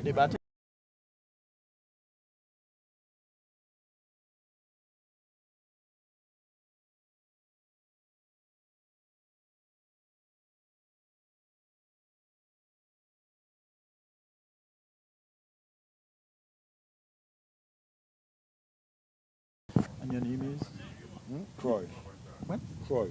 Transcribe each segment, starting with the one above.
Debate. And your name is? Croy. What? Croy.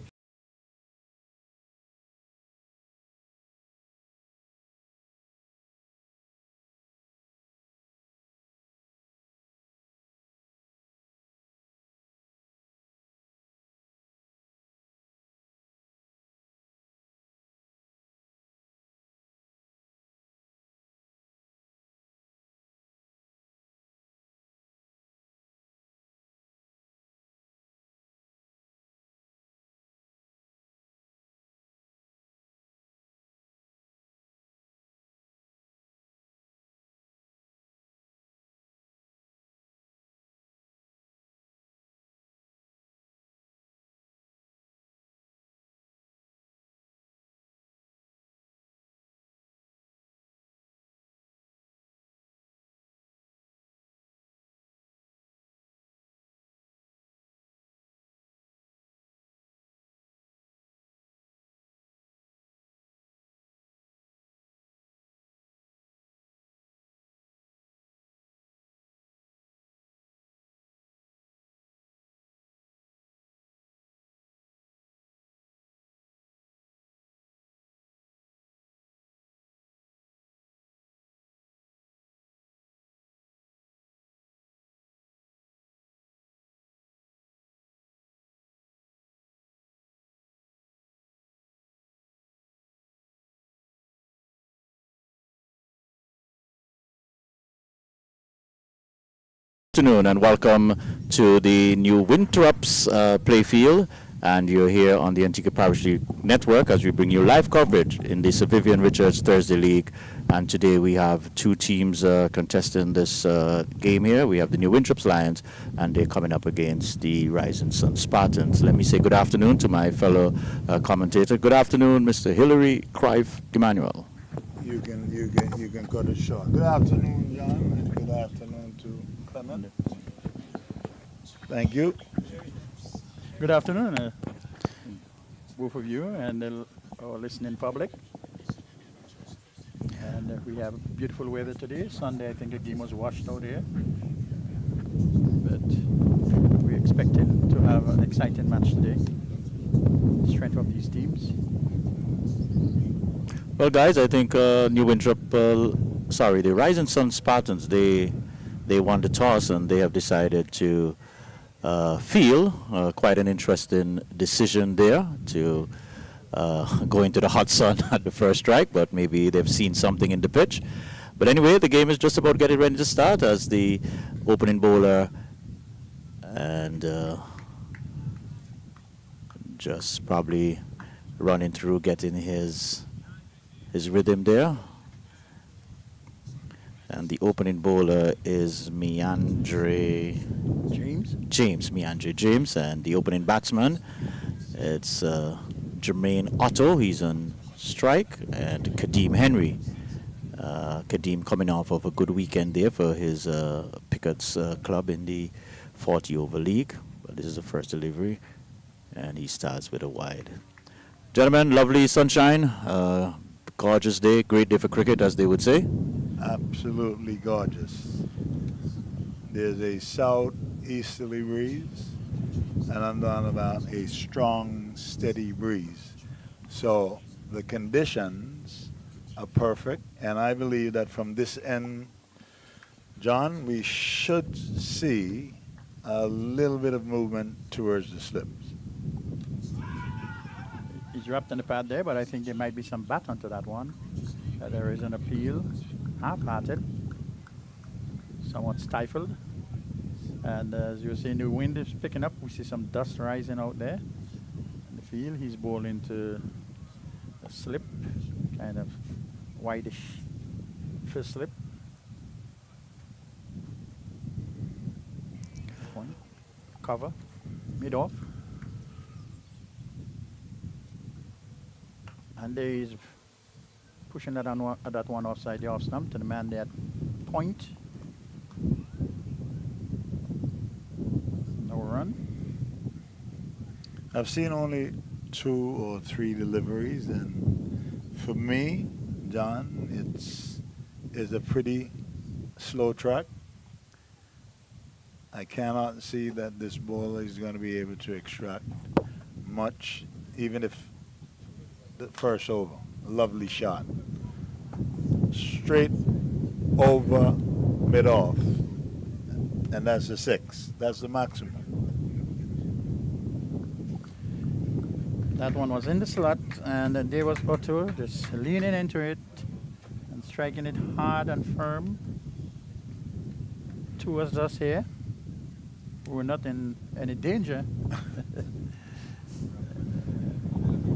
Afternoon and welcome to the new WINTHORPES playfield, and you're here on the Antigua Parish network as we bring you live coverage in the Sir Vivian Richards Thursday League. And today we have two teams contesting this game here. We have the new WINTHORPES Lions, and they're coming up against the Rising Sun Spartans. Let me say good afternoon to my fellow commentator. Good afternoon, Mr. Hilary Cruyff Emmanuel. You can cut it short. Good afternoon, John, and good afternoon to Clement. Thank you. Good afternoon, both of you and our listening public. And we have beautiful weather today. Sunday, I think the game was washed out here. But we're expecting to have an exciting match today. Strength of these teams. Well, guys, I think New Winthrop, the Rising Sun Spartans, they won the toss and they have decided to field quite an interesting decision there to go into the hot sun at the first strike, but maybe they've seen something in the pitch. But anyway, the game is just about getting ready to start as the opening bowler and just probably running through, getting his rhythm there. And the opening bowler is Meandre James, and the opening batsman, it's Jermaine Otto. He's on strike, and Kadeem Henry. Kadeem coming off of a good weekend there for his Pickett's club in the 40 over league. But this is the first delivery, and he starts with a wide. Gentlemen, lovely sunshine, gorgeous day, great day for cricket, as they would say. Absolutely gorgeous. There's a southeasterly breeze, and I'm talking about a strong, steady breeze. So the conditions are perfect, and I believe that from this end, John, we should see a little bit of movement towards the slips. He's wrapped in the pad there, but I think there might be some bat onto that one. There is an appeal, half-batted, somewhat stifled. And as you see, the wind is picking up. We see some dust rising out there in the field. He's bowling to a slip, kind of whitish first slip. Point, cover, mid-off. And there he's pushing that one offside the off stump to the man there at point. No run. I've seen only 2 or 3 deliveries, and for me, John, it's a pretty slow track. I cannot see that this bowler is going to be able to extract much, even if the first over. Lovely shot. Straight over mid-off. And that's a 6. That's the maximum. That one was in the slot, and there was Otto just leaning into it and striking it hard and firm towards us here. We're not in any danger.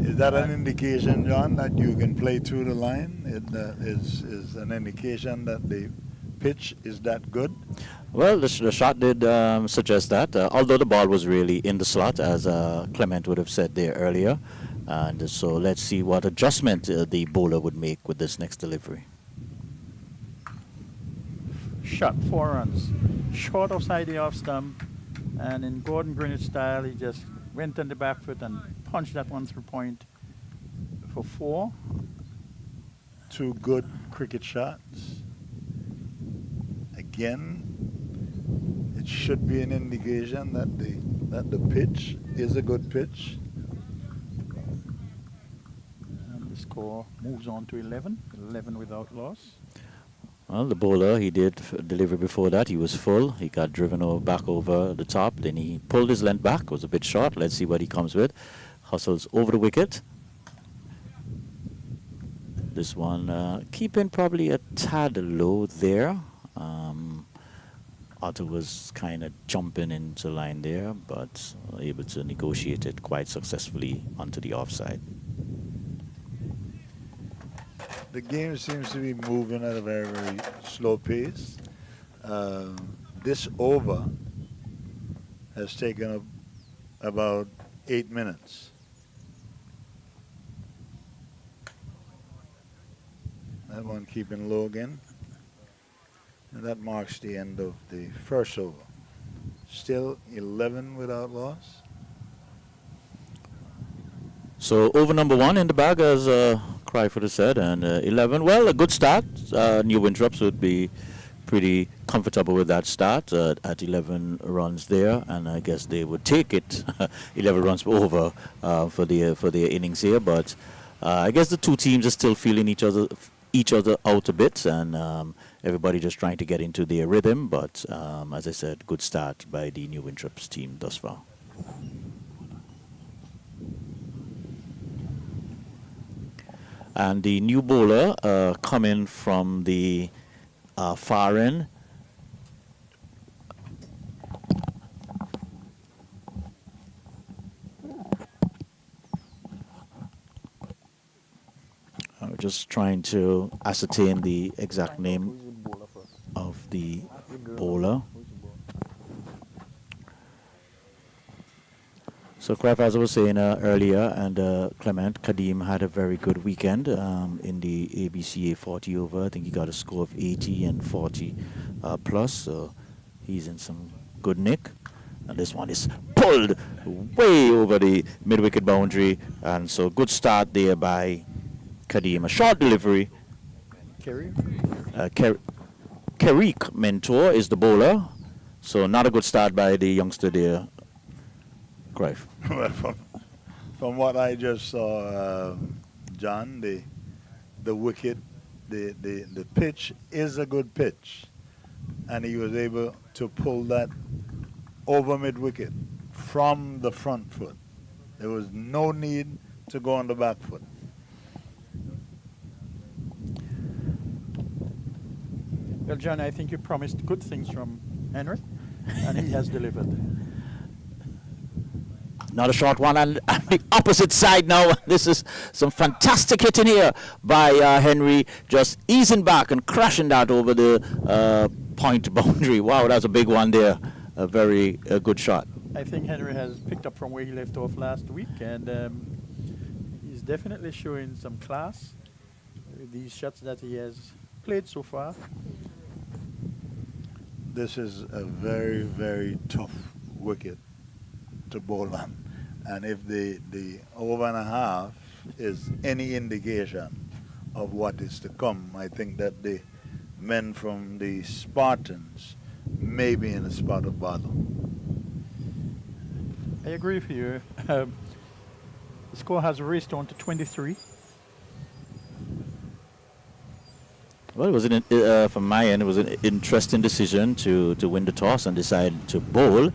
Is that an indication, John, that you can play through the line? It is an indication that the pitch is that good? Well, the shot did suggest that, although the ball was really in the slot, as Clement would have said there earlier. And so let's see what adjustment the bowler would make with this next delivery. Shot, 4 runs. Short offside the off stump, and in Gordon Greenwich style, he just went on the back foot and punched that one through point for 4. 2 good cricket shots. Again, it should be an indication that the pitch is a good pitch. And the score moves on to 11 without loss. Well, the bowler, he did deliver before that. He was full. He got driven back over the top. Then he pulled his length back. Was a bit short. Let's see what he comes with. Hustles over the wicket. This one keeping probably a tad low there. Otto was kind of jumping into line there, but able to negotiate it quite successfully onto the offside. The game seems to be moving at a very, very slow pace. This over has taken up about 8 minutes. That one keeping low again. And that marks the end of the first over. Still 11 without loss. So over number 1 in the bag, as Cryford has said, and 11. Well, a good start. New Winthorpes would be pretty comfortable with that start at 11 runs there, and I guess they would take it 11 runs over for their innings here. But I guess the two teams are still feeling each other out a bit, and everybody just trying to get into their rhythm. But as I said, good start by the New Winthorpes team thus far. And the new bowler coming from the far end. I'm just trying to ascertain the exact name of the bowler. So, Kraft, as I was saying earlier, and Clement, Kadim had a very good weekend in the ABCA 40 over. I think he got a score of 80 and 40 plus, so he's in some good nick. And this one is pulled way over the mid-wicket boundary, and so good start there by Kadim. A short delivery. Kerry? Karik Mentor is the bowler, so not a good start by the youngster there. Cruyff. Well, from what I just saw, John, the wicket, the pitch is a good pitch, and he was able to pull that over mid wicket from the front foot. There was no need to go on the back foot. Well, John, I think you promised good things from Henry, and he has delivered. Not a short one, and the opposite side now. This is some fantastic hitting here by Henry, just easing back and crashing that over the point boundary. Wow, that's a big one there. A very good shot. I think Henry has picked up from where he left off last week, and he's definitely showing some class with these shots that he has played so far. This is a very, very tough wicket to bowl on. And if the over and a half is any indication of what is to come, I think that the men from the Spartans may be in a spot of bother. I agree with you. The score has raced on to 23. Well, it was from my end, it was an interesting decision to win the toss and decide to bowl.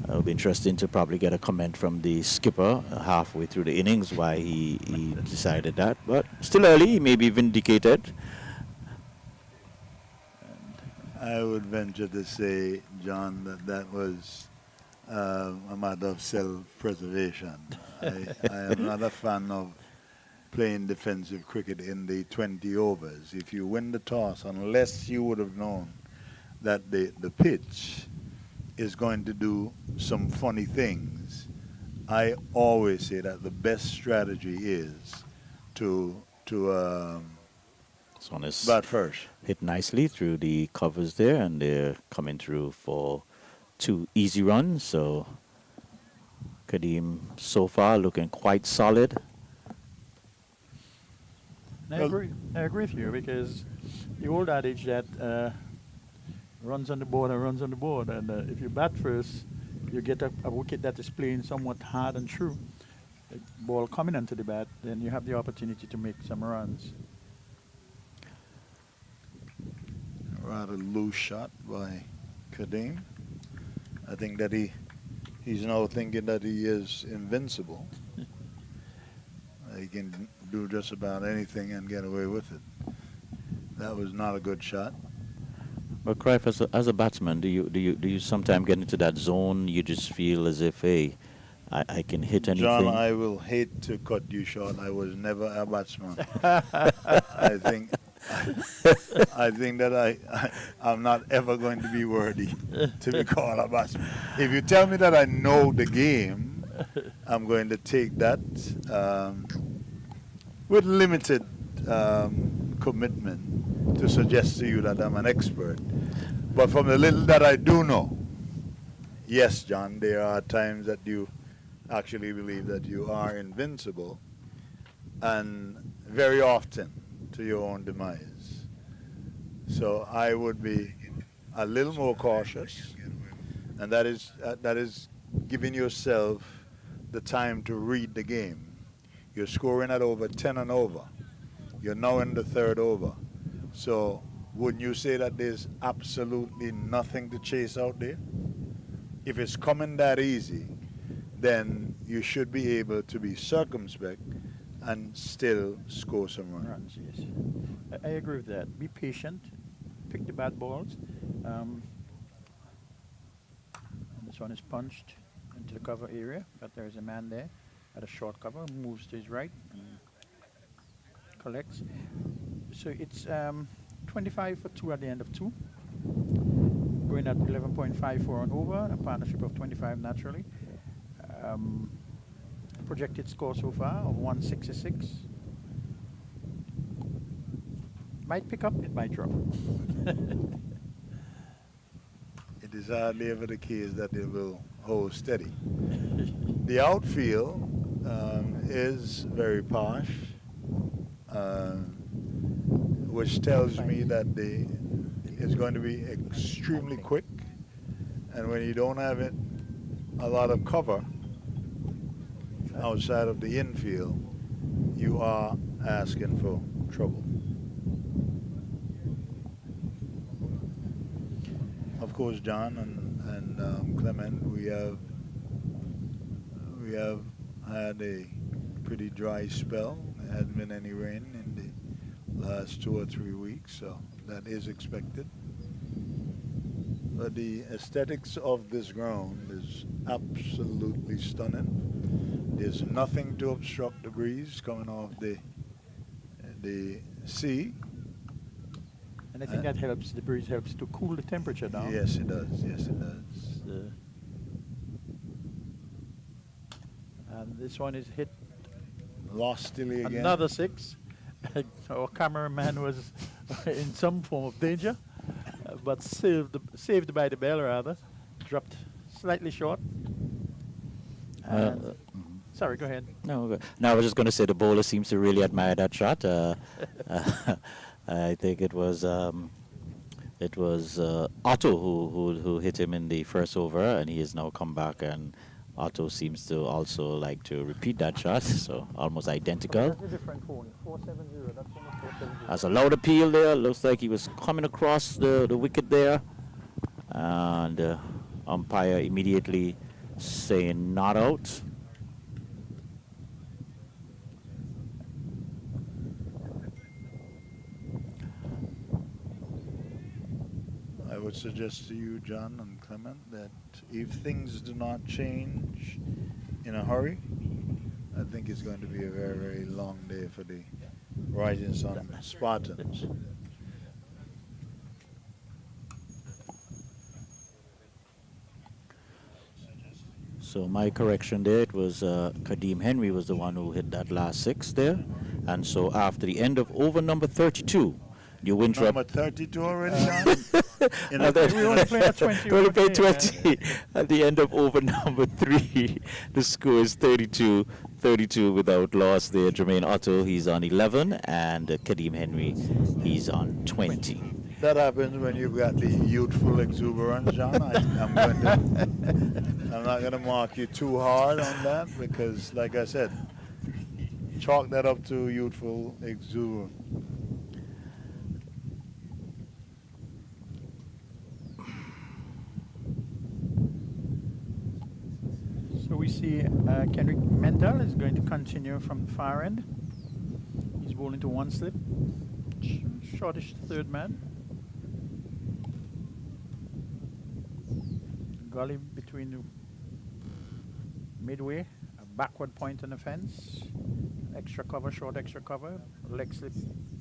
It would be interesting to probably get a comment from the skipper halfway through the innings why he decided that. But still early, he may be vindicated. I would venture to say, John, that was a matter of self-preservation. I am not a fan of playing defensive cricket in the 20 overs. If you win the toss, unless you would have known that the pitch is going to do some funny things, I always say that the best strategy is to This one is bat first. hit nicely through the covers there, and they're coming through for 2 easy runs. So Kadim so far looking quite solid. And I agree with you, because the old adage that runs on the board and runs on the board, and if you bat first, you get a wicket that is playing somewhat hard and true. The ball coming onto the bat, then you have the opportunity to make some runs. Rather loose shot by Kadim. I think that he's now thinking that he is invincible. He can do just about anything and get away with it. That was not a good shot. But Cruyff, as a batsman, do you sometimes get into that zone? You just feel as if, hey, I can hit anything. John, I will hate to cut you short. I was never a batsman. I think that I'm not ever going to be worthy to be called a batsman. If you tell me that I know the game, I'm going to take that with limited commitment to suggest to you that I'm an expert. But from the little that I do know, yes, John, there are times that you actually believe that you are invincible, and very often to your own demise. So I would be a little more cautious, and that is giving yourself the time to read the game. You're scoring at over 10 and over. You're now in the 3rd over. So wouldn't you say that there's absolutely nothing to chase out there? If it's coming that easy, then you should be able to be circumspect and still score some runs. Yes. I agree with that. Be patient. Pick the bad balls. This one is punched into the cover area, but there's a man there at a short cover, moves to his right and collects. So it's 25 for 2 at the end of 2. Going at 11.54 on over, a partnership of 25 naturally. Projected score so far of 166. Might pick up, it might drop. It is hardly ever the case that it will hold steady. The outfield is very posh, which tells me that it's going to be extremely quick. And when you don't have it, a lot of cover outside of the infield, you are asking for trouble. Of course, John and Clement, we have had a pretty dry spell. There hasn't been any rain in the last 2 or 3 weeks, so that is expected. But the aesthetics of this ground is absolutely stunning. There's nothing to obstruct the breeze coming off the sea. And I think that helps, the breeze helps to cool the temperature down. Yes, it does. Yes, it does. And this one is hit Lostily again. another 6. Our cameraman was in some form of danger, but saved by the bell rather. Dropped slightly short. And sorry, go ahead. No, I was just going to say the bowler seems to really admire that shot. I think it was Otto who hit him in the first over, and he has now come back, and Otto seems to also like to repeat that shot, so almost identical. That's a different phone. 470. That's almost 470. As a loud appeal there, looks like he was coming across the wicket there, and umpire immediately saying not out. I would suggest to you, John and Clement, that if things do not change in a hurry, I think it's going to be a very, very long day for the Rising Sun Spartans. So my correction there, it was Kadeem Henry was the one who hit that last 6 there. And so after the end of over number 32, you Winthrop... Number 32 already, John? We only played at 20. We only played 20. At the end of over number 3, the score is 32 without loss there. Jermaine Otto, he's on 11, and Kadeem Henry, he's on 20. That happens when you've got the youthful exuberance, John. I'm not going to mark you too hard on that because, like I said, chalk that up to youthful exuberance. So we see Kendrick Mendel is going to continue from the far end. He's bowling to one slip. Shortish third man. Gully between the midway, a backward point on the fence, extra cover, short extra cover, leg slip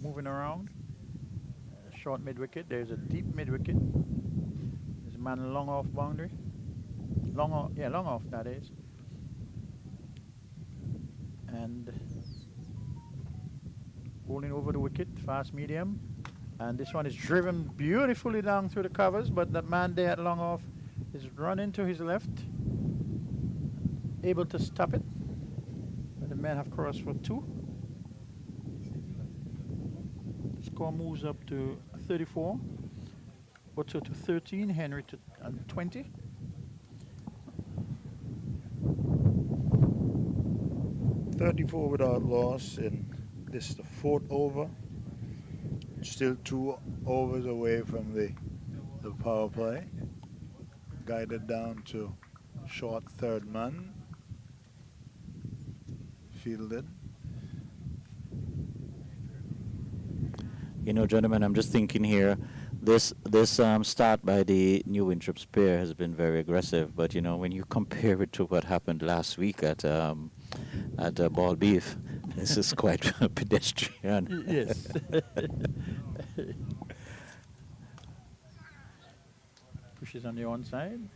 moving around, short mid wicket. There's a deep mid wicket. There's a man long off boundary. Long off that is. And bowling over the wicket, fast medium. And this one is driven beautifully down through the covers, but that man there at long off is run into his left, able to stop it. But the men have crossed for 2. The score moves up to 34. Otto to 13, Henry to 20. .34 without loss in this is the 4th over. Still 2 overs away from the power play. Guided down to short third man. Fielded. You know, gentlemen, I'm just thinking here, this start by the New Winthorpe's pair has been very aggressive, but you know, when you compare it to what happened last week at Ball Beef, this is quite pedestrian. Yes. Pushes on the onside.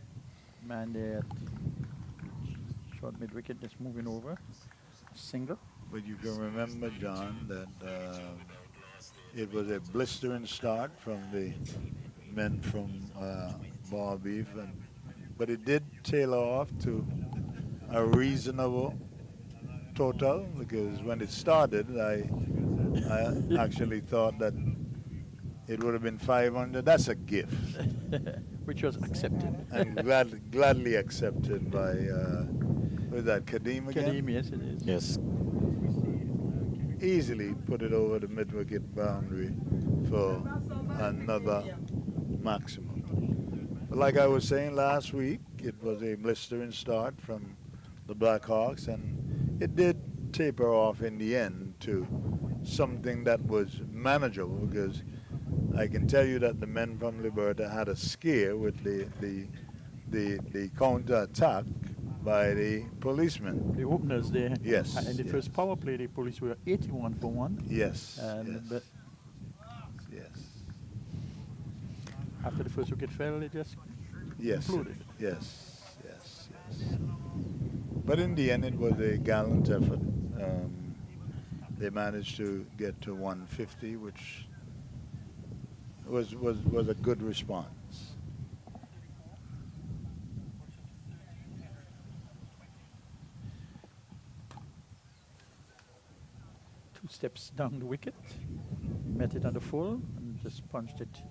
Man there at short mid wicket, just moving over. Single. But you can remember, John, that it was a blistering start from the men from Bar Beef, but it did tail off to a reasonable total, because when it started, I actually thought that it would have been 500. That's a gift, Which was accepted. and gladly accepted by was that Kadeem again? Kadeem, yes, it is. Yes. Easily put it over the mid-wicket boundary for another maximum. But like I was saying last week, it was a blistering start from the Blackhawks, and it did taper off in the end to something that was manageable, because I can tell you that the men from Liberta had a scare with the counter-attack by the policemen. The openers there. Yes, In the yes. first power play, the police were 81 for 1. Yes, And yes, but yes, after the first wicket fell, it just yes, imploded. yes, yes, yes. But in the end, it was a gallant effort. They managed to get to 150, which was a good response. Two steps down the wicket, met it on the full, and just punched it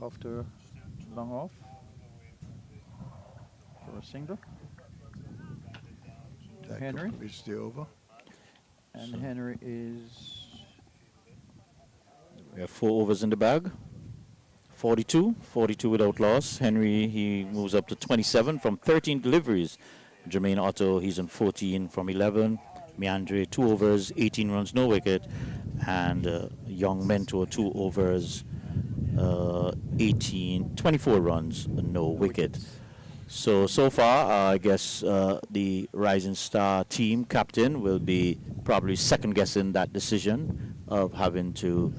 after long off for a single. That Henry. completes the over. And So- Henry is We have 4 overs in the bag. 42 without loss. Henry, he moves up to 27 from 13 deliveries. Jermaine Otto, he's on 14 from 11. Meandre, 2 overs, 18 runs, no wicket. And Young Mentor, 2 overs, 24 runs, no wicket. So far, I guess the Rising Star team captain will be probably second guessing that decision of having to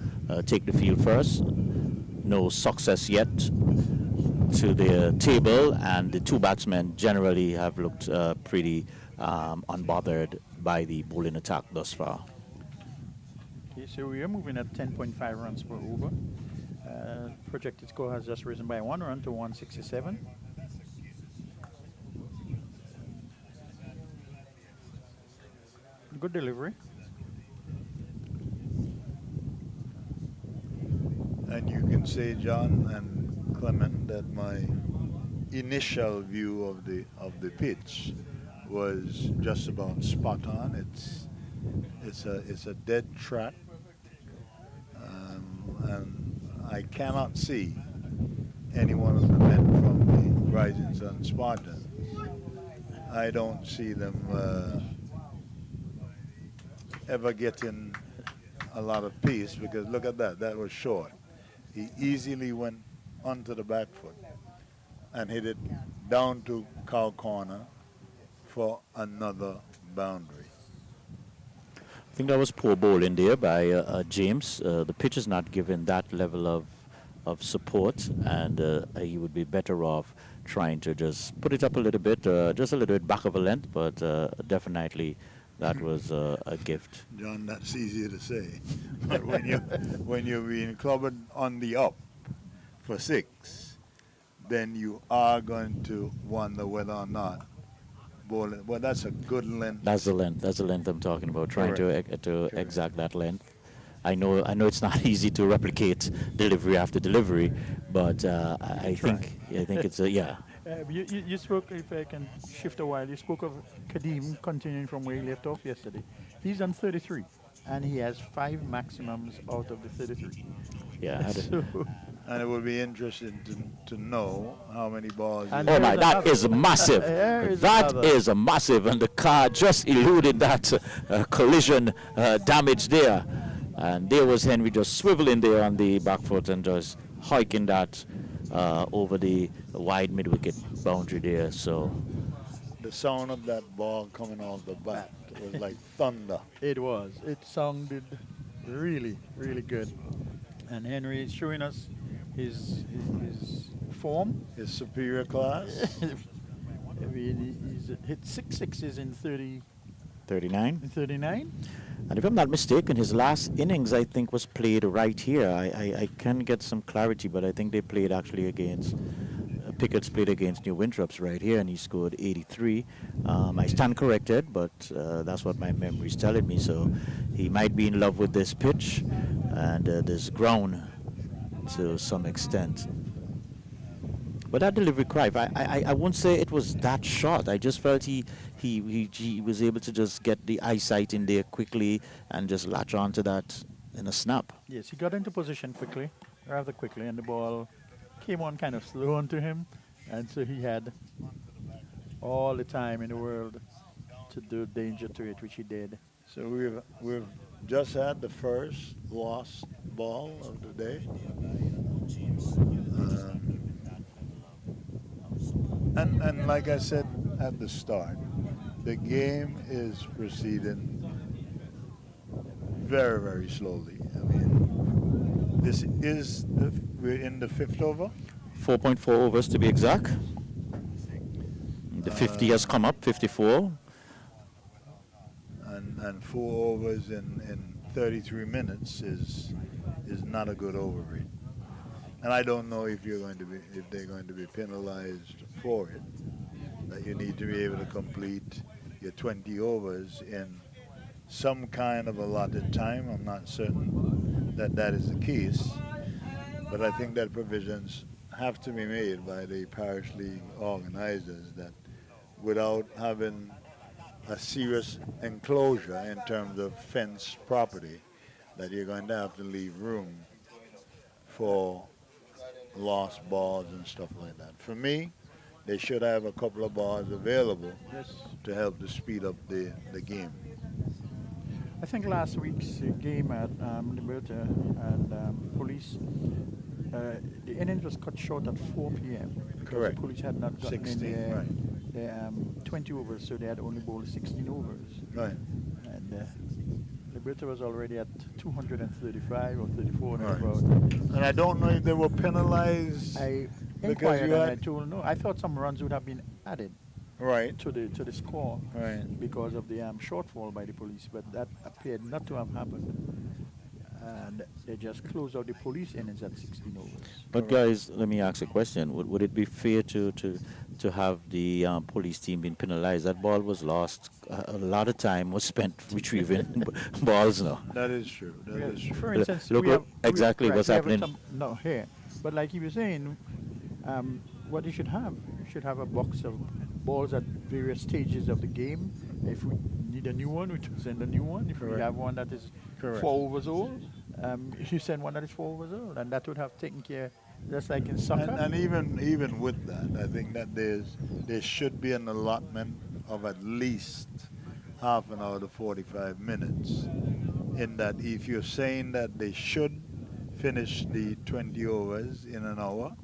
take the field first. No success yet to the table, and the two batsmen generally have looked pretty unbothered by the bowling attack thus far. Okay, so we are moving at 10.5 runs per over. Projected score has just risen by 1 run to 167. Good delivery. And you can say, John and Clement, that my initial view of the pitch was just about spot on. It's a dead track, and I cannot see any one of the men from the Rising Sun Spartans. I don't see them ever getting a lot of pace, because look at that was short. He easily went onto the back foot and hit it down to cow corner for another boundary. I think that was poor bowling there by James. The pitch is not given that level of support, and he would be better off trying to just put it up a little bit, just a little bit back of a length, but definitely that was a gift. John, that's easier to say. But when you're being clobbered on the up for 6, then you are going to wonder whether or not bowling. Well, that's a good length. That's the length I'm talking about, trying to Correct. exact that length. I know it's not easy to replicate delivery after delivery, but I think it's yeah. You spoke, if I can shift a while, you spoke of Kadeem continuing from where he left off yesterday. He's on 33, and he has 5 maximums out of the 33. Yeah. So, And it would be interesting to know how many balls. And Oh there's my, that another. is massive. There is That another. is a massive, and the car just eluded that collision damage there. And there was Henry just swiveling there on the back foot and just hiking that over the wide mid-wicket boundary there. So The sound of that ball coming off the bat was like thunder. it was. It sounded really, really good. And Henry is showing us his form. His superior class. He's hit 6 sixes in 39. 39. And if I'm not mistaken, his last innings, I think, was played right here. I can get some clarity, but I think they played actually against, Pickett's played against New Winthorpes right here, and he scored 83. I stand corrected, but that's what my memory's telling me. So he might be in love with this pitch and this ground to some extent. But that delivery cry, I won't say it was that short. I just felt he was able to just get the eyesight in there quickly and just latch onto that in a snap. Yes, he got into position quickly, rather quickly, and the ball came on kind of slow onto him, and so he had all the time in the world to do danger to it, which he did. So we've just had the first lost ball of the day. And like I said at the start, the game is proceeding very, very slowly. I mean, this is we're in the fifth over. 4.4 overs to be exact. The 50 has come up, 54. And 4 overs in 33 minutes is not a good over rate. And I don't know if they're going to be penalized for it. That you need to be able to complete your 20 overs in some kind of allotted time. I'm not certain that is the case, but I think that provisions have to be made by the parish league organizers that without having a serious enclosure in terms of fenced property, that you're going to have to leave room for lost balls and stuff like that. For me, they should have a couple of balls available to help to speed up the game. I think last week's game at Liberta and Police, the innings was cut short at 4 p.m. because Correct. the Police had not gotten 16, in their 20 overs, so they had only bowled 16 overs. Right. And Liberta was already at 235 or 34 and Right. about. And I don't know if they were penalized. I Because inquired you and had- I told no. I thought some runs would have been added Right. to the score Right. because of the shortfall by the Police, but that appeared not to have happened. And they just closed out the Police innings at 16 overs. But guys, let me ask a question. Would it be fair to have the police team being penalized? That ball was lost. A lot of time was spent retrieving balls now. That is true. That is true. For instance, Look we what- have, exactly right, what's we have happening. No, here. But like you were saying, what you should have a box of balls at various stages of the game. If we need a new one, we send a new one. If we Correct. have one that is Correct. 4 overs old, you send one that is 4 overs old, and that would have taken care, just like in soccer. And even with that, I think that there should be an allotment of at least half an hour to 45 minutes. In that, if you're saying that they should finish the 20 overs in an hour,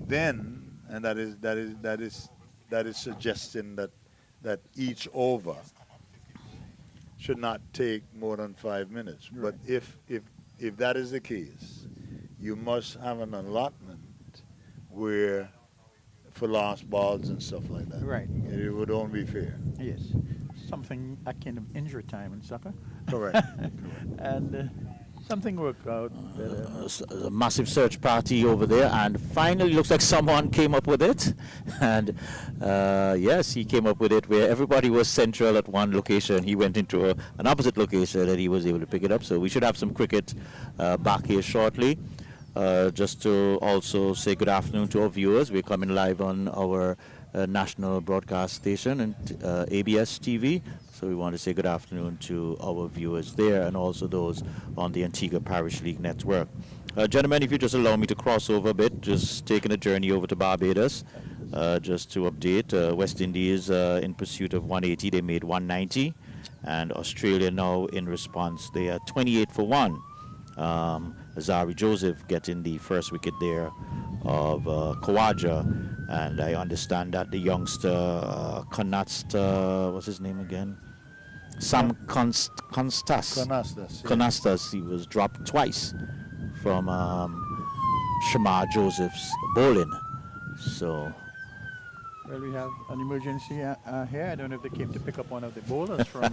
then that is suggesting that each over should not take more than 5 minutes. Right. But if that is the case, you must have an allotment where for lost balls and stuff like that. Right. It would only be fair. Yes, something akin of injury time in soccer. Correct. And something worked out better. A massive search party over there, and finally looks like someone came up with it. And yes, he came up with it where everybody was central at one location. He went into an opposite location and he was able to pick it up. So we should have some cricket back here shortly. Just to also say good afternoon to our viewers. We're coming live on our national broadcast station and ABS TV. So we want to say good afternoon to our viewers there and also those on the Antigua Parish League Network. Gentlemen, if you just allow me to cross over a bit, just taking a journey over to Barbados, just to update. West Indies in pursuit of 180, they made 190. And Australia now in response, they are 28 for 1. Azari Joseph getting the first wicket there of Kawaja, and I understand that the youngster what's his name again? Sam Constas. Canastas. Yeah. Canastas, he was dropped twice from Shamar Joseph's bowling. So Well, we have an emergency here. I don't know if they came to pick up one of the bowlers from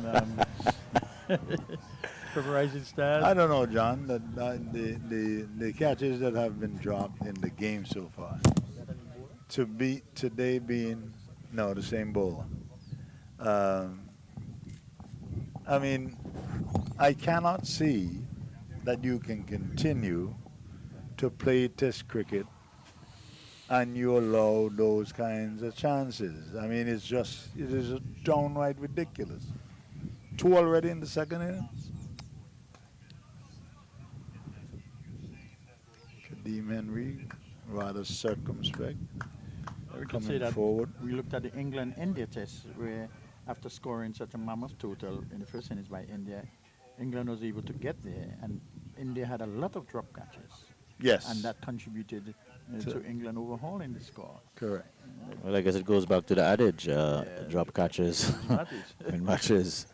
from Rising Stars. I don't know, John. The catches that have been dropped in the game so far. To be today being no the same bowler. Um, I mean, I cannot see that you can continue to play Test cricket and you allow those kinds of chances. I mean, it is downright ridiculous. Two already in the second innings. Kadeem Henry, rather circumspect, We can say coming that forward. we looked at the England-India test where after scoring such a mammoth total in the first innings by India, England was able to get there and India had a lot of drop catches. Yes. And that contributed to England overhauling the score. Correct. Well, I guess it goes back to the adage, drop catches Matters. in matches.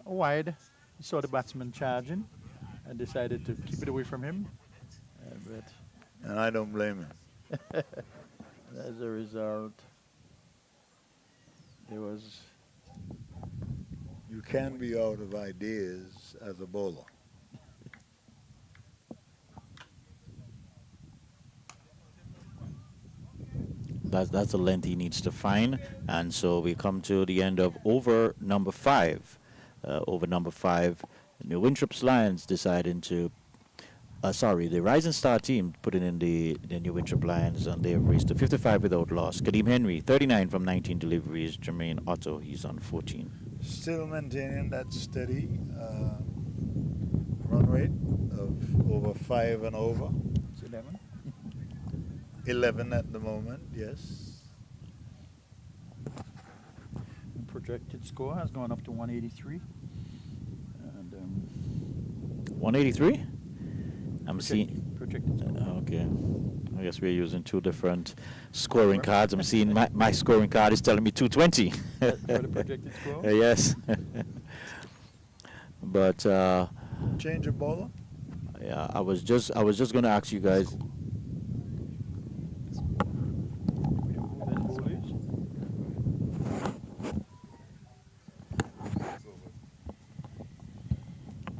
Wide, he saw the batsman charging and decided to keep it away from him. But And I don't blame him. as a result, there was You can be out of ideas as a bowler. That's the length he needs to find, and so we come to the end of over number 5. Over number 5, the Winthorpes Lions deciding to, the Rising Star team putting in the New Winthrop Lions, and they have reached to 55 without loss. Kadeem Henry, 39 from 19 deliveries. Jermaine Otto, he's on 14. Still maintaining that steady run rate of over 5 and over. it's 11. 11 at the moment, yes. Projected score has gone up to 183. And 183? I'm seeing. projected score. Okay. I guess we're using two different scoring cards. I'm seeing my scoring card is telling me 220. For the projected score? Yes. But Change of bowler? yeah, I was just going to ask you guys.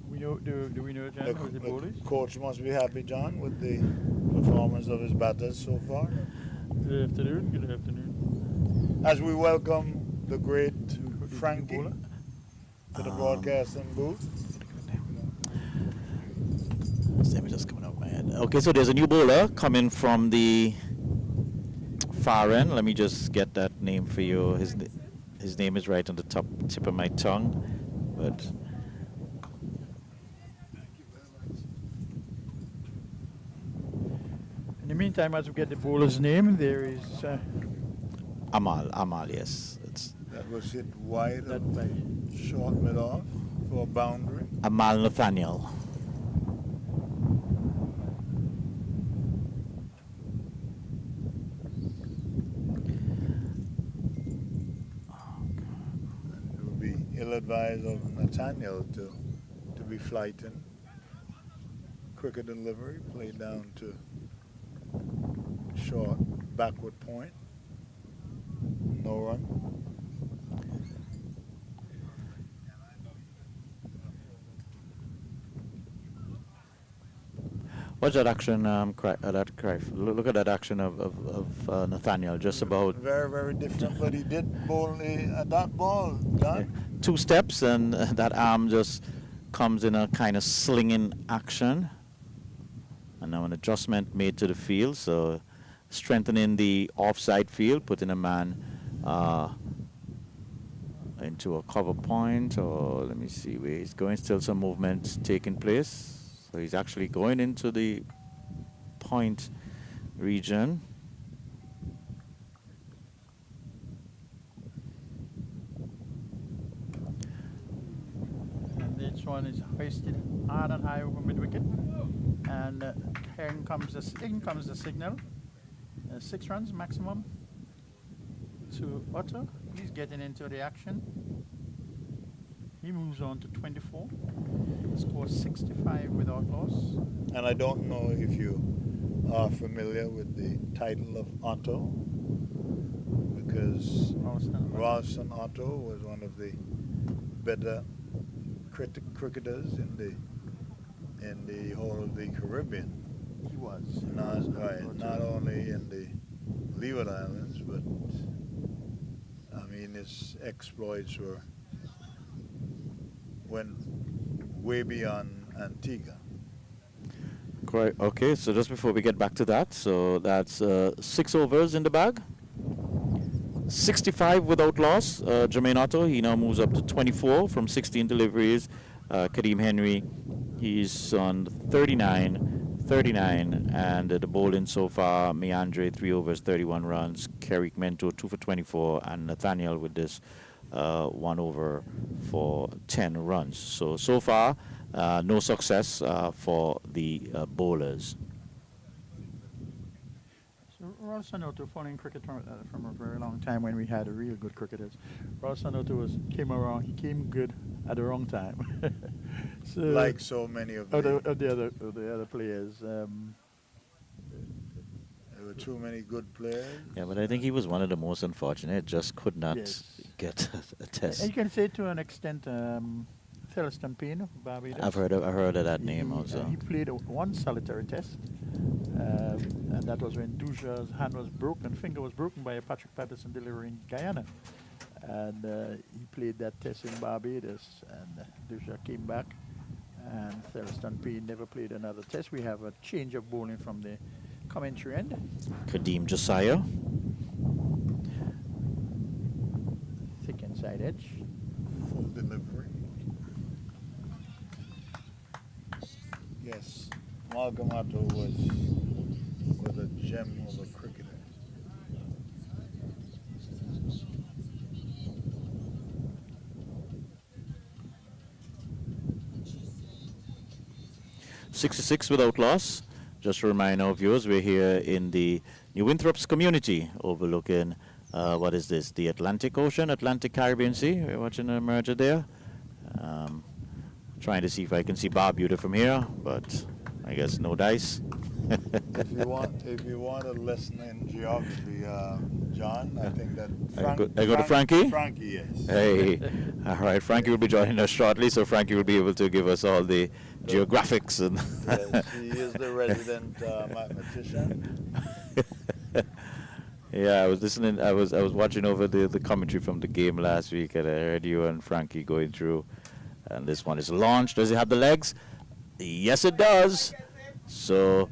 We know who that ball is. Do we know, John, who the ball is? Coach must be happy, John, with the performance of his batters so far. Good afternoon. Good afternoon. As we welcome the great Who is the Frankie bowler? to the broadcasting booth. His name is just coming out of my head. Okay, so there's a new bowler coming from the far end. Let me just get that name for you. His name is right on the tip of my tongue, but. In the meantime, as we get the bowler's name, there is Amal, yes. It's That was hit wide that of by short mid off for a boundary. Amal Nathaniel. It would be ill-advised of Nathaniel to be flighting. Quicker delivery, played down to short backward point. No run. What's that action, Look at that action of Nathaniel, just about Very, very different, but he did bowl a dot ball, John. 2 steps, and that arm just comes in a kind of slinging action. And now an adjustment made to the field, so strengthening the offside field, putting a man into a cover point, or let me see where he's going. Still some movement taking place. So he's actually going into the point region. and this one is hoisted hard and high over mid wicket. And in comes the signal. 6 runs maximum to Otto. He's getting into the action. He moves on to 24. Scores 65 without loss. And I don't know if you are familiar with the title of Otto, because Ralston Otto was one of the better cricketers in the whole of the Caribbean. He was. Not only in the Leeward Islands, but I mean his exploits went way beyond Antigua. Correct. Okay, so just before we get back to that, so that's 6 overs in the bag. 65 without loss. Jermaine Otto, he now moves up to 24 from 16 deliveries. Kadeem Henry, he's on 39, and the bowling so far, Meandre, 3 overs, 31 runs. Kerrick Mento, 2 for 24, and Nathaniel with this 1 over for 10 runs. So far, no success for the bowlers. So Ralston Otto, following cricket from a very long time when we had real good cricketers. Ralston Otto came around. He came good at the wrong time. So Like so many of the other players. There were too many good players. Yeah, but I think he was one of the most unfortunate. Just could not Yes. get a test. And you can say to an extent, Celestin Payne of Barbados. I've heard of that name also. He played one solitary test, and that was when Duja's hand was broken, finger was broken by a Patrick Patterson delivery in Guyana. And he played that test in Barbados, and Duja came back, and Celestin Payne never played another test. We have a change of bowling from the commentary end. Kadeem Josiah. Thick inside edge. Full delivery. Yes, Malcolm Otto was a gem of a cricketer. .66 without loss. Just to remind our viewers, we're here in the New Winthorpes community overlooking, what is this, the Atlantic Ocean, Atlantic Caribbean Sea. We're watching a merger there. Trying to see if I can see Barbuda from here, but I guess no dice. If you want a lesson in geography, John, I think that I go to Frankie? Frankie, yes. Hey, all right, Frankie will be joining us shortly, so Frankie will be able to give us all the geographics. And Yes, he is the resident mathematician. Yeah, I was listening. I was watching over the commentary from the game last week, and I heard you and Frankie going through. And this one is launched. Does it have the legs? Yes, it does. So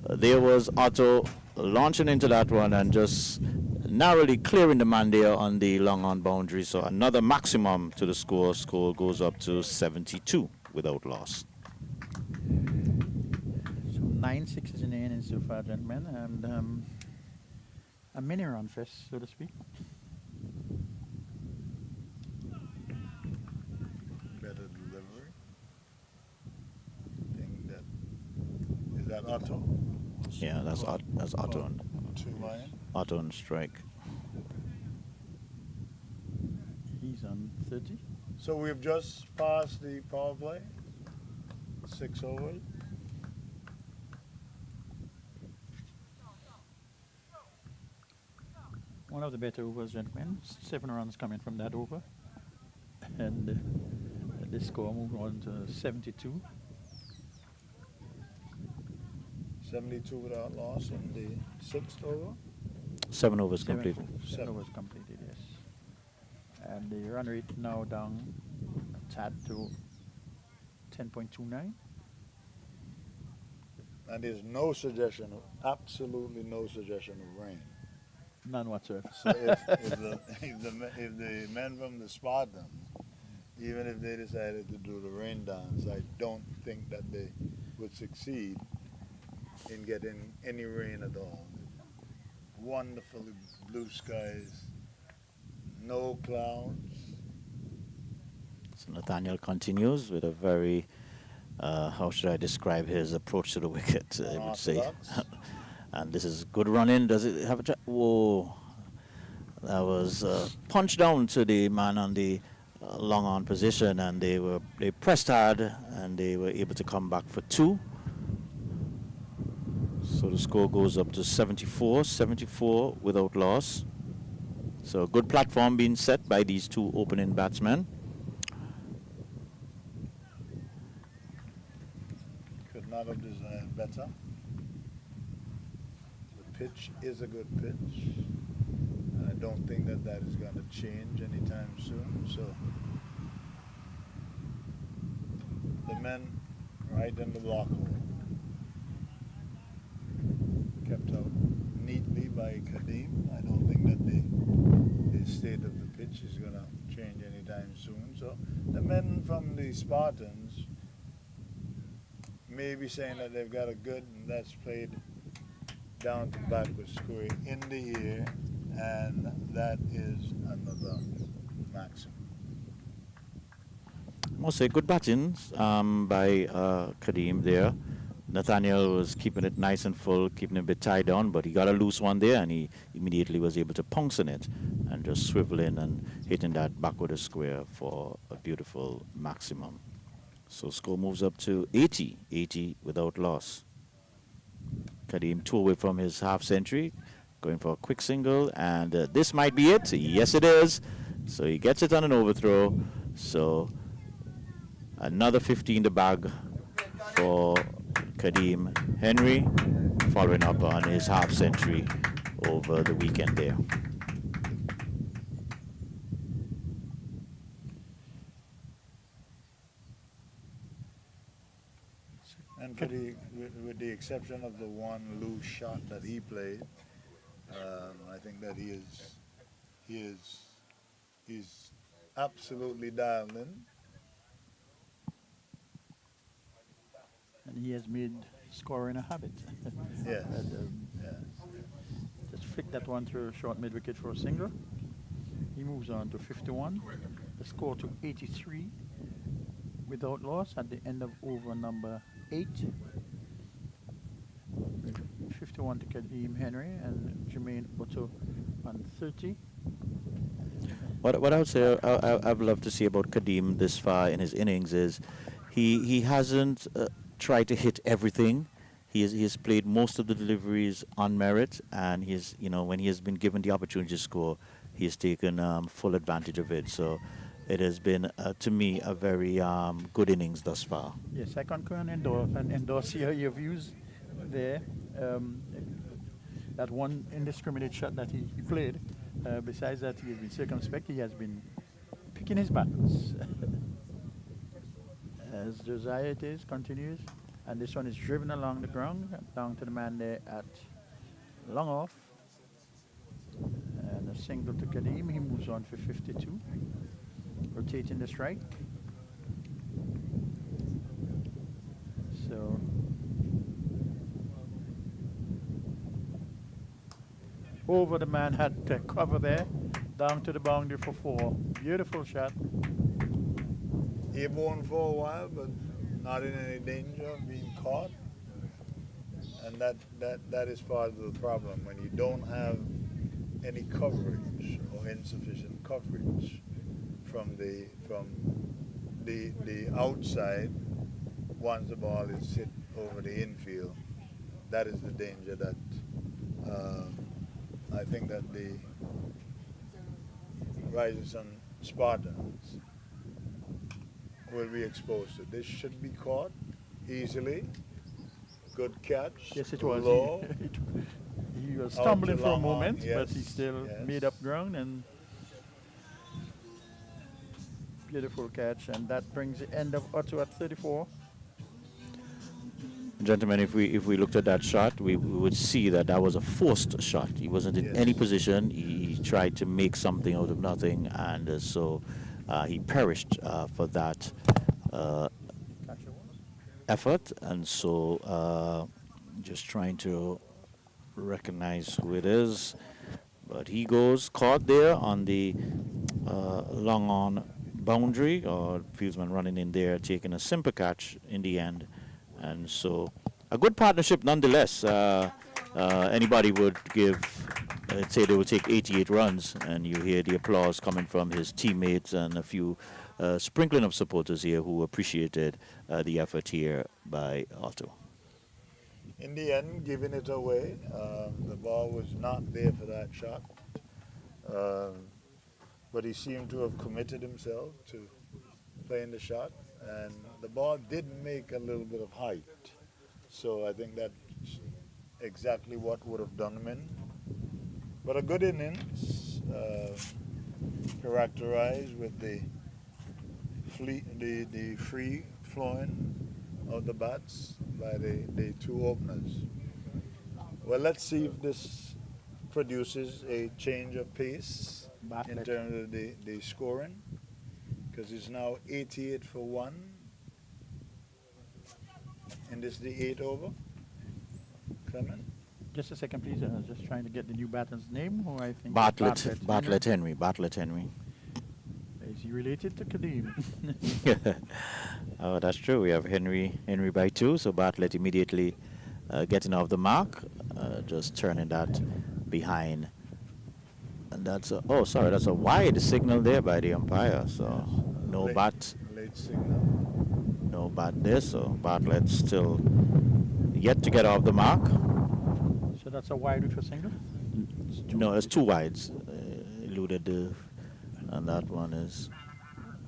there was Otto launching into that one and just narrowly clearing the man there on the long on boundary. So another maximum to the score. Score goes up to 72 without loss. So 9 sixes in the inning so far, gentlemen, and a mini run fest, so to speak. Better delivery. I think that is that Otto. Yeah, that's Otto on Two line. Otto on strike. He's on 30. So we've just passed the power play. 6 overs. One of the better overs, gentlemen. 7 runs coming from that over. And the score moved on to 72. 72 without loss in the 6th over. 7 overs completed. 7 overs completed, yes. And the run rate now down a tad to 10.29. And there's no suggestion, absolutely no suggestion of rain. None whatsoever. So if the men from the Spartans, even if they decided to do the rain dance, I don't think that they would succeed in getting any rain at all. Wonderfully blue skies, no clouds. So Nathaniel continues with a very, how should I describe his approach to the wicket? I would say. Unorthodox. And this is good running. Does it have a whoa? That was punched down to the man on the long on position, and they pressed hard, and they were able to come back for 2. So the score goes up to 74 without loss. So a good platform being set by these 2 opening batsmen. Could not have designed better. The pitch is a good pitch. And I don't think that that is going to change anytime soon. So the men right in the block hole, kept out neatly by Kadeem. I don't think that the state of the pitch is going to change anytime soon. So the men from the Spartans may be saying that they've got a good, and that's played down to backward square in the air, and that is another maximum. I must say, good batting by Kadeem there. Nathaniel was keeping it nice and full, keeping it a bit tied down, but he got a loose one there, and he immediately was able to pounce on it and just swivel in and hitting that backward square for a beautiful maximum. So score moves up to 80 without loss. Kadeem 2 away from his half century, going for a quick single, and this might be it. Yes, it is. So he gets it on an overthrow. So another 50 in the bag for Kadeem Henry, following up on his half century over the weekend there. And with the exception of the one loose shot that he played, I think that he's absolutely dialed in. And he has made scoring a habit. Yes. But, just flick that one through a short mid wicket for a single. He moves on to 51. The score to 83 without loss at the end of over number 8. 51 to Kadeem Henry and Jermaine Otto on 30. What I would say I've loved to see about Kadeem this far in his innings is he hasn't tried to hit everything. He has played most of the deliveries on merit, and when he has been given the opportunity to score, he has taken full advantage of it. So it has been, to me, a very good innings thus far. Yes, I concur and endorse your views there. That one indiscriminate shot that he played, besides that he has been circumspect, he has been picking his battles. As Josiah it is, continues, and this one is driven along the ground, down to the man there at long off. And a single to Kadeem, he moves on for 52. Rotating the strike. So over the man had to cover there, down to the boundary for 4. Beautiful shot. Airborne for a while, but not in any danger of being caught. And that is part of the problem when you don't have any coverage or insufficient coverage from the outside. Once the ball is hit over the infield, that is the danger that I think that the Rising Sun Spartans will be exposed to. This should be caught easily. Good catch. Yes, it was. Low. He was stumbling for a long moment, on, yes, but he still yes. made up ground, and beautiful catch, and that brings the end of Otto at 34. Gentlemen, if we looked at that shot, we would see that was a forced shot. He wasn't in Yes. any position. He tried to make something out of nothing, and so he perished for that effort. And so just trying to recognize who it is. But he goes caught there on the long on boundary, or fieldsman running in there, taking a simple catch in the end. And so a good partnership nonetheless. Anybody would give say they will take 88 runs, and you hear the applause coming from his teammates and a few sprinkling of supporters here who appreciated the effort here by Otto. In the end, giving it away, the ball was not there for that shot. But he seemed to have committed himself to playing the shot, and the ball did make a little bit of height. So I think that's exactly what would have done him in. But a good innings, characterized with the free flowing of the bats by the two openers. Well, let's see if this produces a change of pace in terms of the scoring, because it's now 88 for 1, and this is the 8 over. Clement? Just a second, please. I was just trying to get the new batter's name, who I think Bartlett Henry. Is he related to Kadeem? Oh, that's true. We have Henry by 2, so Bartlett immediately getting off the mark, just turning that behind. And that's that's a wide signal there by the umpire. So no bat. Late signal. No bat there. So Bartlett still yet to get off the mark. So that's a wide with a single? No, it's 2 wides. Eluded the, and that one is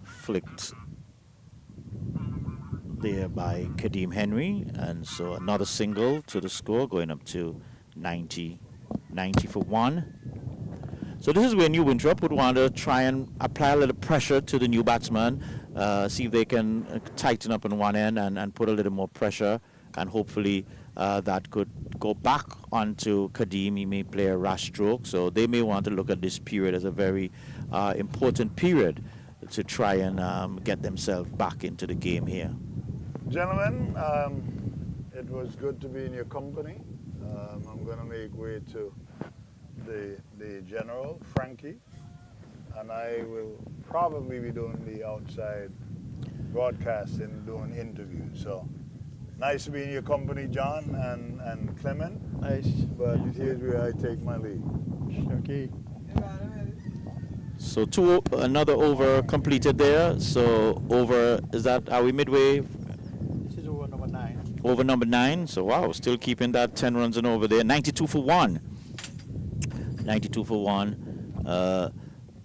flicked there by Kadeem Henry, and so another single to the score, going up to 90 for 1. So this is where New Winthrop would want to try and apply a little pressure to the new batsman, see if they can tighten up on one end and put a little more pressure, and hopefully that could go back onto Kadeem. He may play a rash stroke, so they may want to look at this period as a very important period to try and get themselves back into the game here. Gentlemen, it was good to be in your company. I'm going to make way to the general, Frankie, and I will probably be doing the outside broadcasting, doing interviews. So nice to be in your company, John and Clement. Nice. But here's where I take my leave. Okay. So another over completed there. So over, are we midway? This is over number 9. Over number 9. So wow, still keeping that 10 runs and over there. 92 for 1. 92 for 1.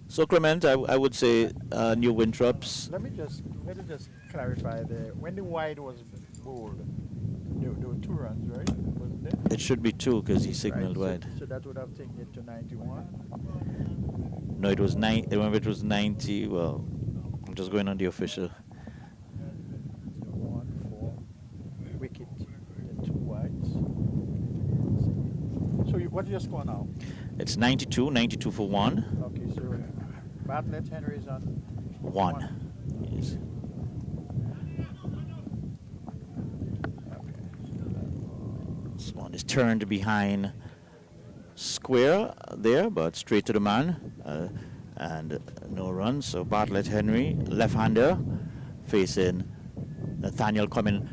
So Clement, I would say New Winthrops. Let me just clarify there. When the wide was bowled, there were 2 runs, right? Wasn't there? It should be 2 because he signaled wide. So that would have taken it to 91. No, it was 9. Remember, it was 90. Well, I'm just going on the official. 1 4 wicket, then 2 wides. So what's your score now? It's 92 for 1. Okay, so Bartlett Henry is on 1. Yes. This one is turned behind square there, but straight to the man, and no run. So Bartlett Henry, left-hander, facing Nathaniel coming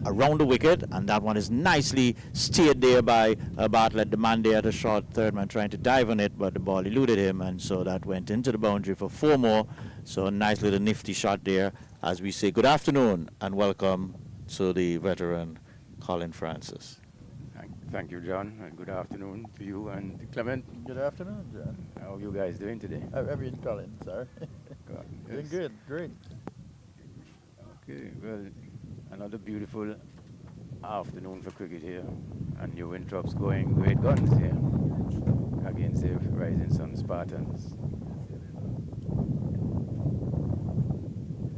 around the wicket, and that one is nicely steered there by Bartlett, the man there, the short third man trying to dive on it, but the ball eluded him, and so that went into the boundary for 4 more. So a nice little nifty shot there, as we say good afternoon and welcome to the veteran Colin Francis. Thank you, John, and good afternoon to you and Clement. Good afternoon, John. How are you guys doing today? I mean, Colin, sorry. Doing Yes. good, great. Okay, well, another beautiful afternoon for cricket here, and New Winthrops going great guns here against the Rising Sun Spartans.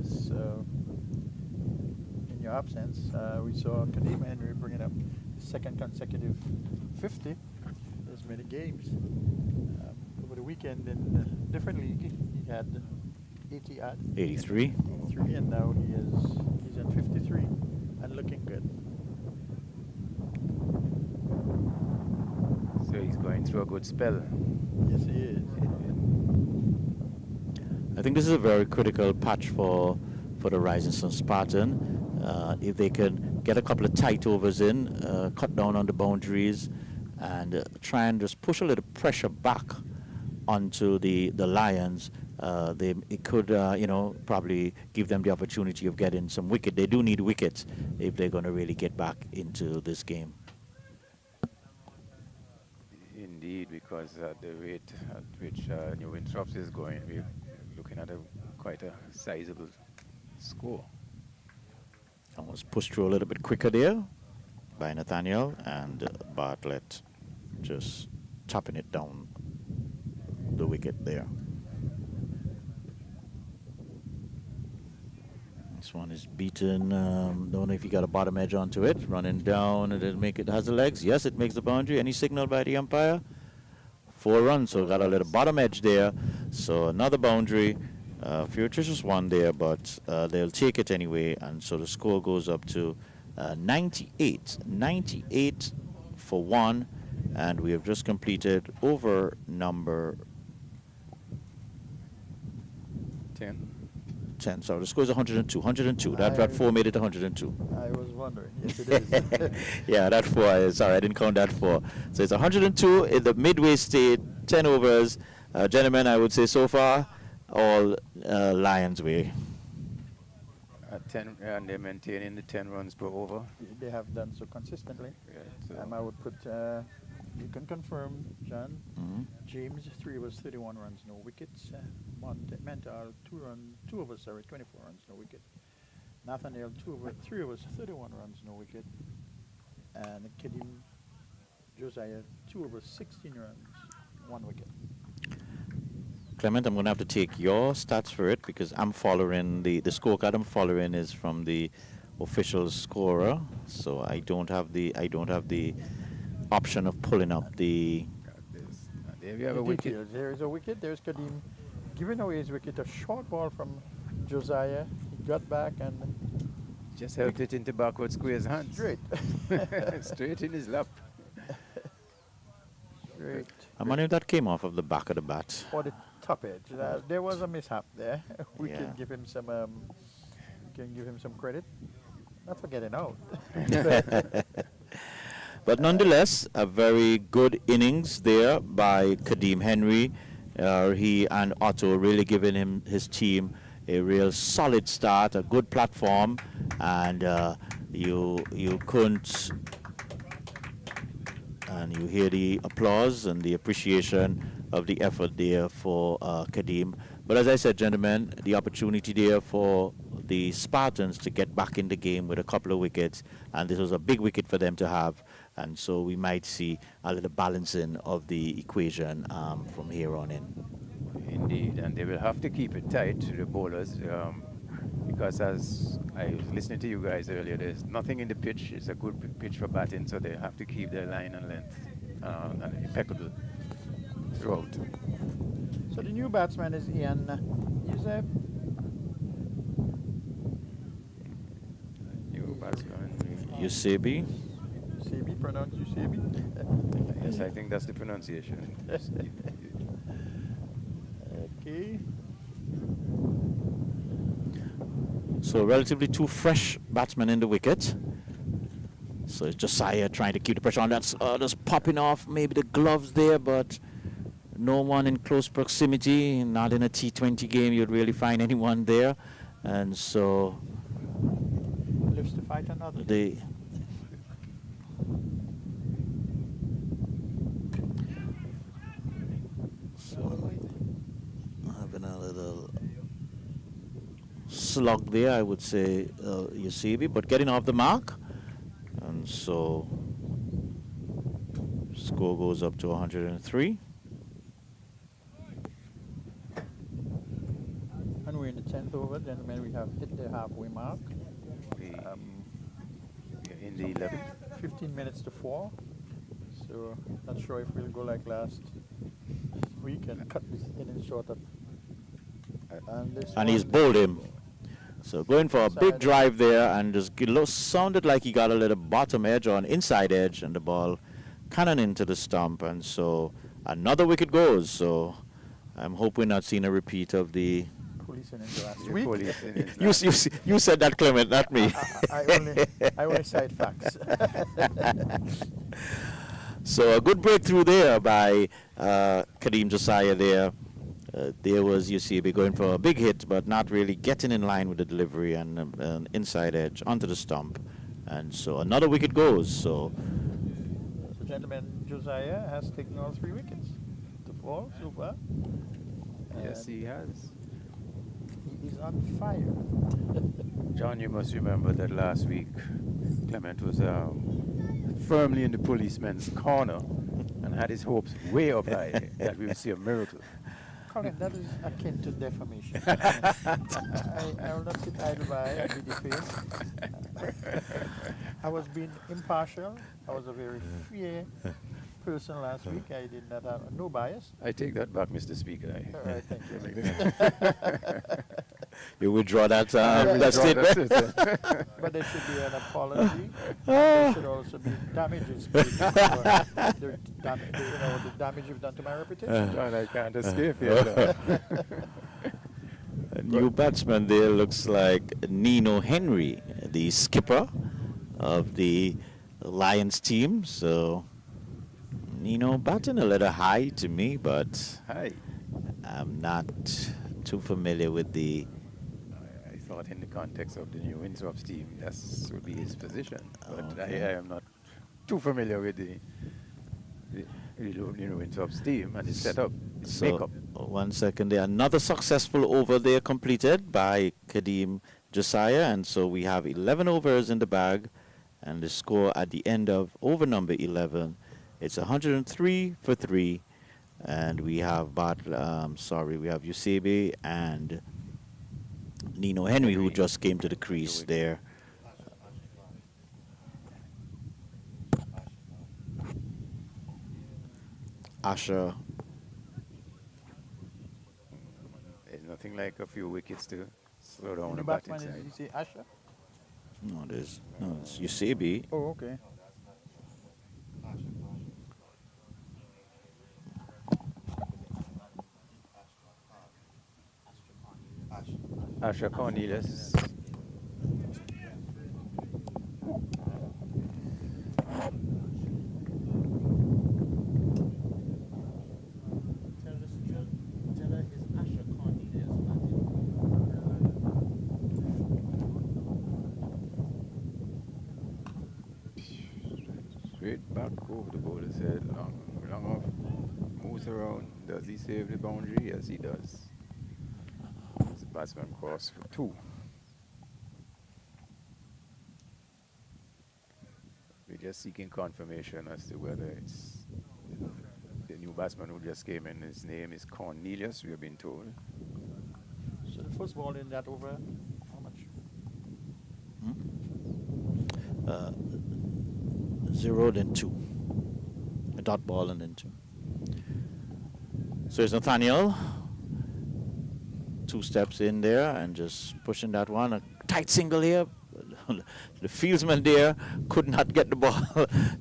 So, in your absence, we saw Kadeem Henry bringing up his 2nd consecutive 50 as many games. Over the weekend in a different league, he had 80 odd. 83. 83, and now he's at 53 and looking good. So he's going through a good spell. Yes, he is. I think this is a very critical patch for the Rising Sun Spartan. If they can get a couple of tight overs in, cut down on the boundaries, and try and just push a little pressure back onto the Lions. It could, probably give them the opportunity of getting some wicket. They do need wickets if they're going to really get back into this game. Indeed, because at the rate at which New Winthorpe's is going, we're looking at quite a sizable score. Almost pushed through a little bit quicker there by Nathaniel, and Bartlett just tapping it down the wicket there. This one is beaten. Don't know if he got a bottom edge onto it. Running down, and it has the legs. Yes, it makes the boundary. Any signal by the umpire? 4 runs, so got a little bottom edge there. So another boundary. Furitious one there, but they'll take it anyway, and so the score goes up to 98 for 1, and we have just completed over number 10. So the score is 102. That 4 made it 102. I was wondering. Yes, it is. Yeah, that 4. Sorry, I didn't count that 4. So it's 102 in the midway state, 10 overs. Gentlemen, I would say so far, all Lions way. At 10, and they're maintaining the 10 runs per over. They have done so consistently. Yeah, so I would put, you can confirm, John. Mhm. James, 3 overs, 31 runs, no wickets. Mental, 2 overs, 24 runs, no wicket. Nathaniel, 3 overs, 31 runs, no wicket. And Kedim Josiah, 2 overs, 16 runs, 1 wicket. Clement, I'm going to have to take your stats for it because I'm following the scorecard I'm following is from the official scorer, so I don't have the option of pulling up the. there you have a The wicket. details. There is a wicket. There's Kadim giving away his wicket. A short ball from Josiah. He got back and Just helped it into backward square's hands. straight. Straight in his lap. Straight. I'm wondering if that came off of the back of the bat. Or the top edge. There was a mishap there. We Yeah. can give him some credit. Not for getting out. But nonetheless, a very good innings there by Kadeem Henry. He and Otto really giving his team a real solid start, a good platform, and you couldn't. And you hear the applause and the appreciation of the effort there for Kadeem. But as I said, gentlemen, the opportunity there for the Spartans to get back in the game with a couple of wickets, and this was a big wicket for them to have, and so we might see a little balancing of the equation from here on in. Indeed, and they will have to keep it tight to the bowlers because as I was listening to you guys earlier, there's nothing in the pitch. It's a good pitch for batting, so they have to keep their line and length impeccable throughout. So the new batsman is Ian Yusef. New batsman. Yusebi. Yusebi, pronounced Yusebi. Yes, I think that's the pronunciation. Okay. So relatively 2 fresh batsmen in the wicket. So it's Josiah trying to keep the pressure on. That's just popping off maybe the gloves there, but no one in close proximity. Not in a T20 game you'd really find anyone there. And so Lives to fight another. they having a little slug there, I would say, Yusebi, but getting off the mark. And so score goes up to 103. And we're in the 10th over, gentlemen. We have hit the halfway mark. In the 11th. 15 minutes to 4. So not sure if we'll go like last week and cut this inning short up. And he's bowled him. So going for a big drive there, and just sounded like he got a little bottom edge or an inside edge, and the ball cannon into the stump, and so another wicket goes. So I'm hoping not seeing a repeat of the. Police innings last Your week. police innings You said that, Clement, not me. I only cite facts. So a good breakthrough there by Kadeem Josiah there. There was UCB going for a big hit, but not really getting in line with the delivery and an inside edge onto the stump. And so another wicket goes. So So, gentlemen, Josiah has taken all 3 wickets to fall so far. Yes, he has. He is on fire. John, you must remember that last week Clement was firmly in the policeman's corner and had his hopes way up high that we would see a miracle. Colin, that is akin to defamation. I will not sit idle by and be defaced. I was being impartial. I was a very fair person last week. I did not have no bias. I take that back, Mr. Speaker. All right, thank you. you withdraw that, Yeah, that statement. But there should be an apology. There should also be damages paid for the damage you've done to my reputation. John, I can't escape you. A new batsman there looks like Nino Henry, the skipper of the Lions team. So Nino batting a little high to me, but Hi. I'm not too familiar with the. I thought in the context of the new Winthorpe's team, that would be his position. But Okay. I am not too familiar with the new Winthorpe's team and his setup, his So makeup. 1 second there. Another successful over there completed by Kadeem Josiah, and so we have 11 overs in the bag, and the score at the end of over number 11, it's 103 for 3, and we have we have Usebe and Nino Henry who just came to the crease there. Asher. There's nothing like a few wickets to slow down The the batting batsman is, side. you say, Asher? No, it's Usebe. Oh, okay. Asher Cornelius. Straight back over the bowler's head, long off, moves around. Does he save the boundary? Yes, he does. The batsman cross for 2. We're just seeking confirmation as to whether it's the new batsman who just came in. His name is Cornelius, we have been told. So the first ball in that over, how much? 0 then 2. A dot ball and then 2. So it's Nathaniel. 2 steps in there and just pushing that one. A tight single here. The fieldsman there could not get the ball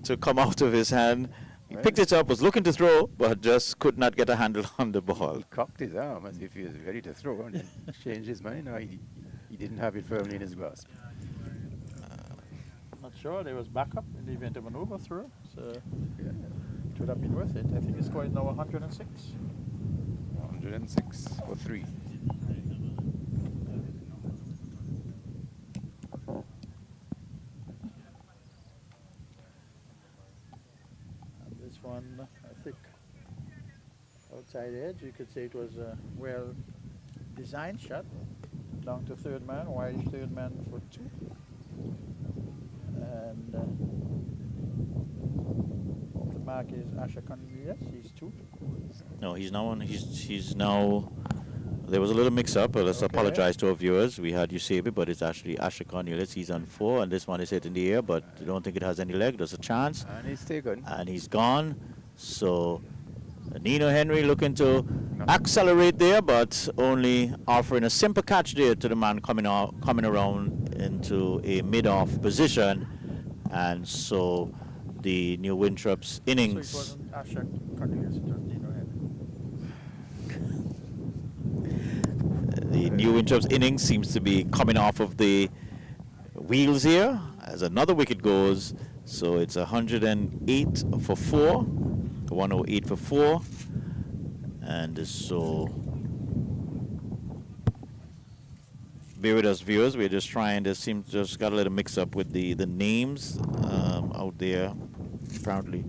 to come out of his hand. He picked it up, was looking to throw, but just could not get a handle on the ball. He cocked his arm as if he was ready to throw and then changed his mind. No, he didn't have it firmly in his grasp. Not sure. There was backup in the event of an overthrow, so Yeah. it would have been worth it. I think the score is now 106. 106 for 3. And this one, I think, outside edge. You could say it was a well-designed shot. Down to third man, wide third man for 2. And the mark is Asher Cornelius. He's 2. No, he's now on. He's now. There was a little mix-up. Let's Okay. apologize to our viewers. We had Usebe, but it's actually Asher Cornelius. He's on 4, and this one is hit in the air, but I don't think it has any leg. There's a chance, And he's taken. and he's gone. So Nino Henry looking to accelerate there, but only offering a simple catch there to the man coming around into a mid-off position, and so the New Winthorpe's So innings. it wasn't Asher Cornelius, it was Nino Henry. The New Winthorpe's innings seems to be coming off of the wheels here as another wicket goes. So it's 108 for 4, 108 for 4, and so bear with us, viewers. We're just trying to just got a little mix up with the names out there, apparently.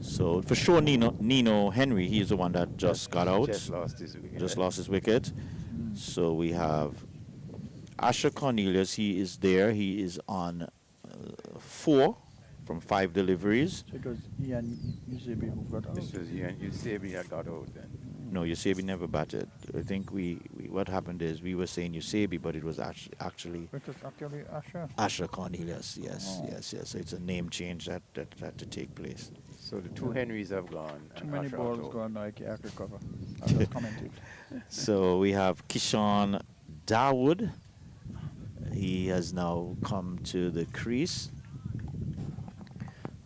So for sure, Nino Henry, he's the one that just got out. Just lost his wicket. Just lost his wicket. So we have Asher Cornelius. He is there. He is on 4 from 5 deliveries. So it was Ian Uzebi who got out. This was you say we had got out then. No, Yusebi never batted. I think we what happened is we were saying Yusebi, but it was actually It was actually Asher. Asher Cornelius. Yes, Oh. yes, yes. So it's a name change that had to take place. So the 2 Henrys have gone. Too and many Asher balls out. gone like I could cover. I just commented. So we have Kishan Dawood. He has now come to the crease.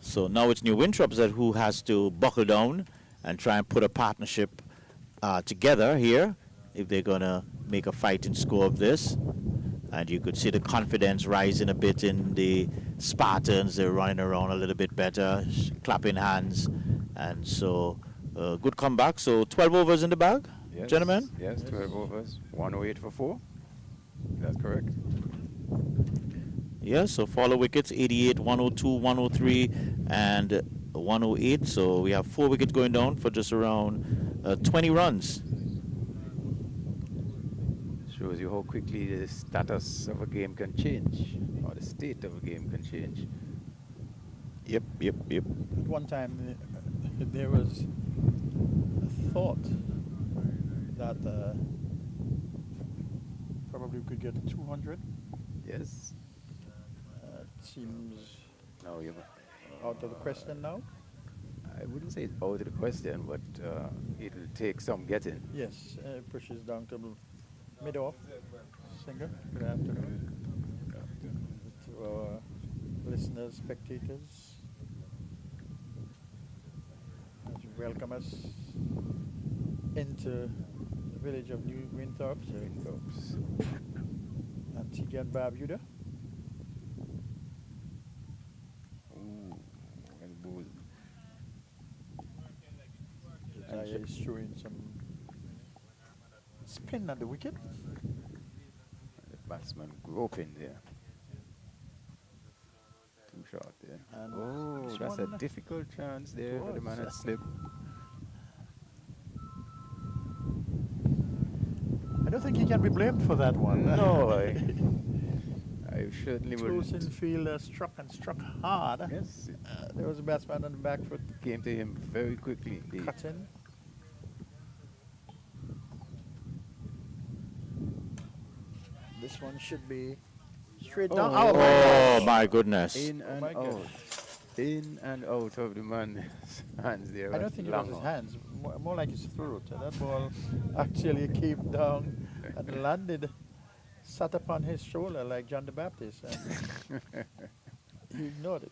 So now it's New Winthorpes that who has to buckle down and try and put a partnership together here if they're going to make a fighting score of this. And you could see the confidence rising a bit in the Spartans. They're running around a little bit better, clapping hands. And so good comeback. So 12 overs in the bag, Yes, gentlemen? Yes, 12 overs. 108 for 4. That's correct. Yeah, so follow wickets 88, 102, 103, and 108. So we have 4 wickets going down for just around 20 runs. Shows you how quickly the status of a game can change, or the state of a game can change. Yep, yep, yep. At one time, there was a thought that probably we could get 200. Yes. It seems Now you. out of the question now. I wouldn't say it's out of the question, but it'll take some getting. Yes, pushes down to mid-off. Singer, good afternoon. To our listeners, spectators, as you welcome us into the village of New Winthorpes, Antigua and Barbuda. Ooh, and bull. Josiah is showing some spin at the wicket. The batsman groping there. Too short there. And Oh, this that's a one- difficult chance there for the was, man that slipped. I don't think he can be blamed for that one. No, I certainly Close wouldn't. infielder struck hard. Yes, it There was a batsman on the back foot came to him very quickly indeed. cut in. This one should be straight down. Oh, Oh, my Oh, gosh. my goodness. In Oh and my out. gosh. In and out of the man's hands there. I don't think it was his hands, more like his throat. That ball actually came down and landed, sat upon his shoulder like John the Baptist, and he ignored it.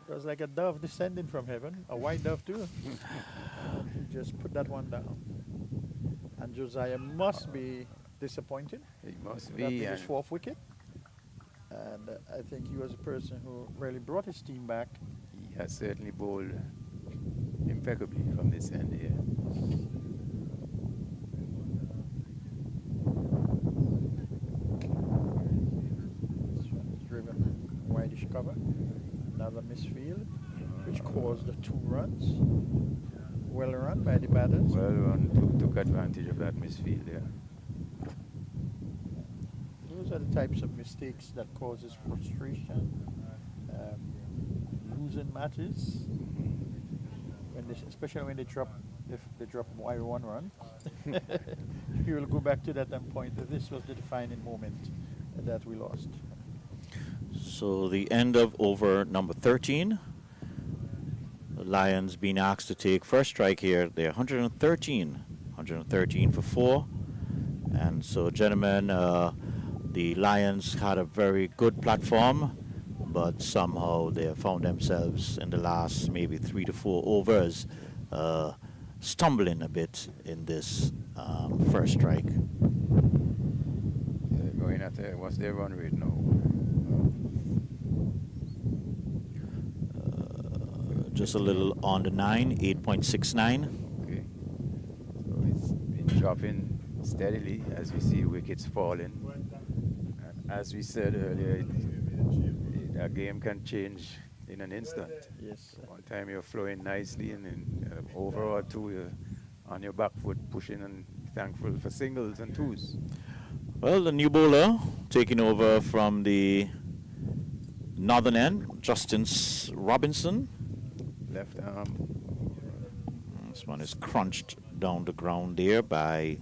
It was like a dove descending from heaven, a white dove too. And he just put that one down. And Josiah must be disappointed. It must That be. being his And 4th wicket. And I think he was a person who really brought his team back. he has certainly bowled impeccably from this end here. This one is driven wideish cover. Another misfield, which caused the 2 runs. Well run by the batters. Well run, took advantage of that misfield there. Those are the types of mistakes that causes frustration, losing matches, when they, especially when they drop, if they drop by 1 run. You will go back to that and point that this was the defining moment that we lost. So the end of over number 13. The Lions being asked to take first strike here. They're 113 for 4. And so, gentlemen, the Lions had a very good platform, but somehow they found themselves in the last maybe 3 to 4 overs stumbling a bit in this first strike. Going at what's their run rate now? just a little on the 9, 8.69. Okay. So it's been dropping steadily as we see wickets falling. As we said earlier, a game can change in an instant. Yes. One time you're flowing nicely, and then overall two, you're on your back foot, pushing and thankful for singles and twos. Well, the new bowler taking over from the northern end, Justin Robinson. Left arm. This one is crunched down the ground there by,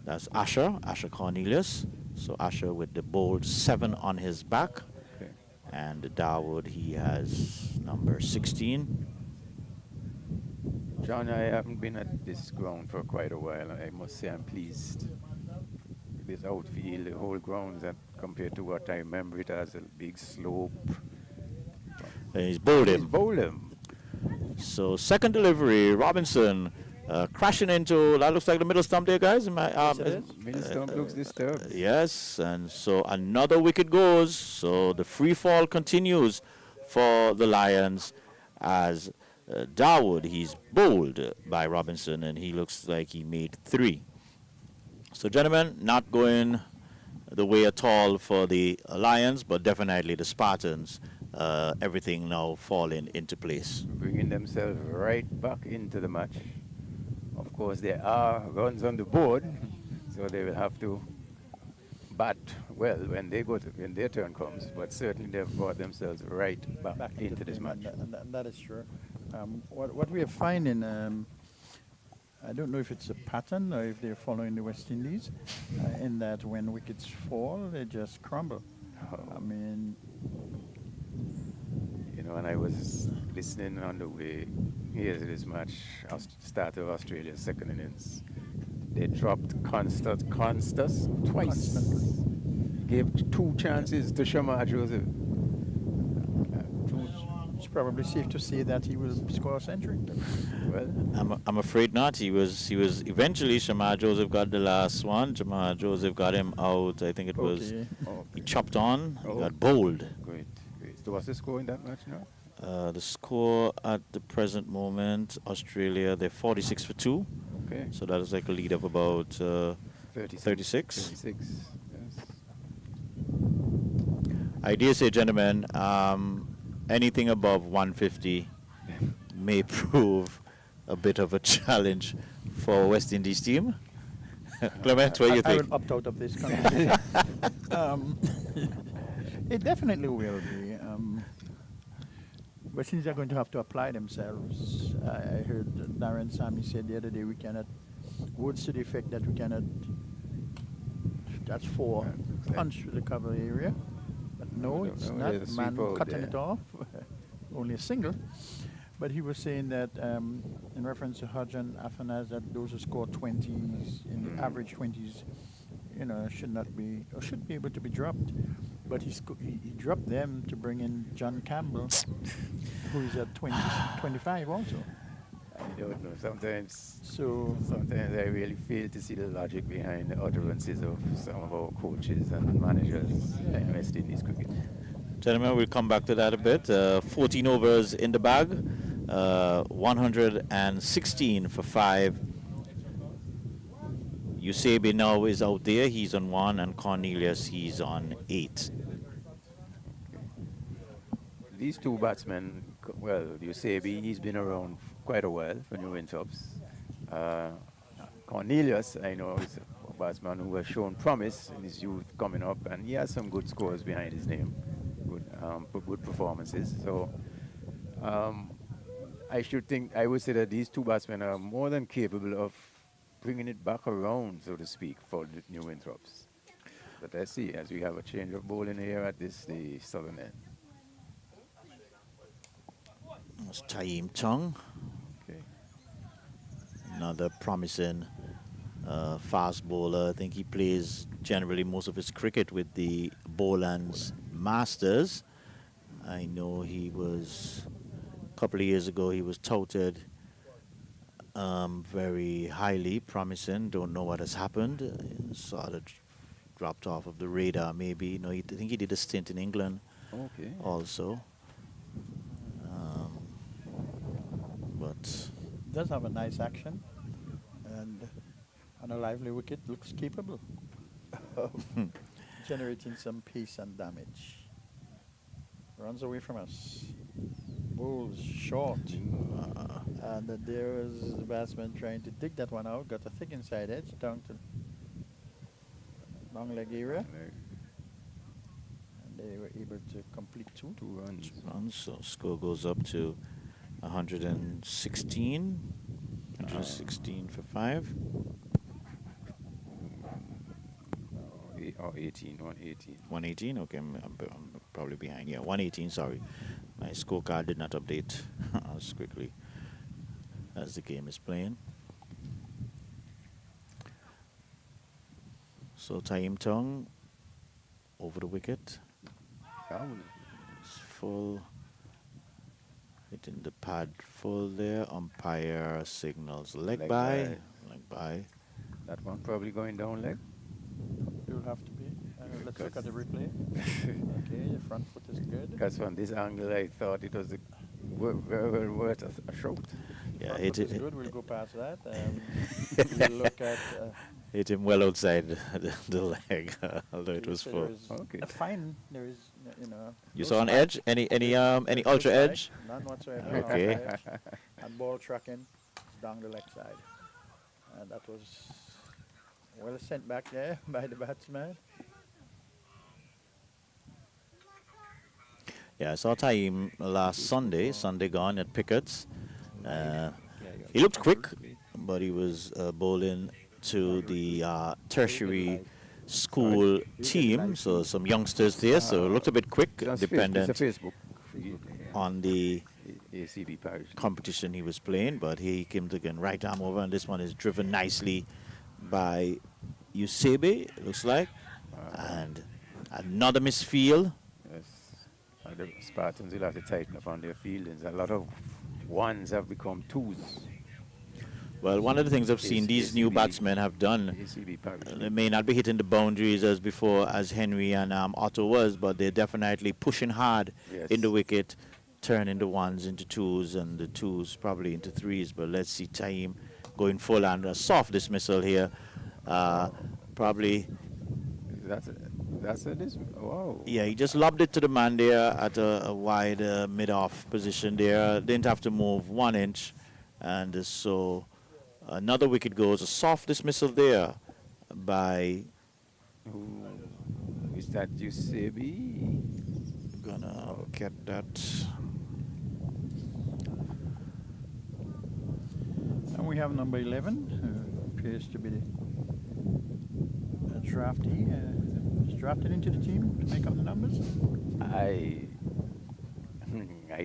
that's Asher Cornelius. So Asher with the bold 7 on his back. Okay. And Dawood, he has number 16. John, I haven't been at this ground for quite a while. I must say I'm pleased. This outfield, the whole ground, that compared to what I remember it as a big slope. He's bowled He's him. bowled him. So second delivery, Robinson crashing into, that looks like the middle stump there, guys. Yes, it is. Middle stump looks disturbed. Yes, and so another wicket goes. So the free fall continues for the Lions as Dawood, he's bowled by Robinson, and he looks like he made 3. So, gentlemen, not going the way at all for the Lions, but definitely the Spartans. Everything now falling into place. Bringing themselves right back into the match. Of course, there are runs on the board, so they will have to bat well when their turn comes. But certainly, they've brought themselves right back into this game, match. and that is true. What we are finding, I don't know if it's a pattern or if they're following the West Indies, in that when wickets fall, they just crumble. I mean, You know, and I was listening on the way here to this match, start of Australia's second innings. They dropped Constas twice. Constantly. Gave 2 chances to Shamar Joseph. It's probably safe to say that he will score a century. Well, I'm afraid not. He was eventually, Shamar Joseph got the last one. Shamar Joseph got him out. I think it was, Okay. he chopped on, Oh. got bowled. great. So what's the score in that match now? The score at the present moment, Australia, they're 46 for 2. Okay. So that is like a lead of about 36. 36. 36. Yes. I dare say, gentlemen, anything above 150 may prove a bit of a challenge for West Indies team. Clement, what do you I think? will opt out of this conversation. It definitely will be. West Indies are going to have to apply themselves. I heard Darren Sammy said the other day we cannot, words to the effect that we cannot, that's 4, punch through the cover area. But no, don't it's know. not. There's a Man sweep out cutting there. it off. Only a single. But he was saying that in reference to Hodge and Afanaz, that those who score 20s, in the average 20s, you know, should not be, or should be able to be dropped. But he dropped them to bring in John Campbell, who is at 25 also. I don't know. Sometimes I really fail to see the logic behind the utterances of some of our coaches and managers in West Indies cricket. Gentlemen, we'll come back to that a bit. 14 overs in the bag, 116 for 5. Usabe now is out there. He's on 1, and Cornelius, he's on 8. These two batsmen, well, Usabe, he's been around quite a while for New Winthops. Cornelius, I know, is a batsman who has shown promise in his youth coming up, and he has some good scores behind his name, good performances. So I would say that these two batsmen are more than capable of bringing it back around, so to speak, for the New Winthops. But let's see, as we have a change of bowling here at the southern end. That's Taim Chung, Okay. another promising fast bowler. I think he plays generally most of his cricket with the Bowlands Masters. I know he was, a couple of years ago, he was touted very highly promising. Don't know what has happened. Sort of dropped off of the radar maybe. No, I think he did a stint in England Okay. also. does have a nice action, and on a lively wicket looks capable of generating some pace and damage. Runs away from us. Bowls short. And there was the batsman trying to dig that one out. Got a thick inside edge down to long leg area. And they were able to complete two. 2 runs. Runs, so score goes up to 116. 116 for 5. Or 18, 118. 118. Okay, I'm probably behind. Yeah, 118. Sorry, my scorecard did not update as quickly as the game is playing. So Taim Tong over the wicket. Down. It's full. Hitting the pad full there. Umpire signals leg Leg by. by. Leg by. That one probably going down leg. It will have to be. Let's look at the replay. Okay, the front foot is good. Because from this angle, I thought it was very well worth a shot. Yeah, Front hit foot is it. good. We'll go past that. We'll look at. Hit him well outside the leg, although it was so full. there is Okay. a fine. There is, you know. You no saw an spike. edge? Any No ultra spike, edge? None whatsoever. Okay. Ultra edge. And ball tracking down the leg side. And that was well sent back there by the batsman. Yeah, I saw Taim last Sunday gone at Pickett's. He looked quick, but he was bowling to the tertiary school team, so some youngsters there, so it looked a bit quick, It's dependent a Facebook feed. on the ACB Parish. competition he was playing, but he came to again right arm over, and this one is driven nicely by Usebe, it looks like, and another misfield. Yes. And the Spartans will have to tighten up on their fieldings. A lot of ones have become twos. Well, one of the things I've seen these new ACB batsmen have done, ACB Parish. they may not be hitting the boundaries as before, as Henry and Otto was, but they're definitely pushing hard Yes. in the wicket, turning the ones into twos and the twos probably into threes. But let's see Taim going full, and a soft dismissal here. Probably, That's a this. Wow. yeah, he just lobbed it to the man there at a wide mid-off position there. Didn't have to move 1 inch, and so another wicket goes. A soft dismissal there by. Who is that? Usebi? Gonna get that. And we have number 11, who appears to be a draftee. Is drafted into the team to make up the numbers. I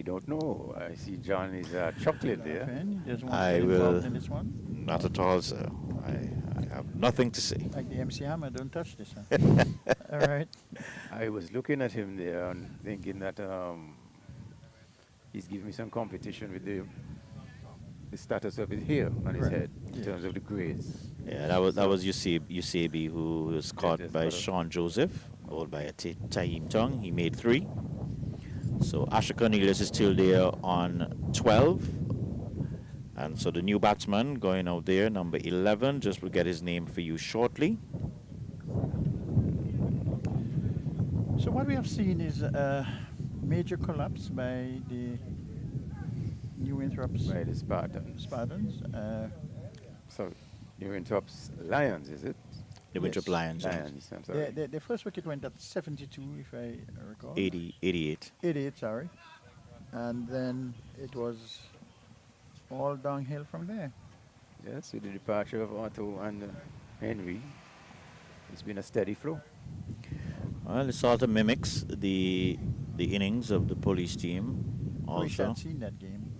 don't know. I see John is chocolate there. Okay, he doesn't want I to get involved will- in this one. Not at all, sir. I have nothing to say. Like the MC Hammer, don't touch this. Huh? All right. I was looking at him there and thinking that he's giving me some competition with the status of his hair on his Right. head in Yes. terms of the grades. Yeah, that was Usebi who was caught that's by what I- Sean Joseph, bowled by a Taim Tong. He made 3. So Asher Cornelius is still there on 12. And so the new batsman going out there, number 11, just will get his name for you shortly. So what we have seen is a major collapse by the New Winthrop By the Spartans. Spartans. So, New Winthorpe's Lions, is it? The Winthrop Yes. Lions, Lions, I'm sorry. The first wicket went at 72, if I recall. 88. 88, sorry. And then it was all downhill from there. Yes, with the departure of Otto and Henry, it's been a steady flow. Well, it sort of mimics the innings of the police team Wish also. I'd seen that game.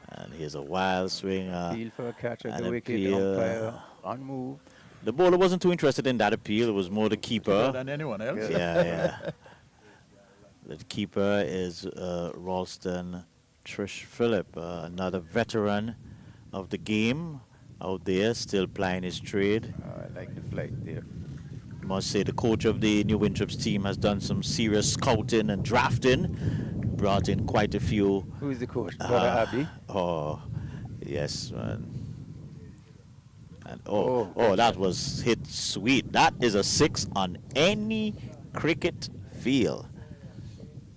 And here's a wild swing. Appeal for a catch at an the wicket, appeal, umpire on move. The bowler wasn't too interested in that appeal. It was more the Better keeper. than anyone else. Yeah. The keeper is Ralston Trish Phillip, another veteran of the game out there, still plying his trade. I like the flight there. Must say the coach of the New Winthorpe's team has done some serious scouting and drafting brought in quite a few. Who is the coach? Brother Abby? Oh, yes, man. And Oh, that was hit sweet. That is a 6 on any cricket field.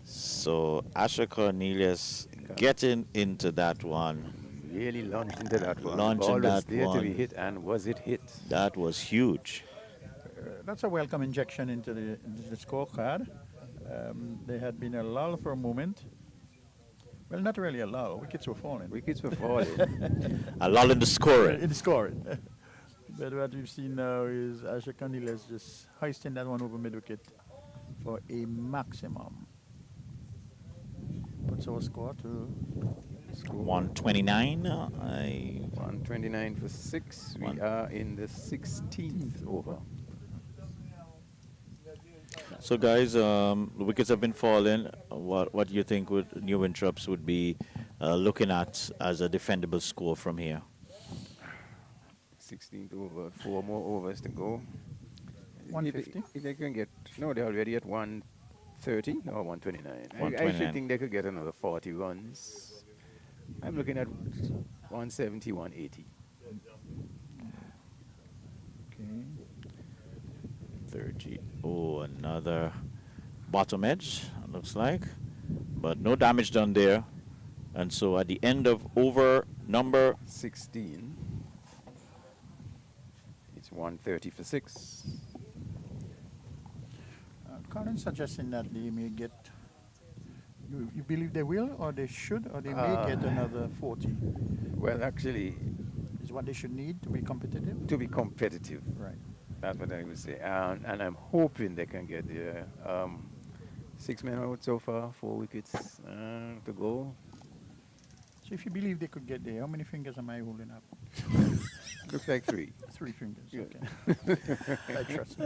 So Asher Cornelius getting into that one. Really launched into that one. Launching Ball was that there to be one. hit, and was it hit? That was huge. That's a welcome injection into the scorecard. There had been a lull for a moment. Well, not really a lull. Wickets were falling. Wickets were falling. A lull in the scoring. In the scoring. But what we've seen now is Asher Cornelius just hoisting that one over mid-wicket for a maximum. Puts our score to 129. 129 for 6. We are in the 16th over. So, guys, the wickets have been falling. What do you think New Winthorpes would be looking at as a defendable score from here? 16th over. 4 more overs to go. 150. If they can get, no, they're already at 130 or 129. I 129. should think they could get another 40 runs. I'm looking at 170, 180. Okay. 30. Oh, another bottom edge, looks like. But no damage done there. And so at the end of over number 16. It's 130 for 6. Colin suggesting that they may get. You believe they will, or they should, or they may get another 40? Well, actually, Is what they should need to be competitive? to be competitive, Right. that's what I would say. And I'm hoping they can get there. 6 men out so far, 4 wickets to go. So if you believe they could get there, how many fingers am I holding up? Looks like 3. 3 fingers. Yeah. Okay. I trust you.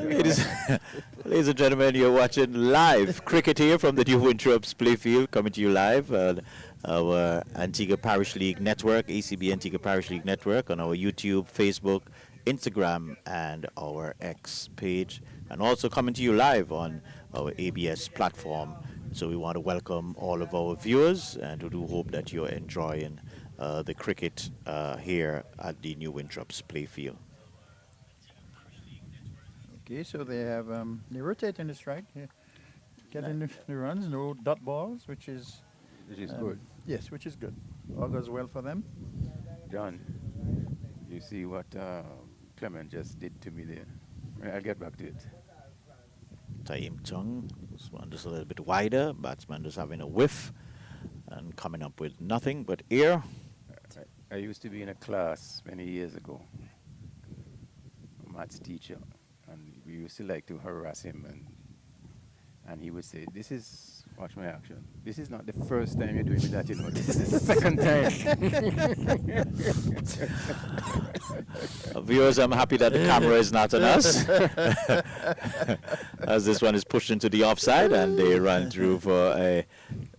Ladies and gentlemen, you're watching live cricket here from the New Winthorpes Playfield, coming to you live on our Antigua Parish League Network, ACB Antigua Parish League Network, on our YouTube, Facebook, Instagram, and our X page, and also coming to you live on our ABS platform. So we want to welcome all of our viewers, and we do hope that you're enjoying the cricket here at the New Winthorpes Playfield. Okay, so they have they rotate in the strike, getting the runs, no dot balls, which is Which is good. Yes, which is good. All goes well for them. John, you see what Clement just did to me there. I'll get back to it. Taim Chung, this one just a little bit wider. Batsman just having a whiff and coming up with nothing but air. I used to be in a class many years ago, a maths teacher, and we used to like to harass him, and he would say, "This is, watch my action. This is not the first time you're doing me that, you know. This is the second time." Viewers, I'm happy that the camera is not on us, as this one is pushed into the offside, and they run through for a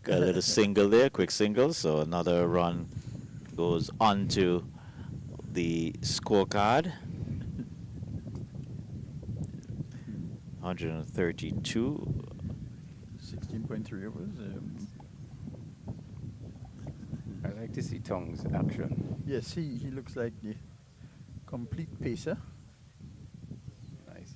little single there, quick single. So another run goes onto the scorecard. 132. 16.3 overs. I like to see Tong's action. Yes, he looks like the complete pacer. Nice.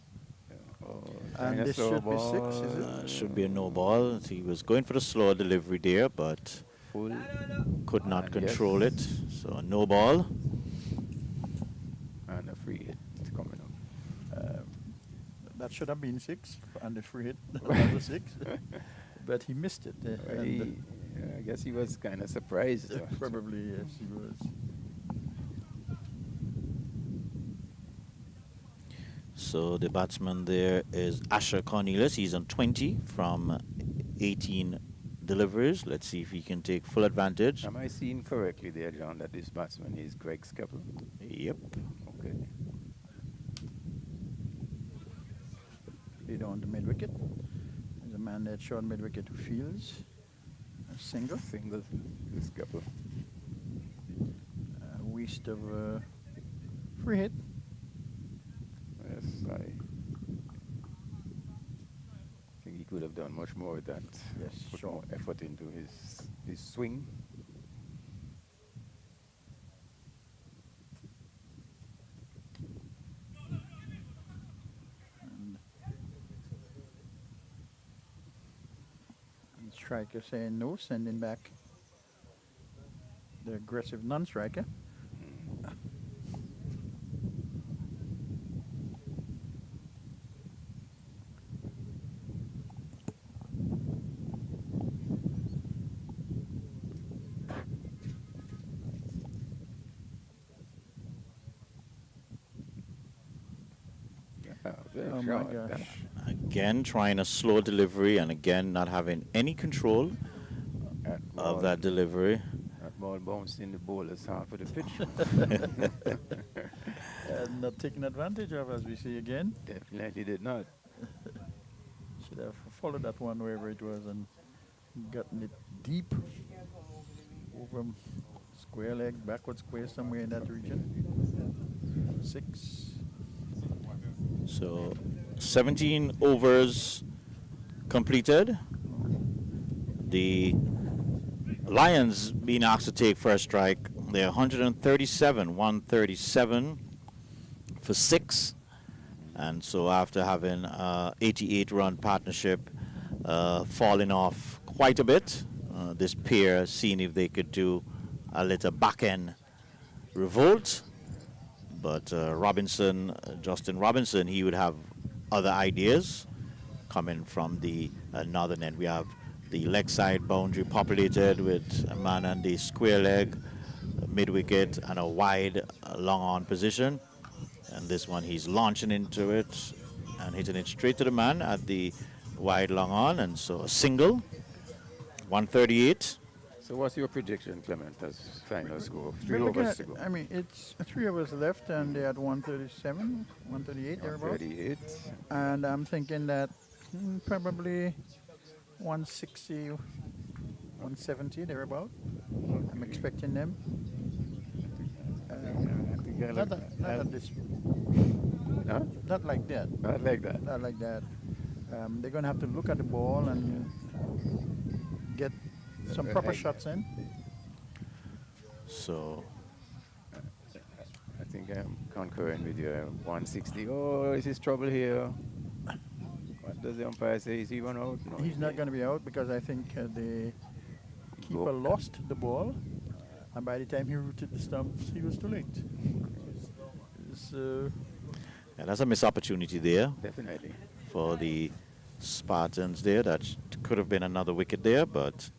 Oh, And this dinosaur should be 6, ball. is it? Should be a no ball. He was going for the slow delivery there, but Full. could not And control yes. it. So a no ball. And a free hit coming up. That should have been 6, and the free hit, another 6. But he missed it. Well, And, I guess he was kind of surprised. probably, yes, he was. So the batsman there is Asher Cornelius. He's on 20 from 18 deliveries. Let's see if he can take full advantage. Am I seeing correctly there, John, that this batsman is Greg Skeppel? Yep. Okay. Lead on the mid wicket. There's a man there short mid wicket who fields. A single. Single to Skeppel. Waste of free hit. Yes, I think he could have have done much more with that. Yes, Put sure. more effort into his swing. And striker saying no, sending back the aggressive non-striker. Very Oh my short. gosh. Again, trying a slow delivery, and again, not having any control of that delivery. That ball bounced in the bowler's half of the pitch. And not taken advantage of, as we see again. Definitely did not. Should have followed that one wherever it was and gotten it deep over square leg, backward square, somewhere in that region. 6. So 17 overs completed. The Lions being asked to take first strike. They're 137 for 6. And so after having 88 run partnership falling off quite a bit, this pair seeing if they could do a little back end revolt. But Robinson, Justin Robinson, he would have other ideas coming from the northern end. We have the leg side boundary populated with a man on the square leg, mid wicket, and a wide long on position. And this one, he's launching into it and hitting it straight to the man at the wide long on. And so a single, 138. So what's your prediction, Clement, as final score? 3 We're looking overs at, to go. I mean, it's 3 overs left, and they're at 137, 138, thereabout. 38. And I'm thinking that probably 160, 170, thereabout. I'm expecting them. I think I'll Not, look- not I'll- at this, Huh? not like that. Not like that. Not like that. They're going to have to look at the ball and get some proper shots in. So I think I'm concurring with you. 160. Oh, is his trouble here? What does the umpire say? Is he run out? No, He's not going to be out because I think the keeper Go. lost the ball, and by the time he rooted the stumps, he was too late. So, yeah, that's a missed opportunity there Definitely. for the Spartans there. That could have been another wicket there, but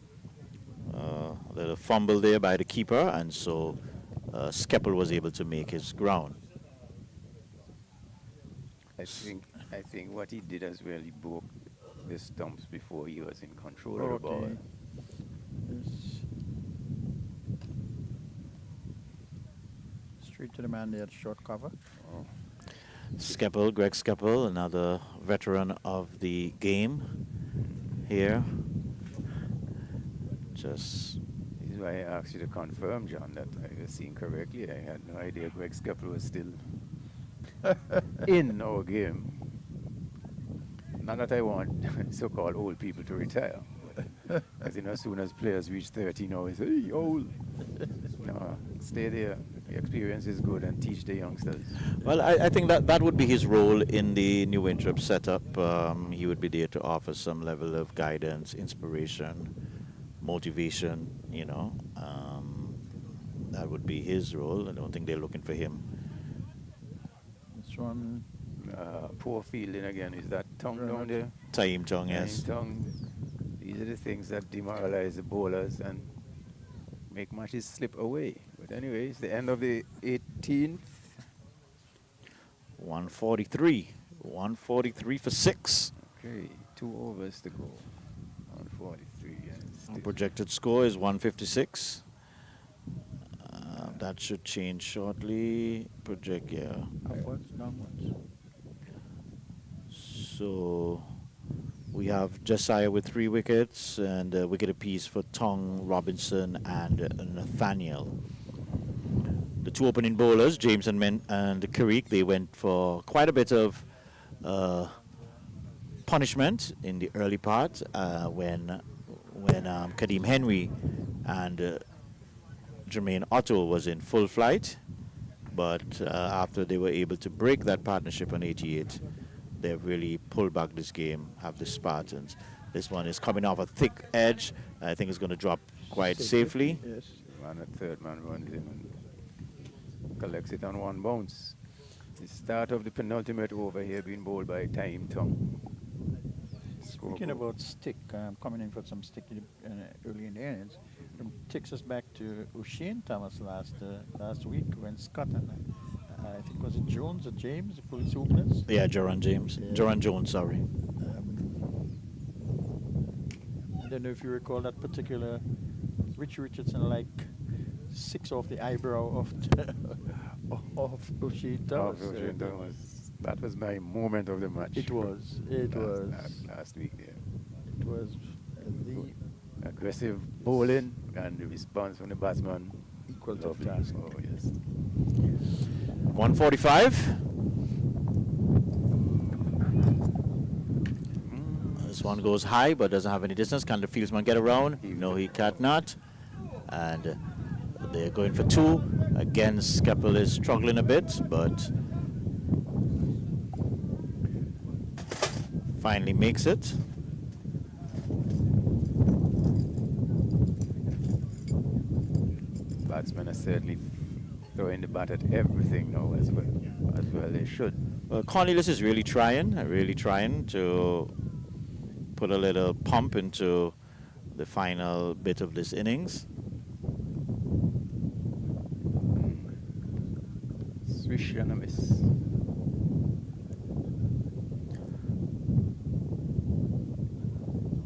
a little fumble there by the keeper, and so Skeppel was able to make his ground. I think what he did as well, he broke the stumps before he was in control of the ball. okay. Yes. Straight to the man there at short cover. Oh. Skeppel, Greg Skeppel, another veteran of the game here. Just This is why I asked you to confirm, John, that I was seeing correctly. I had no idea Greg Skeppel was still in our game. Not that I want so-called old people to retire. As you know, as soon as players reach 30 now, it's, hey, old. No, stay there. The experience is good and teach the youngsters. well, I think that would be his role in the New Winthrop setup. He would be there to offer some level of guidance, inspiration, motivation. You know, that would be his role. I don't think they're looking for him. This one, Poor fielding again. Is that tongue Very down much. there? Taim Tongue, yes. Tongue. These are the things that demoralize the bowlers and make matches slip away. But anyway, it's the end of the 18th. 143 for 6. Okay, 2 overs to go. 143. Our projected score is 156. That should change shortly. Project, yeah. upwards, downwards. So we have Josiah with 3 wickets and a wicket apiece for Tong, Robinson, and Nathaniel. The 2 opening bowlers, James and Carrick, they went for quite a bit of punishment in the early part when Kadeem Henry and Jermaine Otto was in full flight, but after they were able to break that partnership on 88, they've really pulled back this game, have the Spartans. This one is coming off a thick edge. I think it's going to drop quite safely. Yes. And the third man runs in and collects it on one bounce. The start of the penultimate over here being bowled by Time Tongue. Speaking about stick, coming in for some stick early in the innings, takes us back to O'Shane Thomas last week when Scott and I think was it Jones or James, the police openers? Yeah, Joran James. Yeah. Joran Jones, sorry. I don't know if you recall that particular Richie Richardson like 6 off the eyebrow of of O'Shane Thomas. That was my moment of the match. It was. Last week, yeah. It was the Aggressive bowling and the response from the batsman. equal to Lovely. the task. Oh, yes. 145. This one goes high but doesn't have any distance. Can the fieldsman get around? No, he cannot. And they're going for 2. Again, Skeppel is struggling a bit, but finally makes it. Batsmen are certainly throwing the bat at everything now as well they should. Well, Cornelius is really trying to put a little pump into the final bit of this innings. Swish and a miss.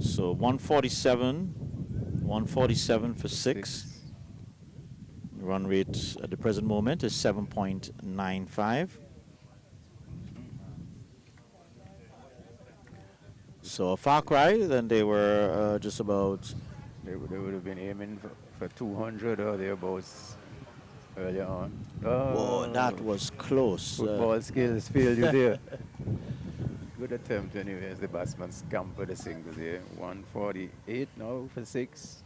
So 147 for 6. Run rate at the present moment is 7.95. So a far cry, then they were just about... They would have been aiming for 200 or thereabouts earlier on. Oh, that was close. Football skills failed you there. Good attempt anyway as the batsman scampered the single there. 148 now for 6.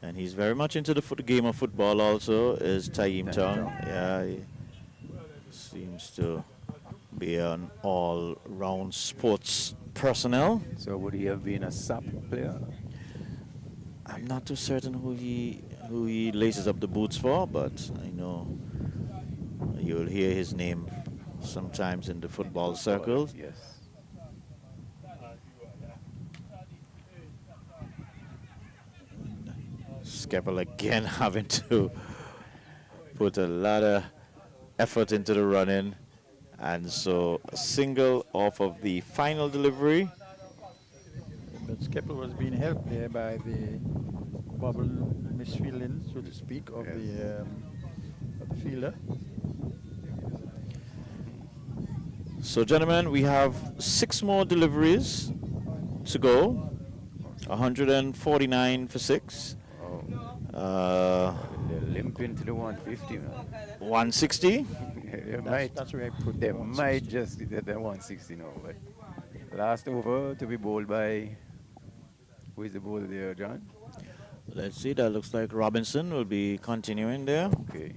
And he's very much into the game of football also, is Taim Tong. Yeah, he seems to be an all-round sports personnel. So would he have been a SAP player? I'm not too certain who he laces up the boots for, but I know you'll hear his name sometimes in the football circles. Yes. Skeppel again having to put a lot of effort into the running, and so a single off of the final delivery. But Skeppel was being helped there by the bubble misfeeling, so to speak, of the fielder. So gentlemen, we have 6 more deliveries to go. 149 for 6. They're limping to the 150, man. 160. That's where I put They the might just get the 160 now, but last over to be bowled by, who is the bowler there, John? Let's see, that looks like Robinson will be continuing there. Okay.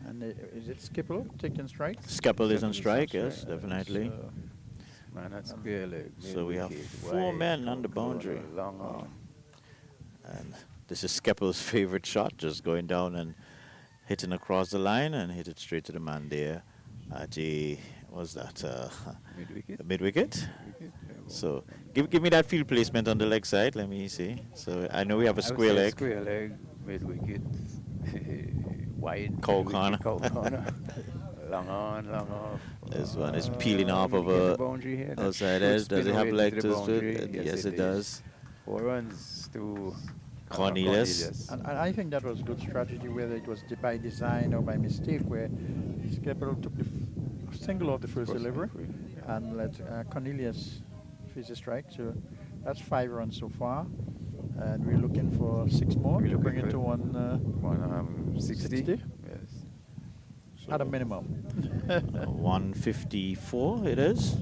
And is it Skeppel taking strike? Skeppel is on Skeppel is on strike, yes, strike. definitely. Man, that's square leg. So we have mid-wicket, 4 wide, men on the corner, boundary. Long on. And this is Skeppel's favorite shot, just going down and hitting across the line and hit it straight to the man there at the, what's that? Mid-wicket. Mid-wicket. Wicket, So give me that field placement on the leg side. Let me see. So I know we have a I would square say leg. Square leg, mid-wicket, wide. Cow mid-wicket, corner. cow corner. Long on, long off. This one is peeling off of Get the a boundary here. That outside should edge. Does spin it have away leg into the to boundary. split? Yes, it it is. does. 4 runs to Cornelius. And I think that was good strategy, whether it was by design or by mistake, where Skeppel took the single off the first delivery and let Cornelius face a strike. So that's 5 runs so far. And we're looking for 6 more We're to looking bring it for to 160. 60. Yes. At a minimum. 154 it is.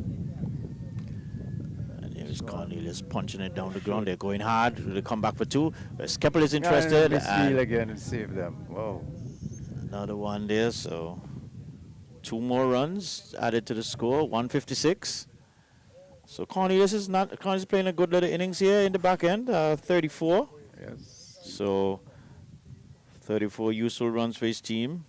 And here's Cornelius punching it down the ground. They're going hard. They come back for two. Skeppel is interested. And again and save them. Wow. Another one there, so 2 more runs added to the score, 156. So Cornelius is playing a good little innings here in the back end, 34. Yes. So 34 useful runs for his team.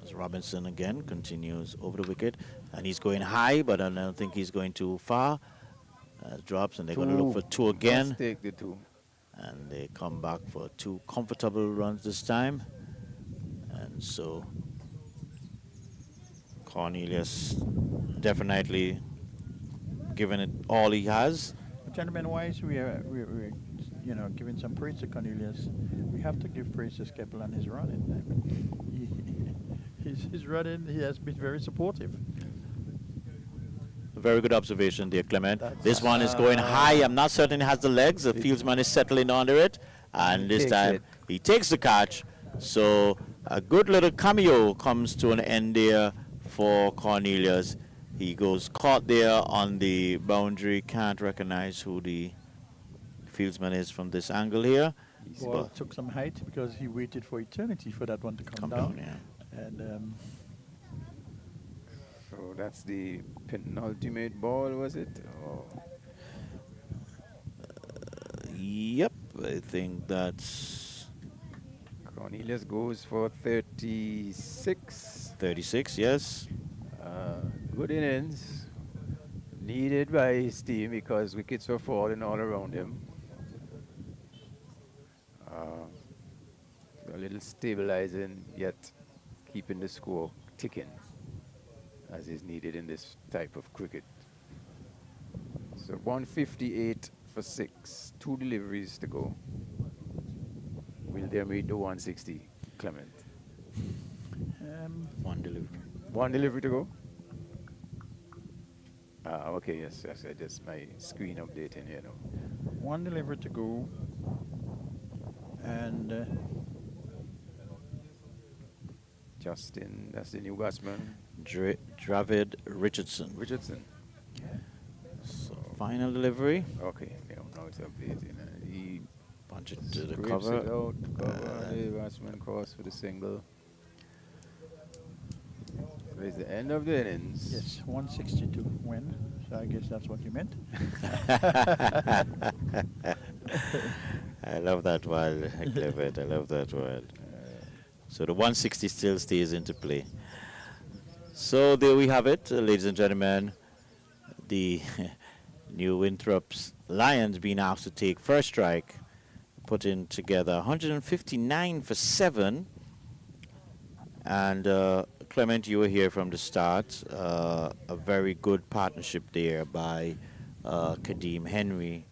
As Robinson again continues over the wicket, and he's going high, but I don't think he's going too far. Drops, and they're going to look for 2 again. Must take the 2. And they come back for 2 comfortable runs this time. And so Cornelius definitely giving it all he has. Gentlemen-wise, we're giving some praise to Cornelius. We have to give praise to Skeppel and his running. His running, he has been very supportive. Very good observation there, Clement. This one is going high. I'm not certain it has the legs. The fieldsman is settling under it. And this time he takes the catch. So a good little cameo comes to an end there for Cornelius. He goes caught there on the boundary. Can't recognize who the fieldsman is from this angle here. Ball took some height because he waited for eternity for that one to come down. Yeah. And so that's the penultimate ball, was it? Oh. Yep, I think that's Cornelius goes for 36. 36, yes. Good innings. Needed by his team because wickets were falling all around him. A little stabilizing, yet keeping the score ticking, as is needed in this type of cricket. So 158 for 6, 2 deliveries to go. Will they meet the 160, Clement? 1 delivery. 1 delivery to go? Okay, yes, I just my screen updating here now. 1 delivery to go. And Justin, that's the new batsman. Dravid Richardson. So final delivery. Okay, now it's updating. He Punch it to the scrapes cover. it out, the batsman cross for the single. So it's the end of the innings. yes, 162 win. So I guess that's what you meant. I love that word, Clement. I love that word. So the 160 still stays into play. So there we have it, ladies and gentlemen. The new Winthorpe's Lions being asked to take first strike, putting together 159 for 7. And Clement, you were here from the start. A very good partnership there by Kadeem Henry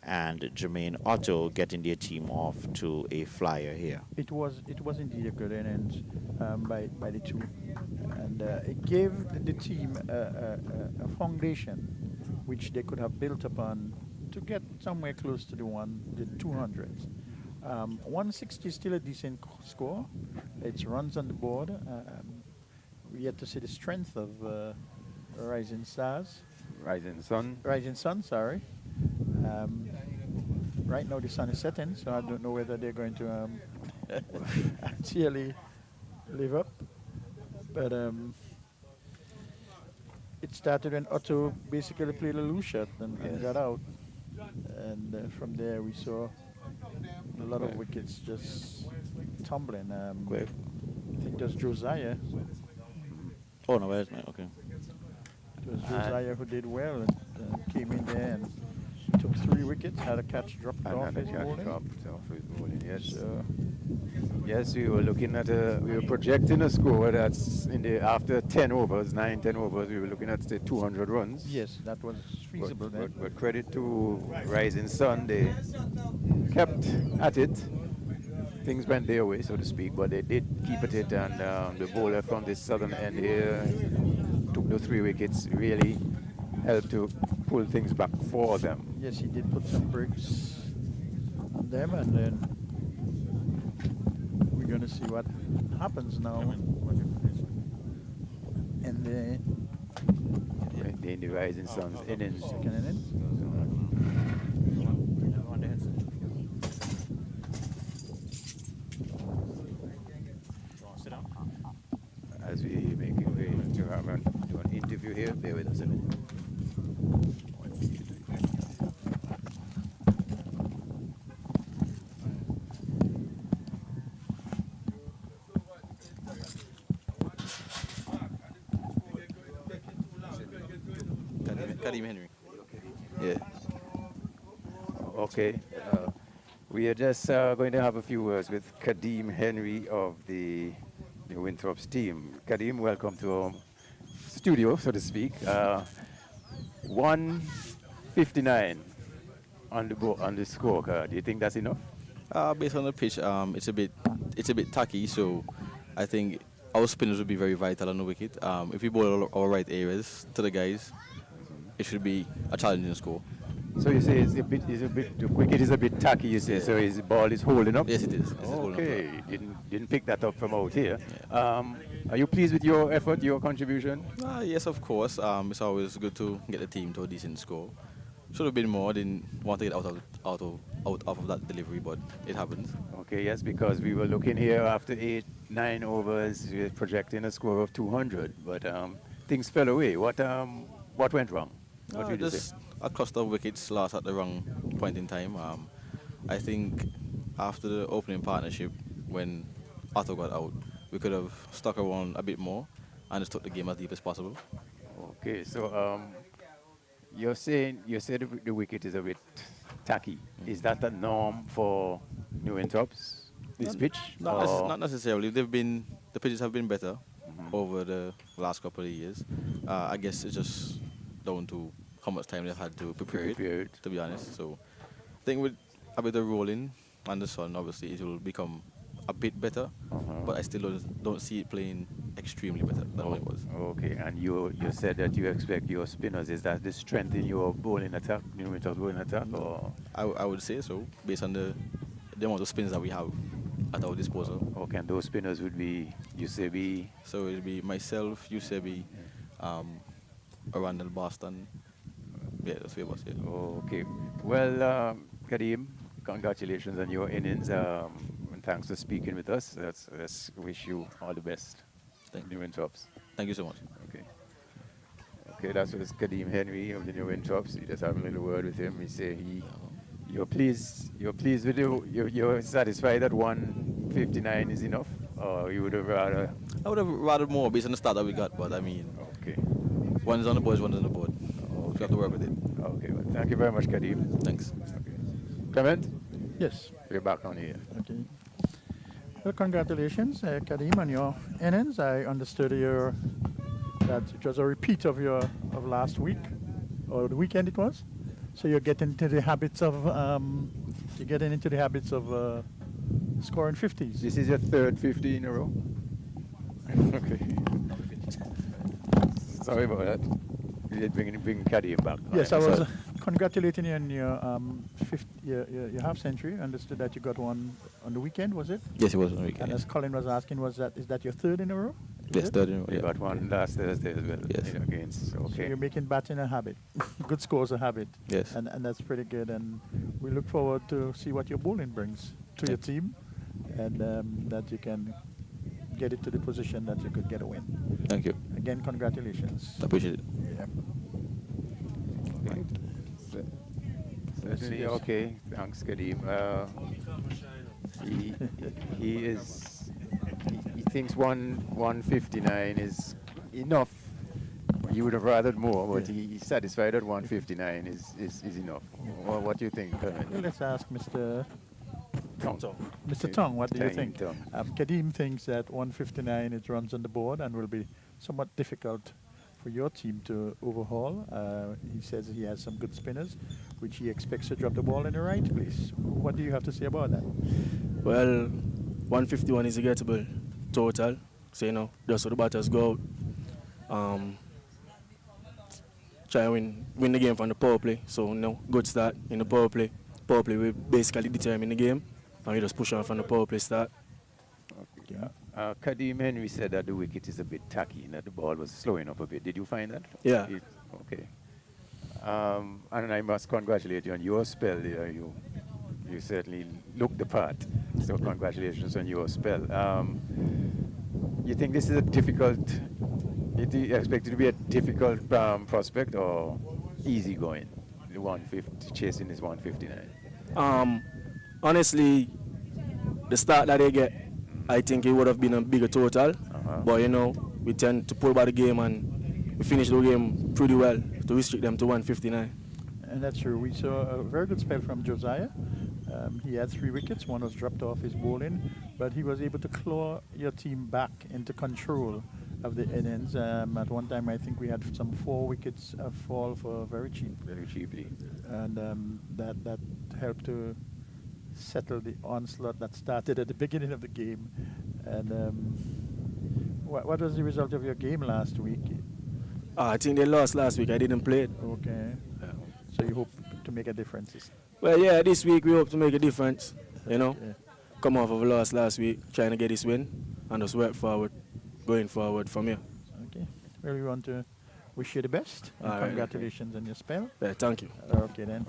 and Jermaine Otto getting their team off to a flyer here. It was indeed a good innings by the two, and it gave the team a foundation which they could have built upon to get somewhere close to the 200s. 160 is still a decent score. It's runs on the board. We yet to see the strength of Rising Stars. Rising Sun. Rising Sun, sorry. Right now the sun is setting, so I don't know whether they're going to actually live up. But it started when Otto basically played a loose shot and got out. And from there we saw a lot of wickets just tumbling. I think that's Josiah. Oh, no, where's my, okay. It was Josiah who did well and came in there and took 3 wickets, had a catch dropped off his bowling. Yes. Yes, we were looking at we were projecting a score that's in the after 10 overs, 9-10 overs. We were looking at say 200 runs. Yes, that was feasible then. But credit to Rising Sun, they kept at it. Things went their way, so to speak, but they did keep at it, and the bowler from the southern end here took the 3 wickets, really helped to pull things back for them. Yes, he did put some bricks on them, and then see what happens now. And the In the Rising Suns innings. second inning. As we making way to have an interview here, bear with us a minute. Karim Henry. Yeah. Okay. We are just going to have a few words with Kadeem Henry of the Winthorpe's team. Kadeem, welcome to our studio, so to speak. 159 on the scorecard. Do you think that's enough? Based on the pitch, it's a bit tacky, so I think our spinners will be very vital on the wicket. If we bowl our right areas to the guys, it should be a challenging score. So you say the wicket is a bit tacky, you say, so his ball is holding up? Yes, it is. It's holding up Okay, didn't pick that up from out here. Are you pleased with your effort, your contribution? Yes, of course. It's always good to get the team to a decent score. Should have been more. Didn't want to get out of that delivery, but it happens. Okay, yes, because we were looking here after 8-9 overs, we were projecting a score of 200, but things fell away. What went wrong? What did you say? Just a cluster of wickets lost at the wrong point in time. I think after the opening partnership, when Otto got out, we could have stuck around a bit more and just took the game as deep as possible. Okay, so you said the wicket is a bit tacky. Is that the norm for New Winthorpe's, this pitch? Not necessarily. The pitches have been better over the last couple of years. I guess it's just down to how much time they've had to prepare it, to be honest. So I think with a bit of rolling and the sun, obviously it will become a bit better, but I still don't see it playing extremely better than what it was. Okay, and you said that you expect your spinners. Is that the strength in your bowling attack, New Winthorpe's bowling attack? Or? I would say so, based on the amount of spins that we have at our disposal. Okay, and those spinners would be Yusebi? So it would be myself, Yusebi, Randall Boston. Yeah, that's three of us, yeah. Okay. Well, Kadeem, congratulations on your innings. And thanks for speaking with us. Let's wish you all the best. New Winthorpe's. Thank you so much. Okay. Okay, that's what Kadeem Henry of the New Winthorpe's. You just have a little word with him. He say you're pleased with you're satisfied that 159 is enough, or you would have rather? I would have rather more based on the start that we got, but I mean, okay. One is on the board, one is on the board. We have to work with it. Okay, well, thank you very much, Kadeem. Thanks. Okay. Clement? Yes. We're back on here. Okay. Well, congratulations, Kadeem, on your innings. I understood that it was a repeat of last week, or the weekend it was. So you're getting into the habits of scoring 50s. This is your third 50 in a row. Okay. Sorry about that. You did bring Kadeem back. Yes, I was congratulating you on your half century. Understood that you got one on the weekend, was it? Yes, it was on the weekend. And as Colin was asking, is that your third in a row? Yes, third in a row. You Yeah. got one last Thursday as well. Yes. Against. Okay. So you're making batting a habit. Good scores a habit. Yes. And that's pretty good. And we look forward to see what your bowling brings to your team, and that you can get it to the position that you could get a win. Thank you. Again, congratulations. I appreciate it. Yeah. Okay. Certainly, okay. Thanks, Kadeem. He thinks 159 is enough. He would have rathered more, but he's satisfied that 159 is enough. What do you think, Clement? Well, let's ask Mr. Tong. Mr. Tong, what do you think? Tong. Kadeem thinks that 159 it runs on the board and will be somewhat difficult for your team to overhaul. He says he has some good spinners, which he expects to drop the ball in the right place. What do you have to say about that? Well, 151 is a gettable total. So, just so the batters go out, try and win the game from the power play. So, good start in the power play. Power play will basically determine the game, and we just push on from the power play start. Okay. Kadeem Henry said that the wicket is a bit tacky and that the ball was slowing up a bit. Did you find that? Yeah. Okay. And I must congratulate you on your spell there. You certainly looked the part. So congratulations on your spell. You think this is a difficult, you expect it to be a difficult prospect or easy going? The 150, chasing this 159. Honestly, the start that they get, I think it would have been a bigger total. But you know, we tend to pull by the game and we finished the game pretty well to restrict them to 159. And that's true. We saw a very good spell from Josiah. He had 3 wickets. One was dropped off his bowling, but he was able to claw your team back into control of the innings. At one time, I think we had some 4 wickets fall for very cheap. Very cheaply. And that helped to settle the onslaught that started at the beginning of the game. And what was the result of your game last week? I think they lost last week. I didn't play it. Okay. So you hope to make a difference? Well, yeah, this week we hope to make a difference. You know, Yeah. come off of a loss last week, trying to get this win, and just work forward, going forward from here. Okay. Well, we want to wish you the best. And All right. congratulations on your spell. Yeah, thank you. Okay then.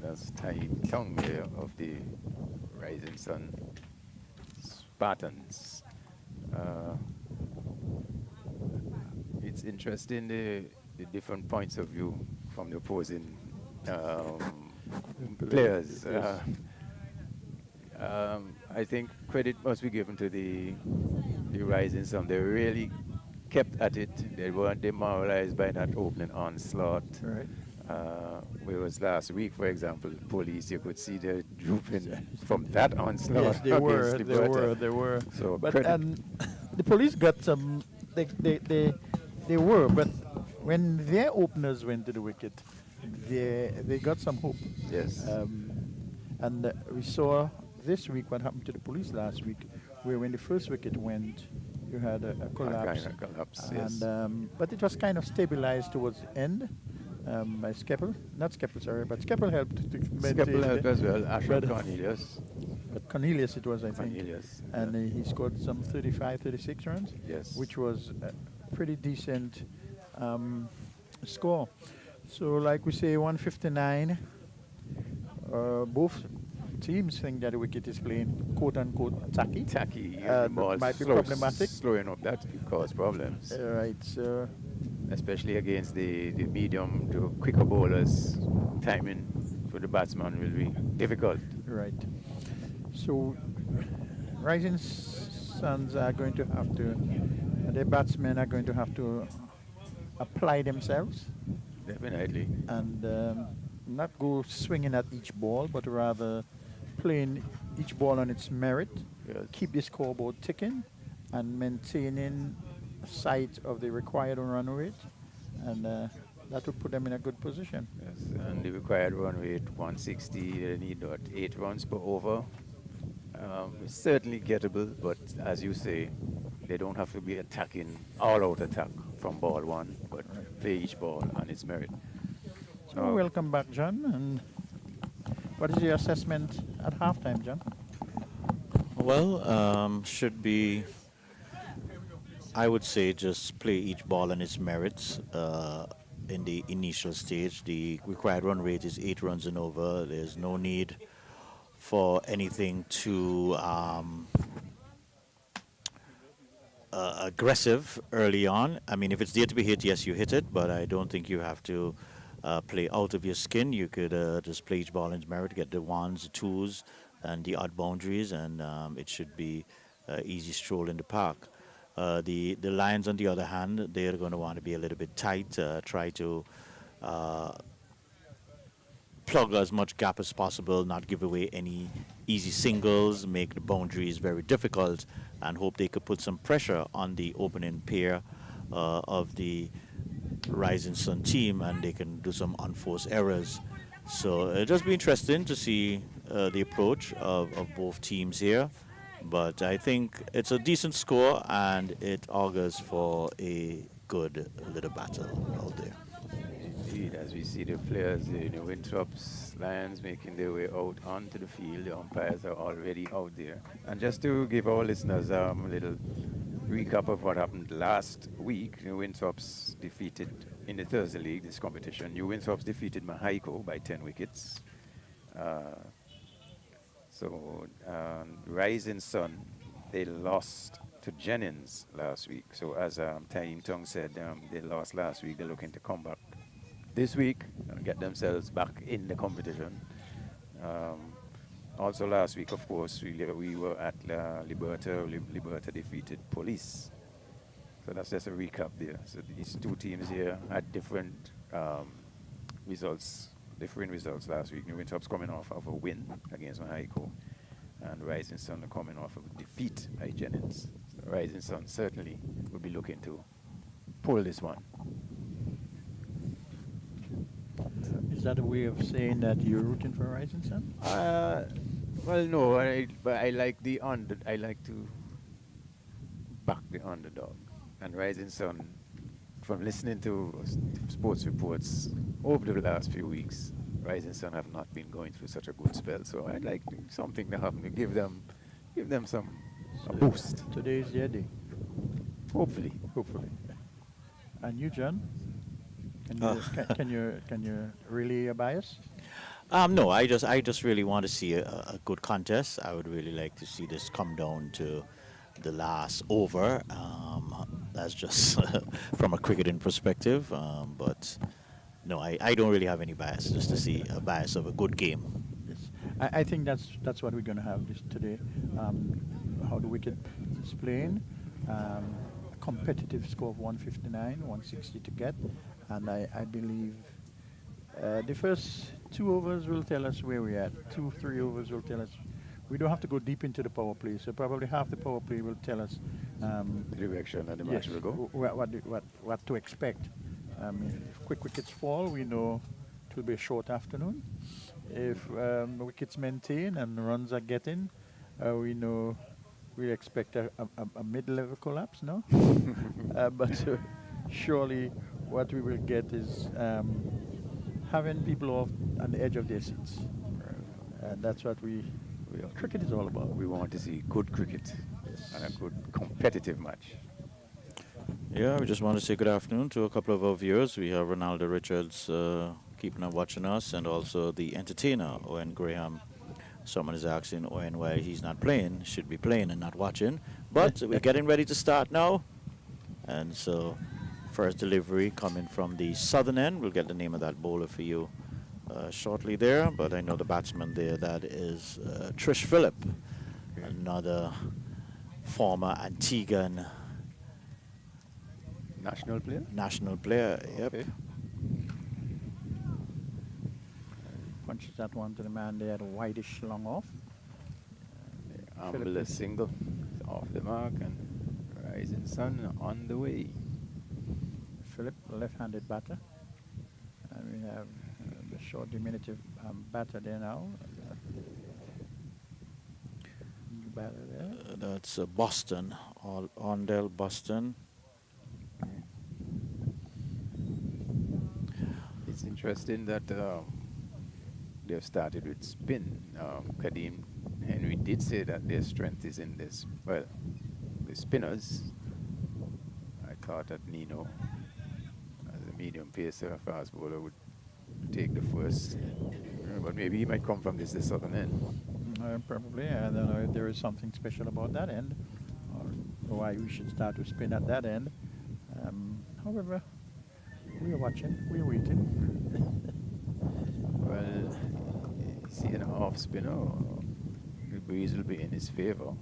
That's Tai Tongue there of the Rising Sun Spartans. It's interesting the different points of view from the opposing players. I think credit must be given to the Rising Sun. They really kept at it. They weren't demoralized by that opening onslaught. Right. Whereas last week, for example, police, you could see they're drooping from that onslaught. Yes, they were. against They Liberta. were. They were. So But credit. the police got some. They were. But when their openers went to the wicket, they got some hope. Yes. And we saw this week what happened to the police last week, where when the first wicket went, you had a collapse. Kind of collapse, And yes. but it was kind of stabilized towards the end by Skeppel. Not Skeppel, sorry, but Skeppel helped to maintain. Skeppel helped it. as well. Ashram But- Cornelius. But Cornelius it was, I think. Cornelius. And he scored some 35, 36 runs. Yes. Which was a pretty decent score. So like we say, 159. Both teams think that the wicket is playing quote-unquote tacky. Tacky. Uh, the ball might be slow- problematic. Slowing up, that could cause problems. Right, so Especially against the medium to quicker bowlers. Timing for the batsman will be difficult. right. So Rising Suns are going to have to, their batsmen are going to have to apply themselves Definitely. and not go swinging at each ball, but rather playing each ball on its merit, Yes. keep the scoreboard ticking, and maintaining sight of the required run rate, and that would put them in a good position. Yes. And the required run rate 160. They need 8 runs per over. It's certainly gettable, but as you say, they don't have to be attacking all-out attack from ball 1, but play each ball on its merit. So welcome back, John. And what is your assessment at halftime, John? Well, should be, I would say, just play each ball on its merits. In the initial stage, the required run rate is 8 runs and over. There's no need for anything too aggressive early on. I mean, if it's there to be hit, yes, you hit it, but I don't think you have to play out of your skin. You could just play each ball in its merit, get the ones, the twos, and the odd boundaries, and it should be easy stroll in the park. The Lions, on the other hand, they're going to want to be a little bit tight, try to plug as much gap as possible, not give away any easy singles, make the boundaries very difficult, and hope they could put some pressure on the opening pair of the Rising Sun team, and they can do some unforced errors. So it'll just be interesting to see the approach of both teams here. But I think it's a decent score, and it augurs for a good little battle out there. Indeed, as we see the players, the Winthrops Lions making their way out onto the field, the umpires are already out there. And just to give our listeners a little recap of what happened last week, New Winthrops defeated in the Thursday League, this competition, New Winthrops defeated Mahaiko by 10 wickets. Rising Sun, they lost to Jennings last week. So as Tying Tongue said, they lost last week. They're looking to come back this week and get themselves back in the competition. Also last week, of course, we were at Liberta. Liberta defeated Police. So that's just a recap there. So these two teams here had different results, different results last week. New Winthrops coming off of a win against Mahaiko, and Rising Sun coming off of a defeat by Jennings. So Rising Sun certainly will be looking to pull this one. Is that a way of saying that you're rooting for Rising Sun? Well, no, but I like I like to back the underdog. And Rising Sun, from listening to sports reports over the last few weeks, Rising Sun have not been going through such a good spell. So I'd like something to happen to give them a boost. Today is their day. Hopefully. And you, John? Can you really a bias? No, I just really want to see a good contest. I would really like to see this come down to the last over. That's just from a cricketing perspective. But no, I don't really have any bias. Just to see a bias of a good game. Yes, I think that's what we're going to have today. How the wicket is playing. A competitive score of 159, 160 to get. And I believe the first 2 overs will tell us where we're at. 2-3 overs will tell us. We don't have to go deep into the power play, so probably half the power play will tell us the direction that the match will go. What to expect. If quick wickets fall, we know it will be a short afternoon. If wickets maintain and runs are getting, we know we expect a mid-level collapse, no? But surely what we will get is having people off on the edge of their seats. And that's what cricket is all about. We want to see good cricket and a good competitive match. Yeah, we just want to say good afternoon to a couple of our viewers. We have Ronaldo Richards keeping on watching us, and also the entertainer, Owen Graham. Someone is asking Owen why he's not playing, should be playing and not watching. But we're getting ready to start now. And so first delivery coming from the southern end. We'll get the name of that bowler for you shortly there. But I know the batsman there, that is Trish Phillip, another former Antiguan national player? National player, yep. Okay. Punches that one to the man there, whitish long off. Amble a single off the mark, and Rising Sun on the way. Philip, left-handed batter. And we have the short diminutive batter there now. Batter there. That's Boston, Ondell Boston. It's interesting that they've started with spin. Kadeem Henry did say that their strength is in this, well, the spinners. I thought that Nino, as a medium pacer, fast bowler, would take the first. But maybe he might come from the southern end. Probably. I don't know if there is something special about that end, or why we should start to spin at that end. However, we are watching, we are waiting. Well, see an off spinner, the breeze will be in his favor.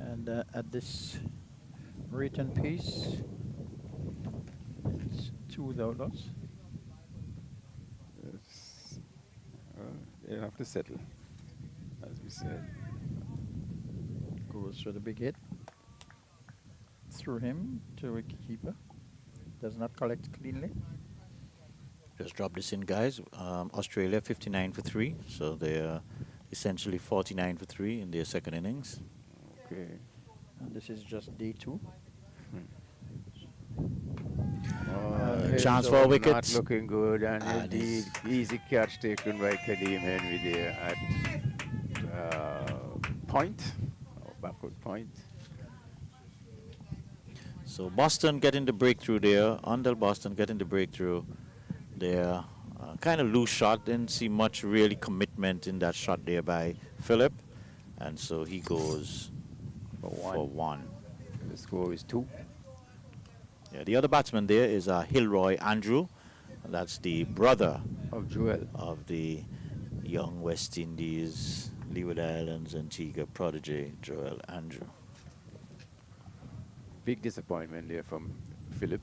And at this rate and pace, it's 2 without loss. They'll have to settle, as we said. Goes for the big hit. Through him to wicketkeeper. Does not collect cleanly. Just drop this in, guys. Australia 59 for 3, so they're essentially 49 for 3 in their second innings. Okay. And this is just day 2. Chance Here's for a not wicket. looking good, and And indeed, easy catch taken by Kadeem Henry there at point, or backward point. So Boston getting the breakthrough there. Undell Boston getting the breakthrough there. Kind of loose shot. Didn't see much really commitment in that shot there by Philip. And so he goes for one. The score is 2. Yeah, the other batsman there is Hilroy Andrew. And that's the brother Of Joel. of the young West Indies, Leeward Islands, Antigua prodigy, Joel Andrew. Big disappointment there from Philip.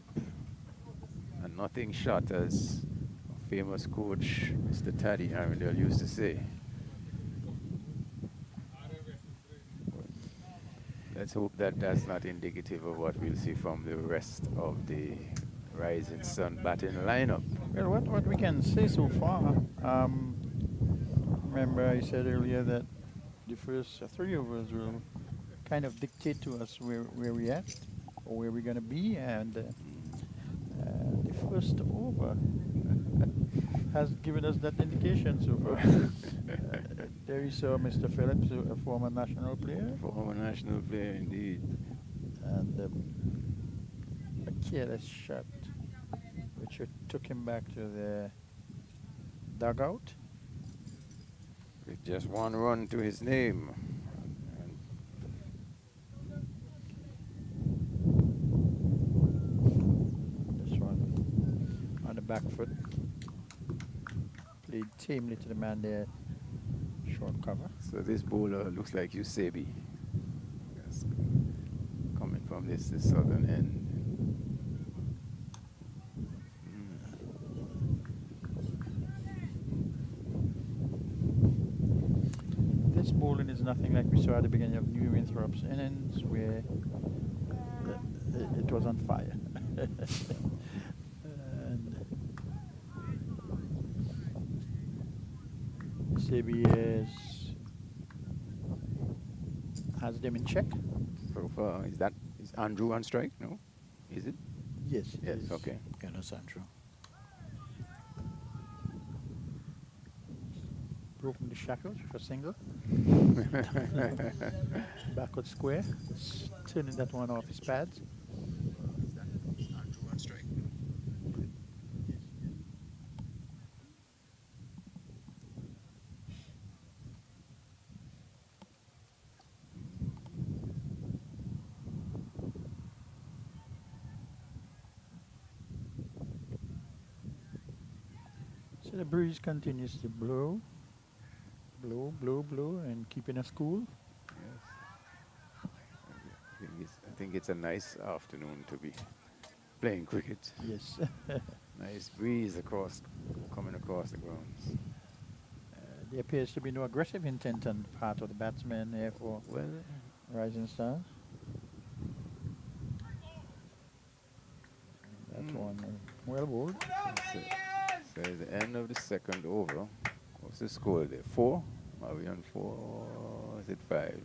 And nothing short, as famous coach Mr. Taddy Arundel used to say. Let's hope that that's not indicative of what we'll see from the rest of the Rising Sun batting lineup. Well, what we can say so far, remember I said earlier that the first 3 overs will kind of dictate to us where we're at or where we're going to be, and the first over has given us that indication so far. There you saw Mr. Phillips, a former national player, Former national player indeed. and a careless shot which took him back to the dugout. With just 1 run to his name. And This one on the back foot. Played tamely to the man there. Short cover. so this bowler looks like Eusebi. Yes, coming from this southern end. This bowling is nothing like we saw at the beginning of New Winthorpe's innings, where it was on fire. And Sebi has them in check. So far, is Andrew on strike? No? Is it? Yes. Yes, yes. okay. Yeah, that's Andrew. Broken the shackles with a single. Backward square. Turning that one off his pads. So the breeze continues to blow. Blow, blow, blow, and keeping us cool. I think it's a nice afternoon to be playing cricket. Yes. Nice breeze coming across the grounds. There appears to be no aggressive intent on the part of the batsman there for Well, Rising Stars. That one well bowled. so at the end of the second over, what's the score there? 4? Are we on 4 or is it 5?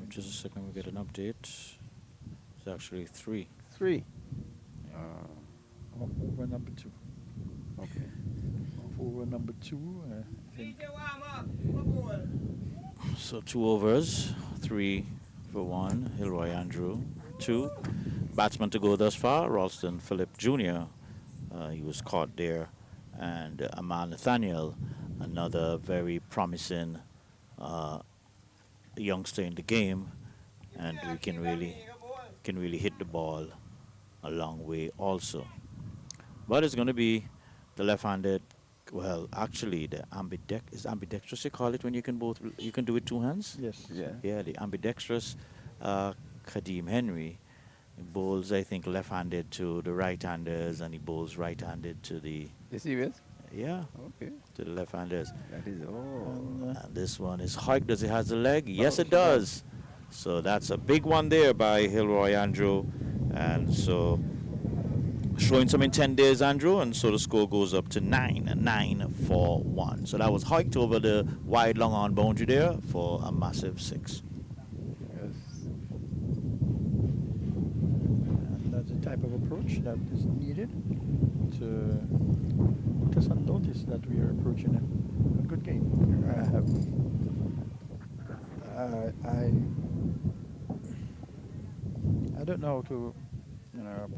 Just a second, we get an update. It's actually 3. 3. Over number 2. Okay. Over number 2, I think. So 2 overs, 3 for 1, Hilroy Andrew. 2 batsmen to go thus far, Ralston Phillip Jr. He was caught there, and Amal Nathaniel, another very promising youngster in the game, and we can really hit the ball a long way also. But it's going to be the left-handed. Well, actually, the ambidextrous you call it when you can do it 2 hands. Yes. Yeah. Yeah, the ambidextrous Kadeem Henry. He bowls, I think, left-handed to the right-handers, and he bowls right-handed to the You serious? Okay. to the left-handers. That is all. And this one is hiked. Does it has the leg? Yes, it does. So that's a big one there by Hilroy Andrew, and so showing some intent there is Andrew, and so the score goes up to 9-4-1. So that was hiked over the wide long on boundary there for a massive 6. Yes. And that's the type of approach that is needed to put us on notice that we are approaching a good game. I don't know how to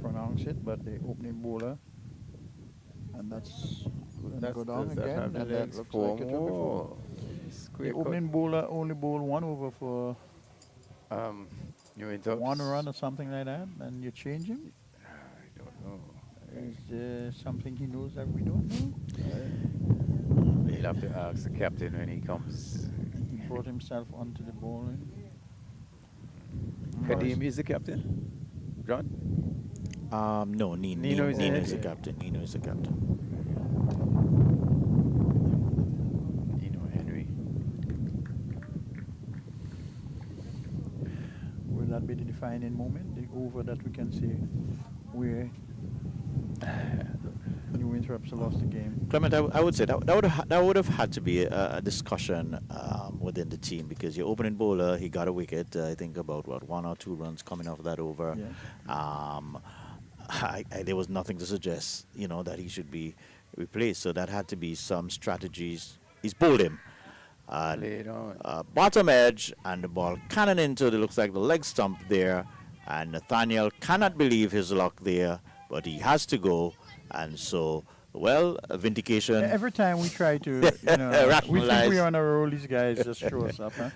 pronounce it, but the opening bowler, and that's going to go down again, and that looks like it will be 4. The opening bowler only bowled 1 over for New Winthorpes. 1 run or something like that, and you change him. I don't know. Is there something he knows that we don't know? He'll have to ask the captain when he comes. He brought himself onto the bowling. Kadim is the captain? John? No, Nino is Nino the is the head. captain. Nino is the captain. Henry. Will that be the defining moment, the over that we can see where New Winthorpes lost the game? Clement, I would say that would have had to be a discussion within the team, because your opening bowler, he got a wicket. I think about 1 or 2 runs coming off that over. Yeah. There was nothing to suggest, that he should be replaced. So that had to be some strategies. He's bowled him. Played on. Bottom edge, and the ball cannon into it looks like the leg stump there, and Nathaniel cannot believe his luck there, but he has to go, and so a vindication. Every time we try to, we Rationalize. think we're on a roll, these guys just show us up. Huh?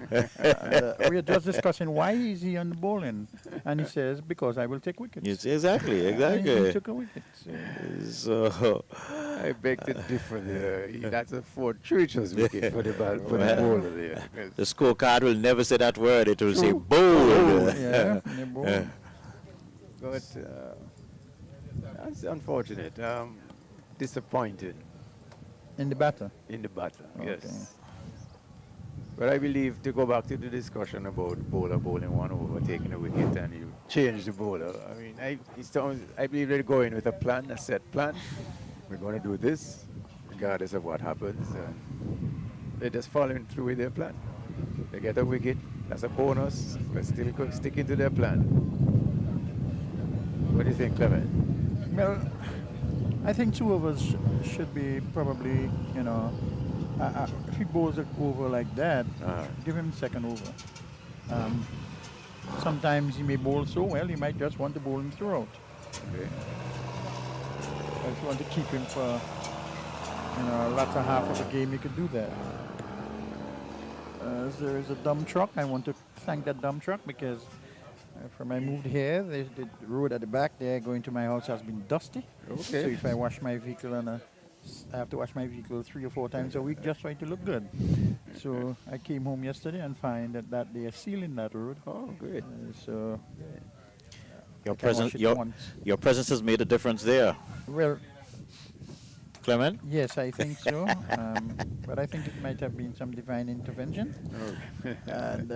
We are just discussing why is he on the bowling, and he says because I will take wickets. Yes, exactly. And he took a wicket. So I beg to differ there. That's a 4 treacherous wicket for the bowler there. the scorecard will never say that word. It will say True. bold. Yeah, they bowled. But that's unfortunate. Disappointed In the batter. in the battle, Okay. yes. But I believe, to go back to the discussion about bowler bowling 1 over, taking a wicket, and you change the bowler. I mean, I believe they're going with a plan, a set plan. We're going to do this, regardless of what happens. They're just following through with their plan. They get a wicket, that's a bonus, but still sticking to their plan. What do you think, Clement? Well, I think 2 overs should be probably, if he bowls it over like that, give him second over. Sometimes he may bowl so well, he might just want to bowl him throughout. Okay. If you want to keep him for, a latter half of the game, you could do that. There is a dump truck. I want to thank that dump truck because from I moved here, the road at the back there going to my house has been dusty. Okay. So if I wash my vehicle, I have to wash my vehicle 3 or 4 times a week just for it to look good. So I came home yesterday and find that they are sealing that road. Oh, great. So Your I can wash presence, it your once. your presence has made a difference there, Well, Clement. yes, I think so. But I think it might have been some divine intervention. And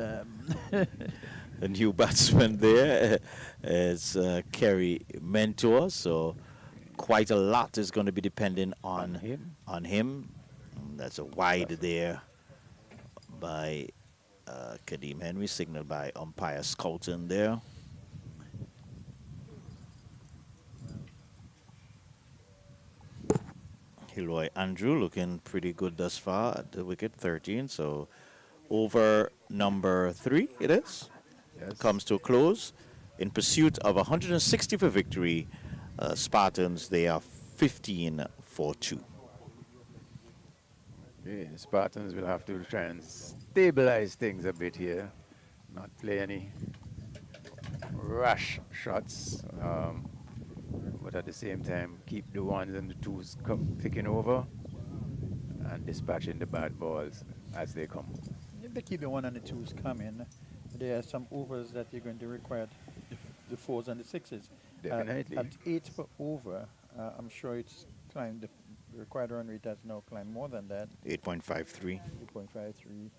The new batsman there is Kerry Mentor, so quite a lot is going to be depending on him. That's a wide there by Kadim Henry, signaled by umpire Scouten there. Hilroy Andrew looking pretty good thus far at the wicket, 13. So over number 3 it is. Yes. Comes to a close. In pursuit of 160 for victory, Spartans, they are 15 for 2. Okay, the Spartans will have to try and stabilize things a bit here, not play any rash shots, but at the same time keep the 1s and the 2s picking over and dispatching the bad balls as they come. if they keep the 1 and the 2s coming, there are some overs that you're going to require the 4s and the 6s. Definitely. At 8 per over, I'm sure it's climbed. The required run rate has now climbed more than that, 8.53. 8.53.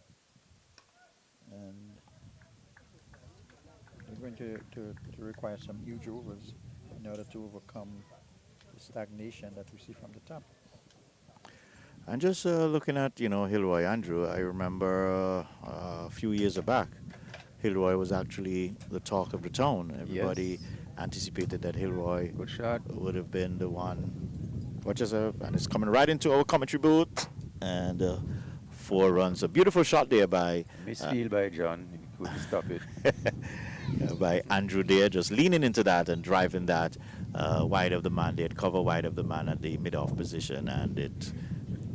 And they're going to require some huge overs in order to overcome stagnation that we see from the top. And just looking at, Hilroy Andrew, I remember a few years back, Hilroy was actually the talk of the town. Everybody Yes. anticipated that Hilroy Good shot. would have been the one. And it's coming right into our commentary booth. And 4 runs. A beautiful shot there by Misfield by John. He couldn't stop it. by Andrew there, just leaning into that and driving that wide of the man. They had cover wide of the man at the mid-off position, and it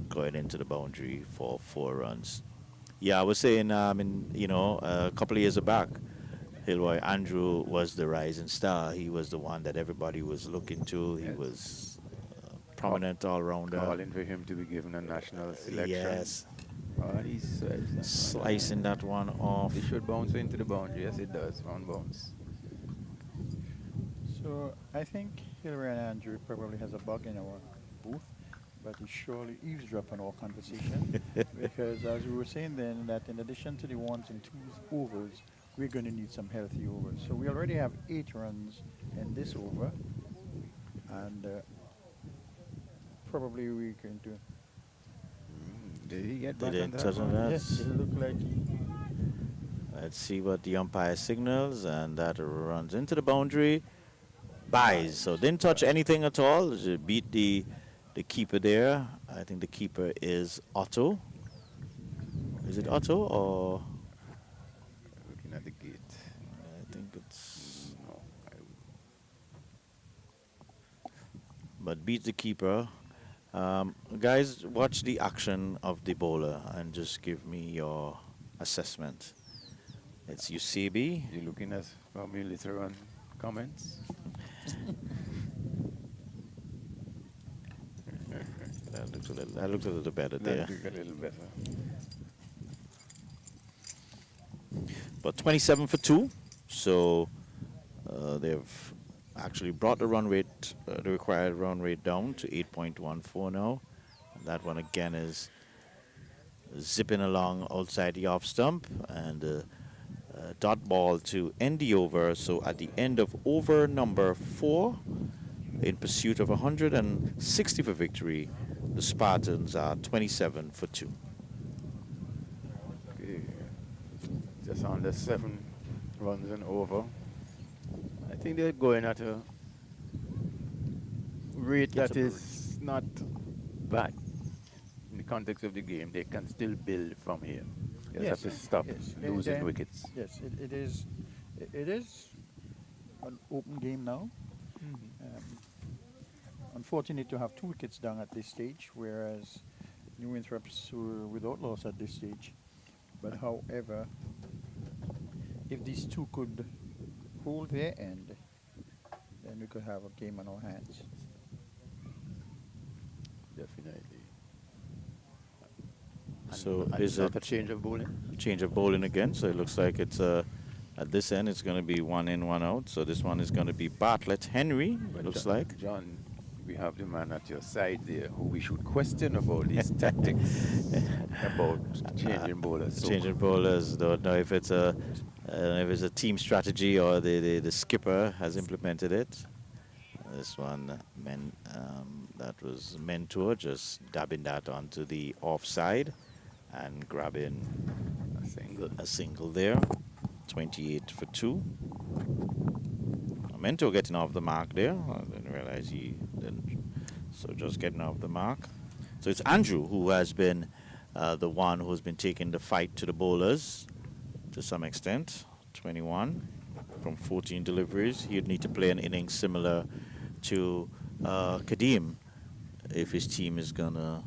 going into the boundary for 4 runs. Yeah, I was saying, a couple of years back, Hilroy Andrew was the rising star. He was the one that everybody was looking to. He Yes. was prominent all-rounder. Calling for him to be given a national selection. Yes. Oh, he's Slicing that one off. It should bounce into the boundary. Yes, it does. On bounce. So I think Hillary and Andrew probably has a bug in our booth, but he surely eavesdrop on our conversation because as we were saying then that in addition to the 1s and 2s overs, we're going to need some healthy overs. So we already have 8 runs in this over, and probably we're going to. Did he get back Did on it that touch on one? that? Yes, it looked like. Let's see what the umpire signals, and that runs into the boundary. Buys. So didn't touch anything at all. Just beat the keeper there. I think the keeper is Otto. Is it Otto or? Looking at the gate. I think it's. No. But beats the keeper. Guys, watch the action of the bowler and just give me your assessment. It's Usebi. You looking at for me later on comments? That looks a little better there. That look a little better. But 27 for 2. So they've actually brought the run rate, the required run rate down to 8.14 now. And that one again is zipping along outside the off stump, and dot ball to end the over. So at the end of over number 4, in pursuit of 160 for victory, the Spartans are 27 for 2. Okay. Just under 7 runs and over. I think they're going at a rate It's that is not bad. In the context of the game, they can still build from here. They just have to stop yes. losing wickets. Yes, it is. It is an open game now. Unfortunate to have 2 wickets down at this stage, whereas New Winthorpe's were without loss at this stage. But however, if these 2 could hold their end, then we could have a game on our hands. Definitely. So And is not it a change of bowling? change of bowling again? So it looks like it's at this end it's going to be 1 in, 1 out. So this one is going to be Bartlett Henry. But Looks John, like. John, we have the man at your side there who we should question about these tactics about changing bowlers. So Changing bowlers. Don't know if it's a team strategy or the skipper has implemented it. This one, that was Mentor just dabbing that onto the offside and grabbing a single there. 28 for 2. Mentor getting off the mark there. I didn't realize he didn't. So just getting off the mark. So it's Andrew who has been the one who's been taking the fight to the bowlers to some extent. 21 from 14 deliveries. He'd need to play an inning similar to Kadeem if his team is going to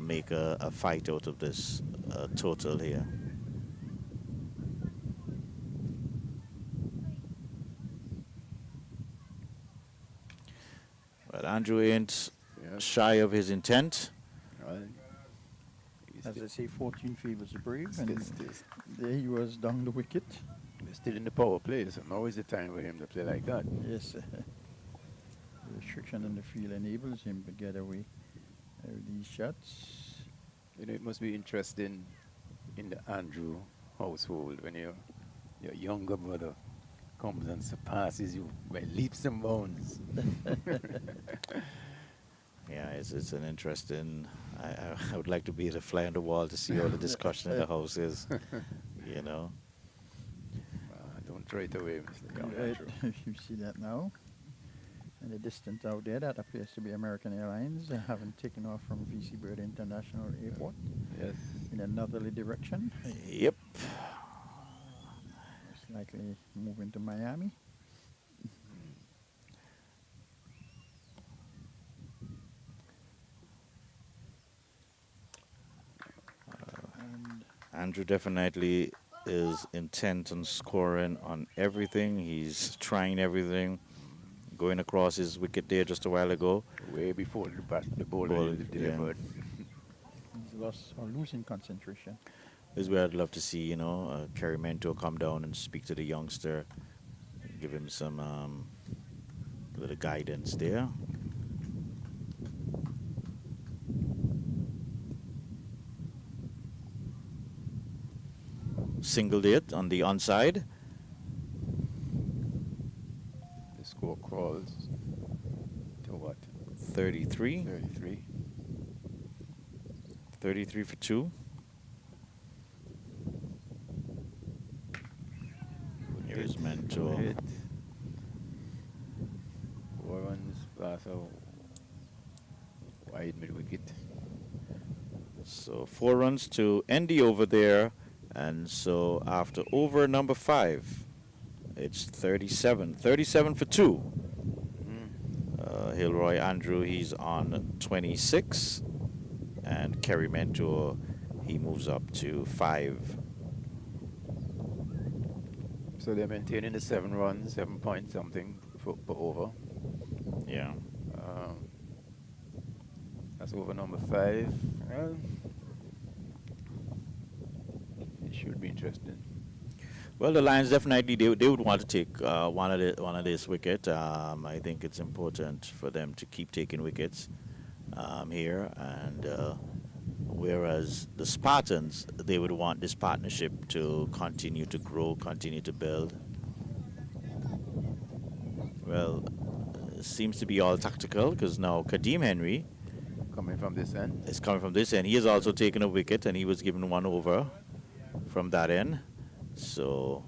make a fight out of this total here. But Andrew ain't shy of his intent. As I say, 14 favors the brave, Still- and still- there he was down the wicket. We're still in the power play, so now is the time for him to play like that. Yes, the restriction in the field enables him to get away with these shots. You know, it must be interesting in the Andrew household when your younger brother comes and surpasses you by leaps and bounds. Yeah, it's an interesting. I would like to be the fly on the wall to see all the discussion in the house is, you know. Don't throw it away, Mr. Young. You see that now? In the distance out there, that appears to be American Airlines, having taken off from VC Bird International Airport Yes. in a northerly direction. Yep. Most likely moving to Miami. And Andrew definitely is intent on scoring on everything. He's trying everything. Going across his wicket there just a while ago. Way before the ball Ball, is delivered. he's lost or losing concentration. This is where I'd love to see, Kerry Mento come down and speak to the youngster, give him some little guidance there. Singled it on the onside. The score crawls to what? 33. 33. 33 for 2. Here's Mento. Hit. 4 runs pass a wide mid wicket. So 4 runs to end the over there. And so after over number 5, it's 37. 37 for 2. Hilroy Andrew, he's on 26. And Kerry Mentor, he moves up to 5. So they're maintaining the 7 runs, 7 point something per over. Yeah. That's over number 5. Well, it should be interesting. Well, the Lions definitely they would want to take one of this wicket. I think it's important for them to keep taking wickets here, and whereas the Spartans, they would want this partnership to continue to grow, continue to build. Well, it seems to be all tactical because now Kadeem Henry Coming from this end. is coming from this end. He has also taken a wicket, and he was given one over from that end. So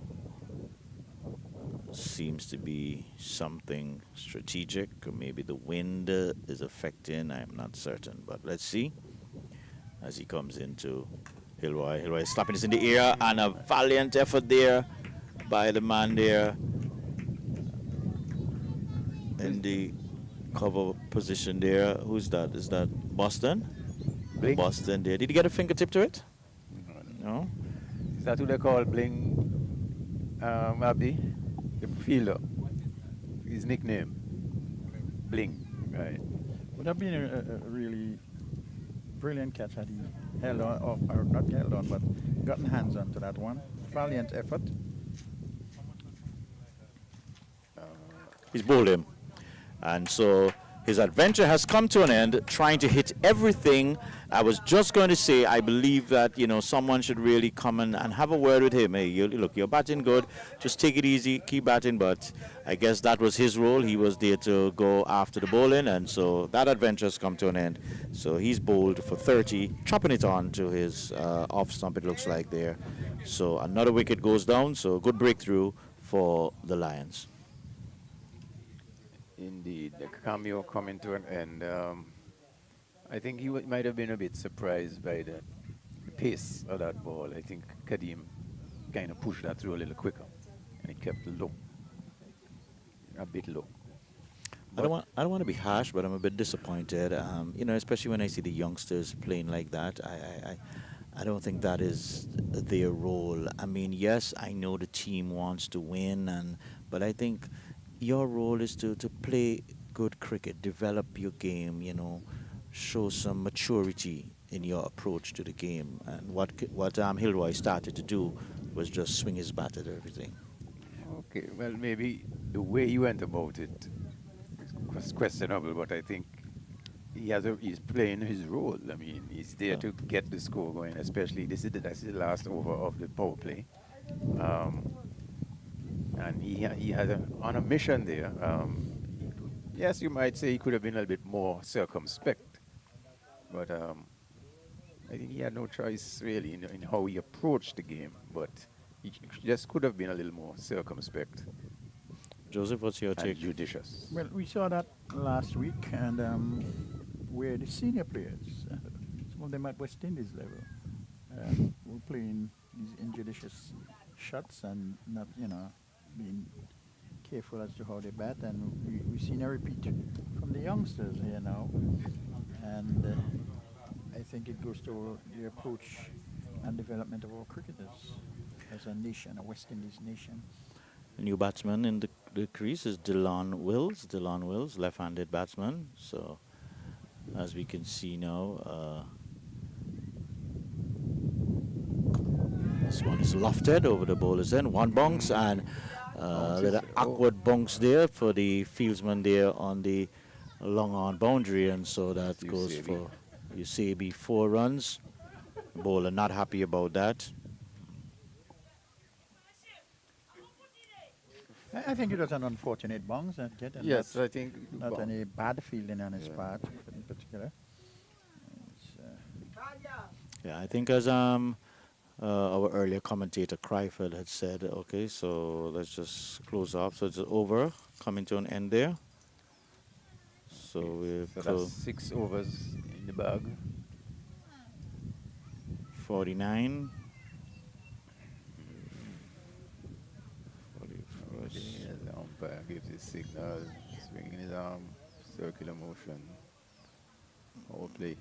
seems to be something strategic, or maybe the wind is affecting. I'm not certain, but let's see as he comes into Hilroy. Hilroy is slapping this in the air, and a valiant effort there by the man there in the cover position there. Who's that? Is that Boston? Bling. Boston there. Did he get a fingertip to it? No. Is that who they call Bling Abdi? The fielder. His nickname. Bling. Right. Would have been a really brilliant catch had he held on, or not held on, but gotten hands on to that one. Valiant effort. He's bowled him. And so his adventure has come to an end, trying to hit everything. I was just going to say, I believe that, someone should really come and have a word with him. Hey, look, you're batting good. Just take it easy, keep batting. But I guess that was his role. He was there to go after the bowling. And so that adventure has come to an end. So he's bowled for 30, chopping it on to his off stump, it looks like there. So another wicket goes down. So good breakthrough for the Lions. Indeed, the cameo coming to an end. I think he might have been a bit surprised by the pace of that ball. I think Kadeem kind of pushed that through a little quicker, and he kept low, a bit low. I don't want to be harsh, but I'm a bit disappointed. Especially when I see the youngsters playing like that. I don't think that is their role. I mean, yes, I know the team wants to win, but I think your role is to play good cricket, develop your game, show some maturity in your approach to the game. And what Hilroy started to do was just swing his bat at everything. Okay, well, maybe the way he went about it was questionable, but I think he's playing his role. I mean, he's there to get the score going, especially this is the last over of the power play. And he had on a mission there. Yes, you might say he could have been a little bit more circumspect, but I think he had no choice really in how he approached the game, but he just could have been a little more circumspect Joseph, what's your and take? judicious. Well, we saw that last week, and where the senior players, some of them at West Indies level, were playing these injudicious shots and not, being careful as to how they bat. And we've seen a repeat from the youngsters here now. And I think it goes to the approach and development of our cricketers as a nation, a West Indies nation. A new batsman in the crease is Dylan Wills. Dylan Wills, left-handed batsman. So, as we can see now, this one is lofted over the bowler's end. One bounce and little awkward bounce there for the fieldsman there on the long on boundary, and so that goes for Usabi 4 runs. Bowler not happy about that. I think it was an unfortunate bounce and get, and Yes, not, I think not any bad fielding on his Yeah. part in particular. It's, Yeah, I think as our earlier commentator Cryford had said, okay, so let's just close off. So it's over, coming to an end there. So we're So that's 6 overs in the bag. 49. The umpire gives his signal, swinging his arm, circular motion. All play.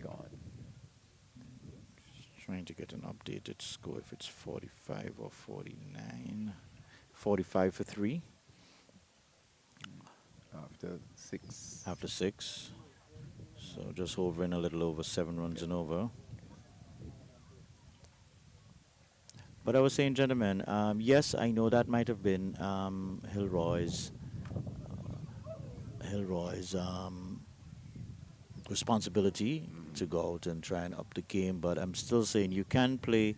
Gone. Trying to get an updated score if it's 45 or 49. 45 for 3 After 6. after 6. So just hovering a little over 7 runs and over. But I was saying, gentlemen, yes, I know that might have been Hilroy's responsibility to go out and try and up the game, but I'm still saying you can play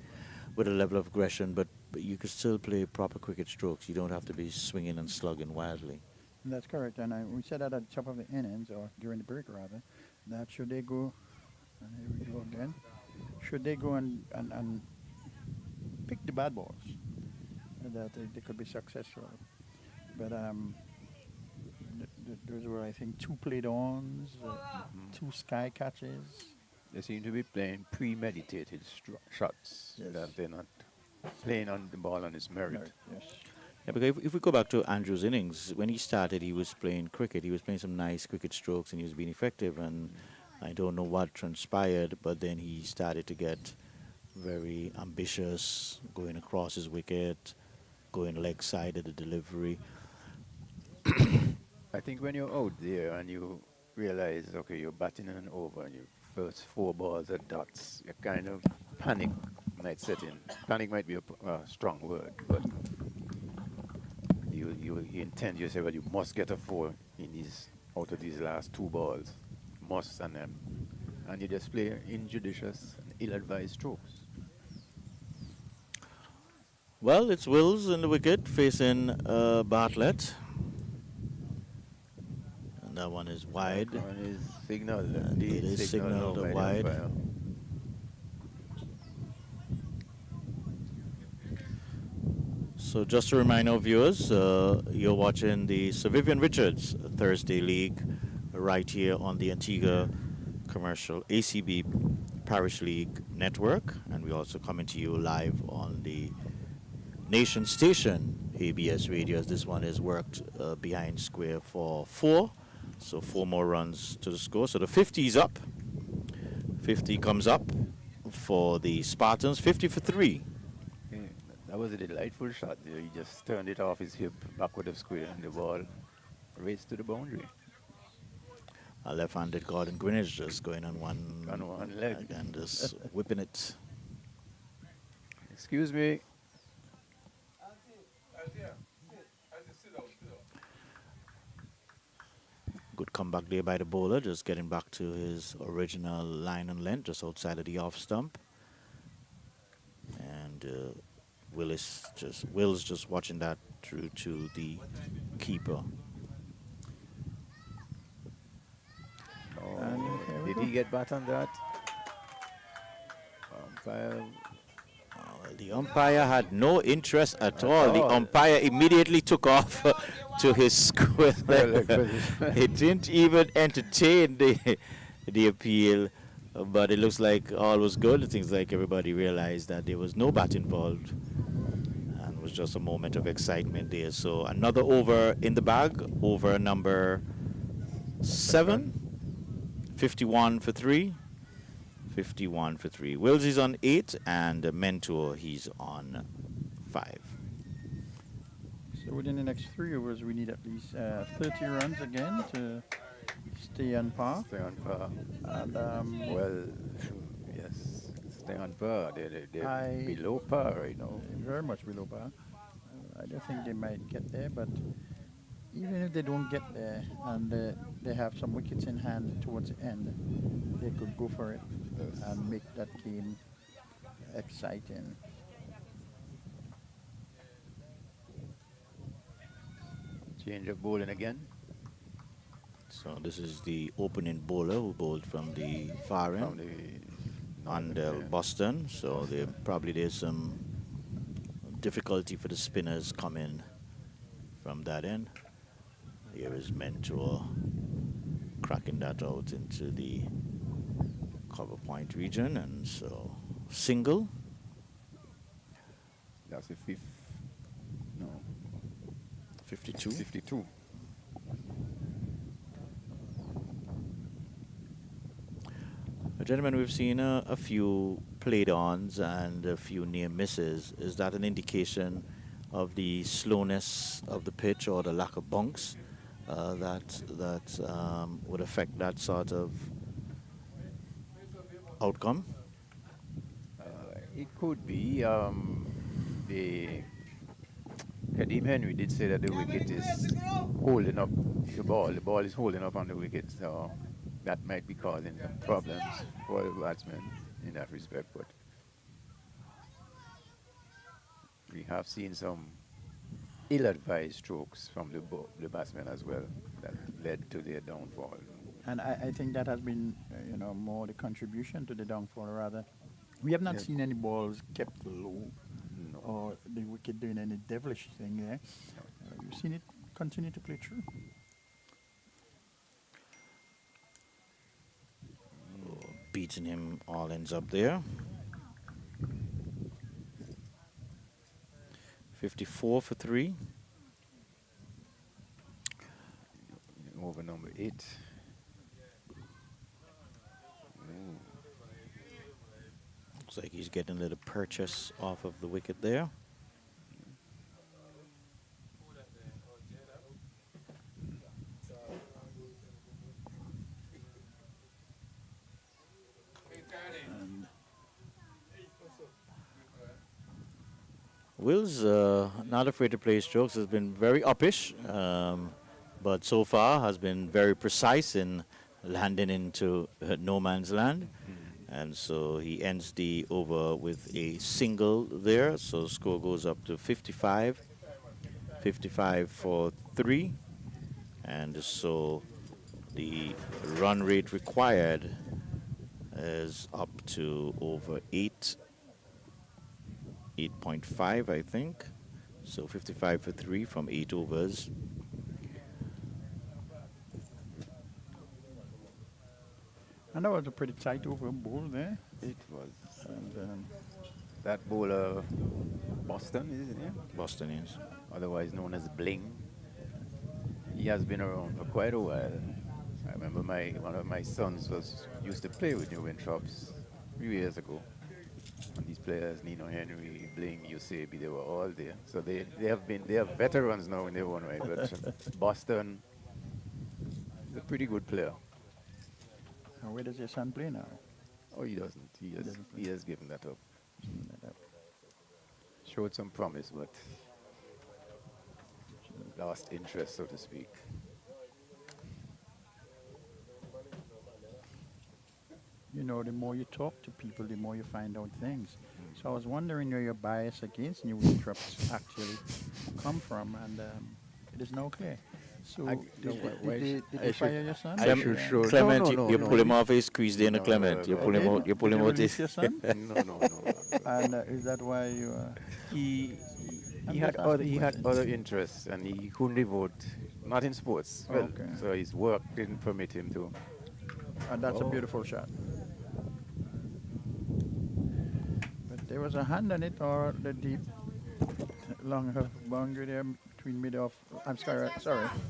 with a level of aggression, but you can still play proper cricket strokes. You don't have to be swinging and slugging wildly. That's correct, and we said that at the top of the innings, or during the break rather, that should they go, and here we go again, should they go and pick the bad balls, that they could be successful. But those were, I think, 2 played-ons, 2 sky catches. They seem to be playing premeditated shots. Yes. That they're not playing on the ball on its merit. Yes. Yeah, because if we go back to Andrew's innings, when he started, he was playing cricket. He was playing some nice cricket strokes, and he was being effective. And I don't know what transpired, but then he started to get very ambitious, going across his wicket, going leg side of the delivery. I think when you're out there and you realize, okay, you're batting in an over and your first 4 balls are dots, you kind of panic might set in. Panic might be a strong word, but you intend, you say, well, you must get a 4 in these out of these last 2 balls. Must, and you just play injudicious and ill-advised strokes. Well, it's Wills in the wicket facing Bartlett. And that one is wide. That one is signaled. And it is signaled now by the wide. umpire. So just to remind our viewers, you're watching the Sir Vivian Richards Thursday League right here on the Antigua Commercial ACB Parish League Network. And we're also coming to you live on the Nation Station ABS Radio, as this one is worked behind square for 4. So 4 more runs to the score. So the 50 is up. 50 comes up for the Spartans, 50 for 3. Yeah, that was a delightful shot there. He just turned it off his hip, backward of square, and the ball raced to the boundary. A left-handed Gordon Greenwich just going on one leg. and just whipping it. Excuse me. Good comeback there by the bowler, just getting back to his original line and length, just outside of the off stump. And Wills just watching that through to the keeper. Did he get bat on that? Umpire. Well, the umpire had no interest at all. The all. umpire immediately took off to his square leg. position. He didn't even entertain the appeal, but it looks like all was good. It seems like everybody realized that there was no bat involved, and it was just a moment of excitement there. So another over in the bag, over number 7, 51 for 3. 51 for 3. Wills is on 8, and Mentor, he's on 5. So within the next 3 overs, we need at least 30 runs again to stay on par. Stay on par. And Well, yes, stay on par. They're I- below par right now. very much below par. I don't think they might get there, but even if they don't get there and they have some wickets in hand towards the end, they could go for it and make that game exciting. Change of bowling again. So this is the opening bowler who bowled from the far From end the on northern Boston. So there's some difficulty for the spinners coming from that end. Here is Mentor cracking that out into the cover point region, and so single. That's the fifth. No, 52. 52. Gentlemen, we've seen a few played-ons and a few near misses. Is that an indication of the slowness of the pitch or the lack of bunks that would affect that sort of outcome? It could be. The Kadeem Henry did say that the wicket is holding up the ball. The ball is holding up on the wicket, so that might be causing some problems for the batsmen in that respect. But we have seen some ill-advised strokes from the batsmen as well that led to their downfall. And I think that has been, more the contribution to the downfall rather. We have not Yes. seen any balls kept low No. or the wicket doing any devilish thing there. You've seen it continue to play through. Beating him all ends up there. 54 for 3. Over number 8. Looks like he's getting a little purchase off of the wicket there. Will's not afraid to play strokes, has been very uppish, but so far has been very precise in landing into no man's land. And so he ends the over with a single there, so score goes up to 55. 55 for 3. And so the run rate required is up to over 8.5, I think. So 55 for 3 from 8 overs. And that was a pretty tight over ball there. It was. And, That bowler, Boston, isn't it? Bostonians. Otherwise known as Bling. He has been around for quite a while. I remember one of my sons used to play with New Winthorpes a few years ago. And these players, Nino Henry, Bling, Usabi, they were all there. So they are veterans now in their own right. But Boston is a pretty good player. and where does your son play now? Oh, he doesn't. He has given that up. That up. Showed some promise, but lost interest, so to speak. The more you talk to people, the more you find out things. So I was wondering where your bias against New Winthorpes actually come from, and it is now clear. So, I- did, no, did, why- why did, sh- did I they should- fire your son? I Clem- should show. Clement, No, no, no, you no. pull him off his squeeze there, No, Clement. You no, pull him no. out. You pull Did him you out release his. your son? No, no, no. And is that why you? He I'm he just had other asking he had questions. other interests and he couldn't devote not in sports. Well, Okay. so his work didn't permit him to. And that's a Oh. beautiful shot. But there was a hand on it, or the deep long boundary there between mid off. I'm sorry,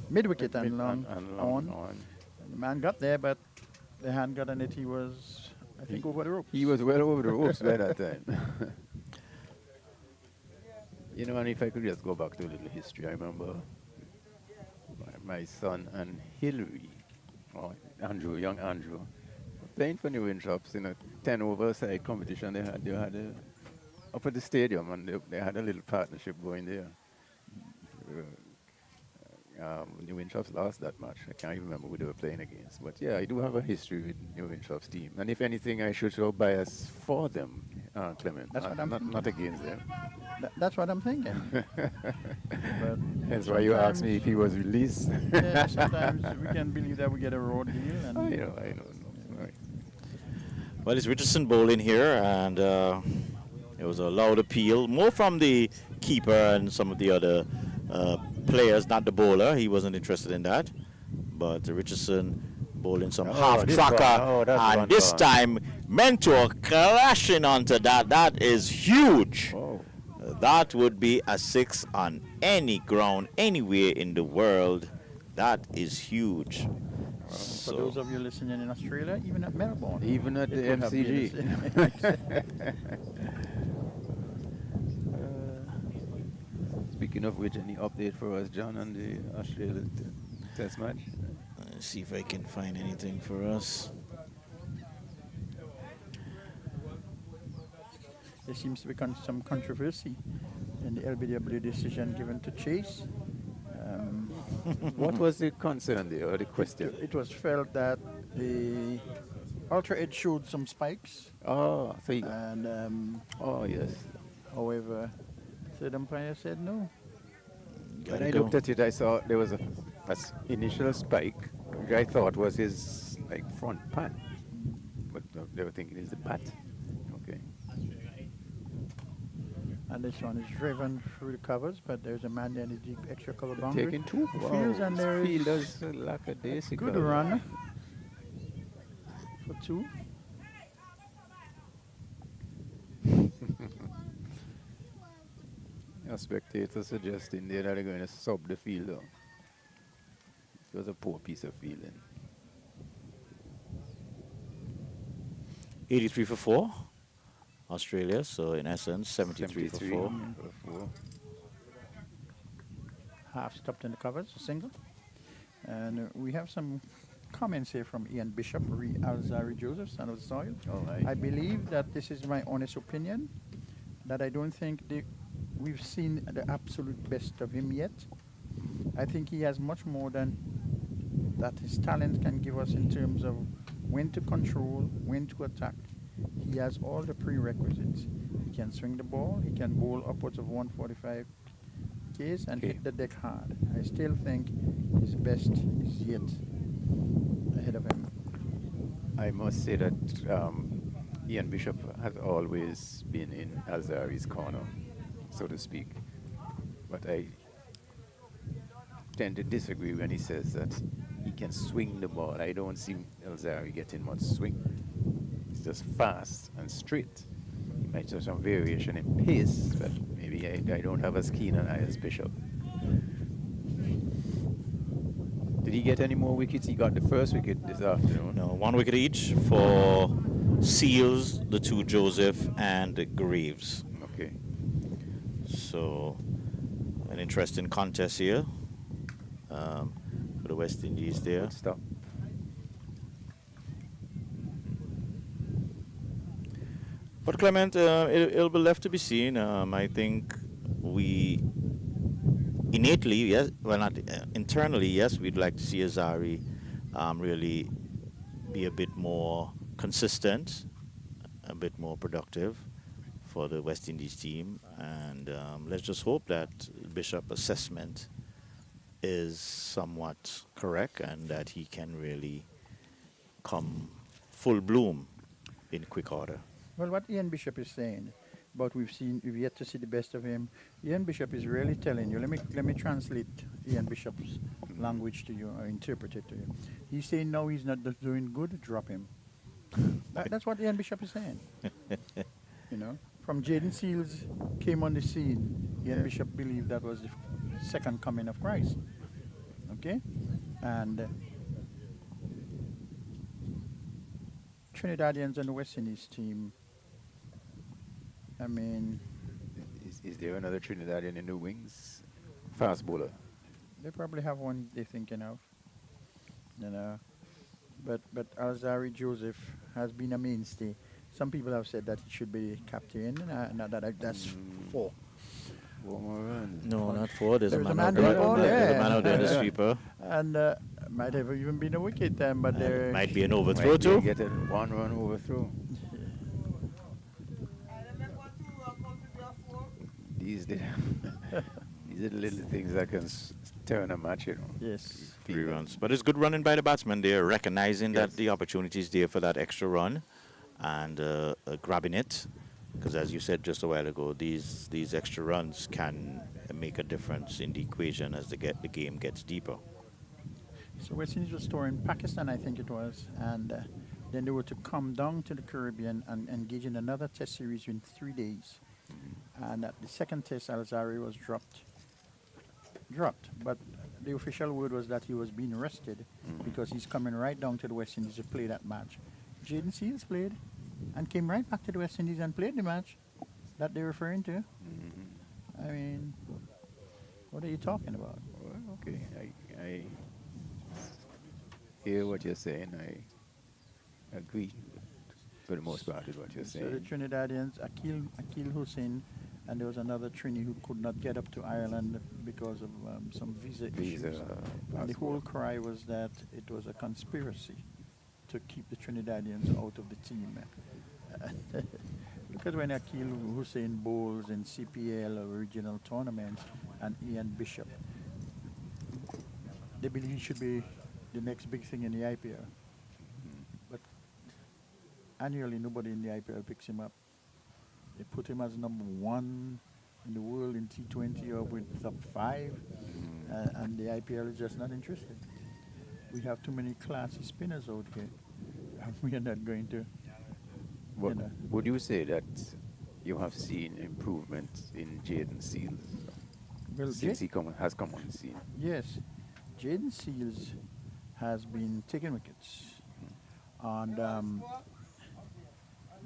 mid wicket and long on. The man got there, but the hand got on it. He was, I think, over the ropes. He was well over the ropes by that time. You know, and if I could just go back to a little history, I remember my son and Hillary, or Andrew, young Andrew, playing for New Winthorpes in a 10-over side competition they had up at the stadium, and they had a little partnership going there. New Winthorpes lost that match. I can't even remember who they were playing against. But yeah, I do have a history with New Winthorpes team. And if anything, I should show bias for them, Clement. That's what I'm not against them. That's what I'm thinking. But That's why you asked me sometimes- if he was released. Yeah, sometimes we can believe that we get a raw deal. And I know. Right. Well, it's Richardson bowling here, and it was a loud appeal, more from the keeper and some of the other players, not the bowler. He wasn't interested in that. But Richardson bowling some Oh, half this tracker, one. Oh, that's and one this gone. time Mentor crashing onto that. That is huge. Oh. That would be a 6 on any ground, anywhere in the world. That is huge. for those of you listening in Australia, even at Melbourne, Even at it the would have been MCG. the Speaking of which, any update for us, John, on the Australia test match? Let's see if I can find anything for us. There seems to be some controversy in the LBW decision given to Chase. What was the concern there, or the question? It was felt that the Ultra Edge showed some spikes, Oh, so you, and oh yes. however, third umpire said no. When I looked at it, I saw there was a initial spike, which I thought was his front pat, but they were thinking it's the bat. Okay. And this one is driven through the covers, but there's a man there in the deep extra cover boundary. Taking two. Who feels, and there is fielders lackadaisical. good run for 2. A spectator suggesting there that they're going to sub the fielder. It was a poor piece of fielding. 83 for 4, Australia. So in essence, 73 for 4. for 4. Half stopped in the covers, a single. And we have some comments here from Ian Bishop, Alzari Joseph, son of the soil. All right. I believe that this is my honest opinion, that I don't think we've seen the absolute best of him yet. I think he has much more than that his talent can give us in terms of when to control, when to attack. He has all the prerequisites. He can swing the ball, he can bowl upwards of 145 Ks and Okay. hit the deck hard. I still think his best is yet ahead of him. I must say that Ian Bishop has always been in Alzari's corner, so to speak. But I tend to disagree when he says that he can swing the ball. I don't see Alzari getting much swing. It's just fast and straight. He might have some variation in pace, but maybe I don't have as keen an eye as Bishop. Did he get any more wickets? He got the first wicket this afternoon. No, 1 wicket each for Seals, the 2 Joseph, and Graves. Okay. So an interesting contest here for the West Indies there. Good stop. But Clement, it'll be left to be seen. I think we innately, yes, well not internally, yes, we'd like to see Azari really be a bit more consistent, a bit more productive for the West Indies team, and let's just hope that Bishop assessment is somewhat correct and that he can really come full bloom in quick order. Well, what Ian Bishop is saying, but we've yet to see the best of him. Ian Bishop is really telling you. Let me translate Ian Bishop's language to you or interpret it to you. He's saying no, he's not doing good. Drop him. That's what Ian Bishop is saying. You know, from Jaden Seals came on the scene, Ian Bishop believed that was the second coming of Christ. Okay, and Trinidadians and the West Indies team. I mean, Is there another Trinidadian in the wings? Fast bowler. they probably have one they're thinking of. You know, but Alzari Joseph has been a mainstay. Some people have said that he should be captain. That's four. One more run. No, not four. There's a There's a man out man there. there. Oh, There's a yeah. man out there, the sweeper. And might have even been a wicket, but there Might be an overthrow Might be too. get a one-run overthrow. These the these are the little things that can turn a match, you know. Yes. Three runs. But it's good running by the batsman there, recognizing that Yes. the opportunity is there for that extra run and grabbing it. Because as you said just a while ago, these extra runs can make a difference in the equation as the game gets deeper. So West Indies was touring Pakistan, I think it was, and then they were to come down to the Caribbean and engage in another test series in 3 days. And at the second test, Alzari was dropped. But the official word was that he was being rested because he's coming right down to the West Indies to play that match. Jaden Seals played and came right back to the West Indies and played the match that they're referring to. I mean, what are you talking about? Well, okay, I hear what you're saying. I agree for the most part with what you're So the saying. Trinidadians, Akil Hussein, and there was another Trini who could not get up to Ireland because of some visa issues. And the whole cry was that it was a conspiracy to keep the Trinidadians out of the team. Look at when Akil Hussein bowls in CPL or regional tournaments and Ian Bishop. They believe he should be the next big thing in the IPL. But annually, nobody in the IPL picks him up. They put him as number one in the world in T20 or with top 5, and the IPL is just not interested. We have too many classy spinners out here, and we are not going to. What, know. would you say that you have seen improvements in Jaden Seals Well, since he has come on the scene? Yes, Jaden Seals has been taking wickets, and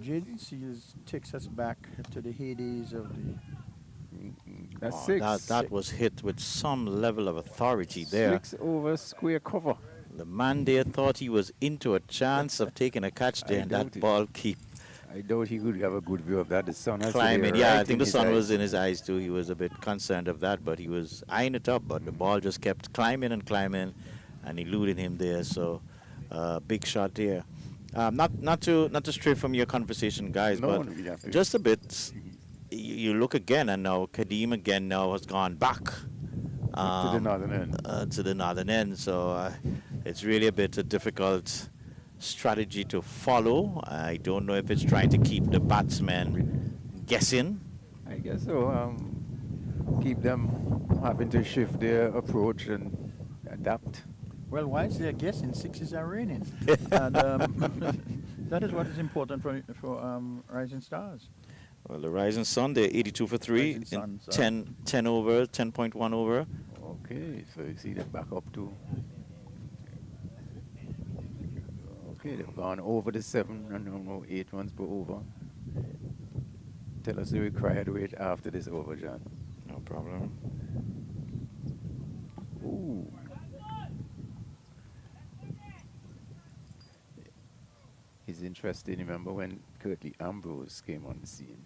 Jaden Seals takes us back to the heydays of the. That's Oh, six. that was hit with some level of authority there. 6 over square cover. The man there thought he was into a chance of taking a catch there, I and doubt that it. ball keep I doubt he could have a good view of that. The sun has to be climbing. Yeah, right I think in the his sun eyes. was in his eyes too. He was a bit concerned of that, but he was eyeing it up. But the ball just kept climbing and climbing, and eluding him there. So, big shot there. Not to stray from your conversation, guys, No, but no, you have to. just a bit. You look again, and now Kadeem again now has gone back To the northern end. to the northern end. So it's really a bit a difficult strategy to follow. I don't know if it's trying to keep the batsmen guessing. I guess so. Keep them having to shift their approach and adapt. Well, whilst they're guessing, sixes are raining, and that is what is important for Rising Stars. Well, the Rising Sun, they're 82 for 3, Rising Sun, in sorry. 10 over, 10.1 over. Okay, so you see them back up to. Okay, they've gone over the 7 and no 8 runs per over. Tell us the required weight after this over, John. No problem. Ooh. It's interesting, remember when Curtly Ambrose came on the scene?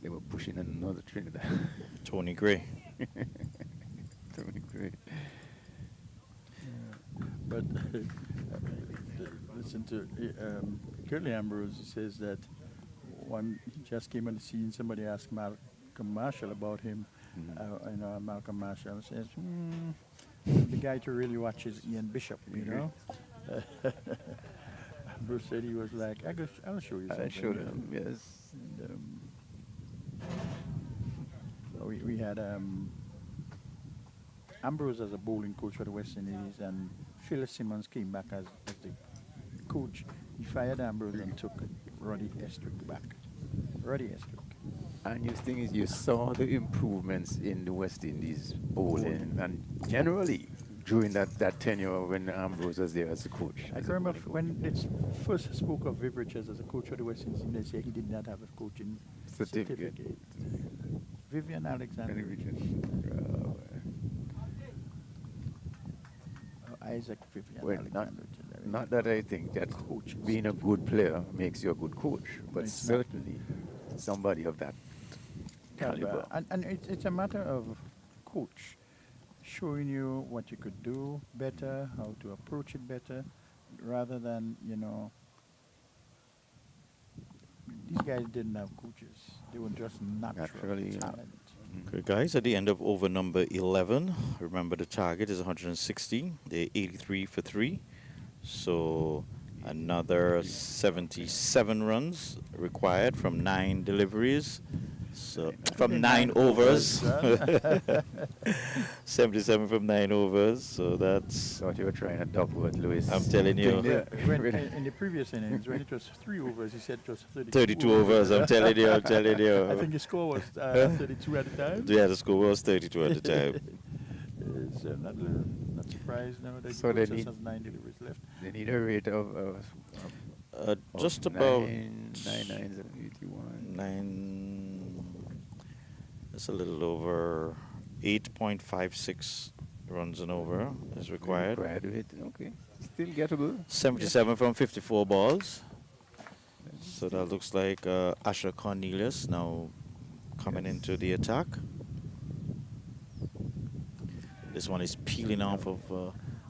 They were pushing another Trinidad. Tony Gray. Tony Gray. But listen to Curly Ambrose. He says that when he just came on the scene, somebody asked Malcolm Marshall about him. Malcolm Marshall says, The guy to really watch is Ian Bishop, you know. Bruce said he was like, I'll show you something. I showed him, yes. And, we had Ambrose as a bowling coach for the West Indies, and Phil Simmons came back as the coach. He fired Ambrose and took Roddy Estrick back. Roddy Estrick. And the thing is, you saw the improvements in the West Indies bowling, and generally during that tenure when Ambrose was there as a coach. I can remember when they first spoke of Viv Richards as a coach of the West Indies, they said he did not have a coaching certificate. Vivian Alexander Richards. Isaac Vivian Well, Alexander Richards. Not that I think that being a good player makes you a good coach, but It's certainly somebody of that caliber. And it's a matter of coach showing you what you could do better, how to approach it better, rather than, these guys didn't have coaches. They were just Naturally, yeah. talent. Okay, guys, at the end of over number 11, remember the target is 160. They're 83 for 3. So another 77 runs required from 9 deliveries. So from 9 overs. 77 from 9 overs. So that's... Thought you were trying to double it, Louis. I'm telling you. In the previous innings, when it was 3 overs, he said it was 32 overs, I'm telling you, I'm telling you. I think the score was 32 at the time. Yeah, the score was 32 at the time. So not surprised now that So they he need- has 9 deliveries left. They need a rate of Just about 9 nines and 81. 9. It's a little over 8.56 runs and over is required. Okay. Still gettable. 77 from 54 balls. So that looks like Asher Cornelius now coming into the attack. This one is peeling off of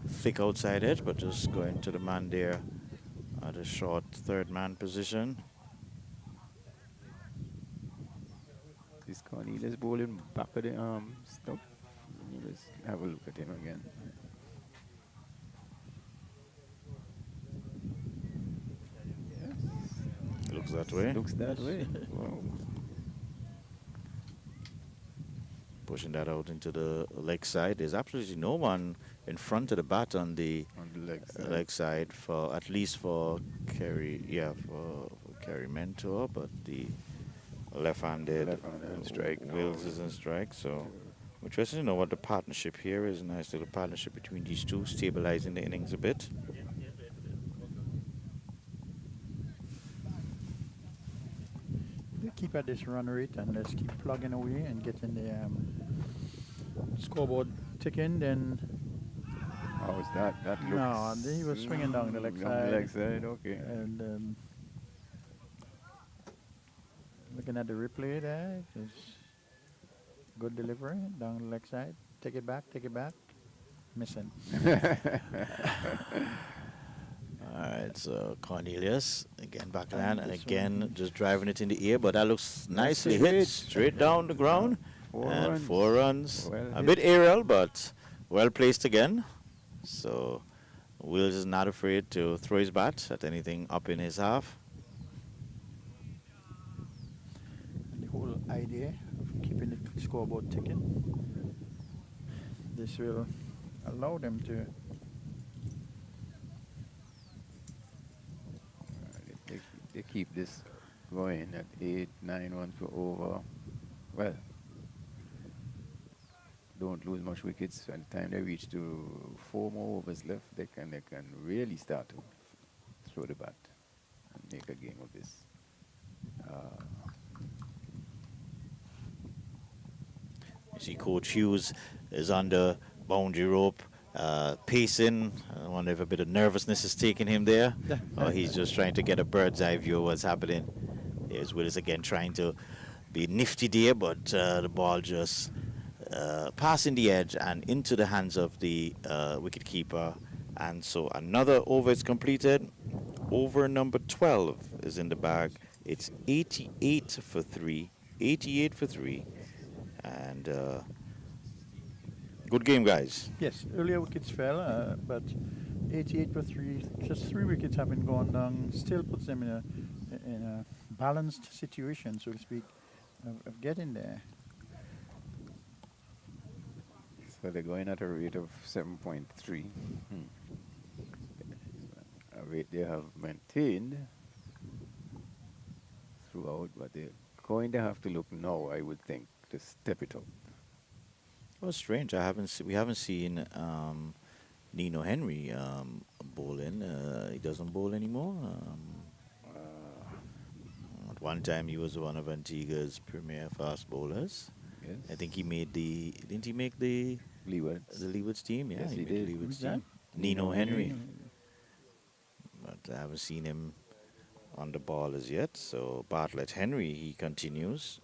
thick outside edge, but just going to the man there at a short third man position. This Cornelius bowling back of the arm stump. Let's have a look at him again. Yes. Looks that way. Looks that way. Wow. Pushing that out into the leg side. There's absolutely no one in front of the bat on the leg side for at least for Kerry, for Kerry Mentor, but the left-handed strike. Wills is in strike. So we're interested to know what the partnership here is. A nice little partnership between these two, stabilizing the innings a bit. They keep at this run rate and let's keep plugging away and getting the scoreboard ticking. Then How was that? That looks... no, he was swinging down the leg down side. the leg side, okay. And looking at the replay there, it's good delivery down the leg side. Take it back, missing. All right, so Cornelius again backhand And and this again one. just driving it in the air, but that looks nicely Nicely hit hit. straight down the ground. 4 and runs. 4 runs. Well A hit. bit aerial, but well placed again. So Wills is not afraid to throw his bat at anything up in his half. And the whole idea of keeping the scoreboard ticking, this will allow them to They keep this going at 8, 9 runs per over. Well, don't lose much wickets. By the time they reach to 4 more overs left, they can really start to throw the bat and make a game of this. You see Coach Hughes is on the boundary rope, pacing. I wonder if a bit of nervousness is taking him there, or he's just trying to get a bird's eye view of what's happening. Here's Willis again trying to be nifty there, but the ball just passing the edge and into the hands of the wicketkeeper. And so another over is completed. Over number 12 is in the bag. It's 88 for 3. 88 for 3. And Good game, guys. Yes, earlier wickets fell, but 88 for 3, just 3 wickets having gone down, still puts them in a balanced situation, so to speak, of getting there. So they're going at a rate of 7.3. A rate they have maintained throughout, but they're going to have to look now, I would think, to step it up. Well, strange. We haven't seen Nino Henry bowling. He doesn't bowl anymore. At one time, he was one of Antigua's premier fast bowlers. Yes. I think he made didn't he make the Leewards. Leewards team? Yeah, Yes, he made did. the Leewards Who's that? team. Nino Henry. But I haven't seen him on the ball as yet. So Bartlett Henry, he continues.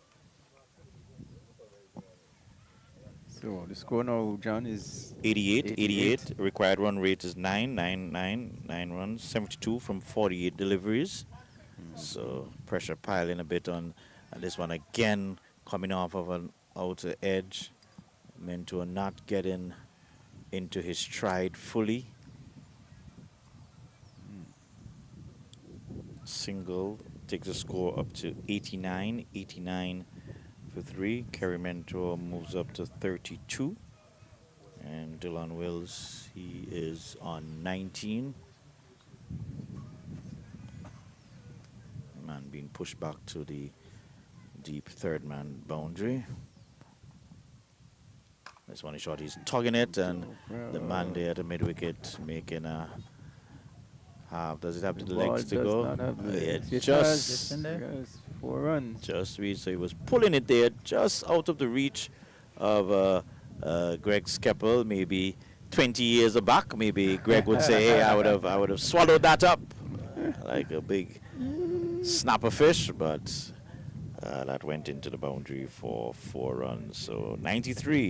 So the score now, John, is 88. Required run rate is 9 runs, 72 from 48 deliveries. So pressure piling a bit on this one again, coming off of an outer edge. Mentor not getting into his stride fully. Single takes the score up to 89 for 3. Kerry Mentor moves up to 32. And Dylan Wills, he is on 19. Man being pushed back to the deep third man boundary. This one is short, he's tugging it, and the man there at the mid wicket making a half. Does it have the legs to go? Yeah, just in there. Yes, 4 runs. Just reach, so he was pulling it there, just out of the reach of Greg Skeppel. Maybe 20 years back, maybe Greg would say, "Hey, I would have swallowed that up like a big snapper fish," but that went into the boundary for 4 runs. So 93.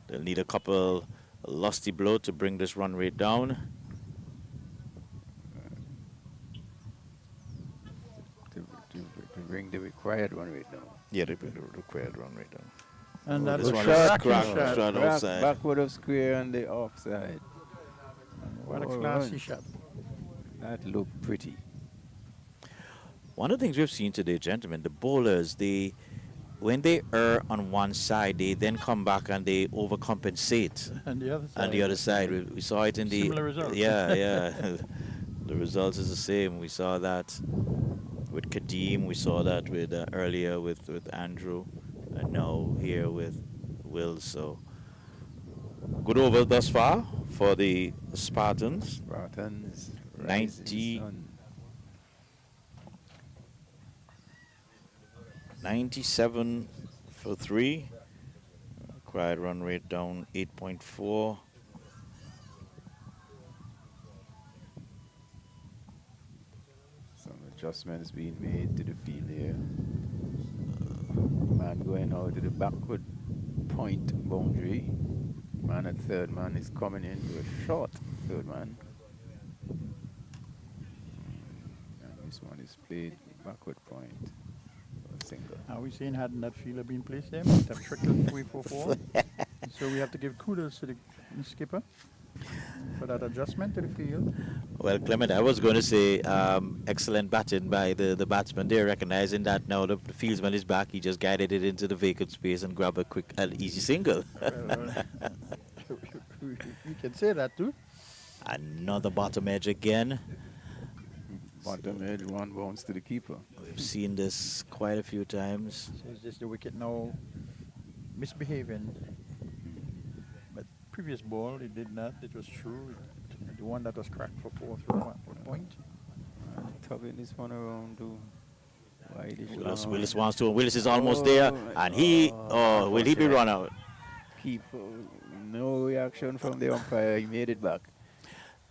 They'll need a couple lusty blow to bring this run rate down. To bring the required run rate down. Yeah, they bring the required run rate down. And Oh, that this was one a is cracking cracked. shot. Offside. Backward of square and the offside. What a 4 classy runs. shot. That looked pretty. One of the things we've seen today, gentlemen, the bowlers, when they err on one side, they then come back and they overcompensate And the other side. on the other side. We saw it in the Similar result. Yeah. The result is the same. We saw that with Kadeem. We saw that with earlier with Andrew, and now here with Will. So good over thus far for the Spartans. Spartans. 90. 97 for 3. Required run rate down 8.4. Some adjustments being made to the field here. Man going out to the backward point boundary. Man at third man is coming into a short third man. And this one is played backward point. For a single. Are we saying hadn't that fielder been placed there? Might have trickled 3-4-4. So we have to give kudos to the skipper for that adjustment to the field. Well, Clement, I was going to say excellent batting by the batsman there, recognizing that now the fieldsman is back. He just guided it into the vacant space and grabbed a quick and easy single. You can say that too. Another bottom edge again. Bottom edge, 1 bounce to the keeper. We've seen this quite a few times. So is this the wicket now misbehaving? But previous ball, it did not. It was true. The one that was cracked for 4 point. Tugging this one around to wide-ish Willis, line. Willis wants to. Willis is almost there, and he. Oh, will he be run out? Keeper, no reaction from the umpire. He made it back.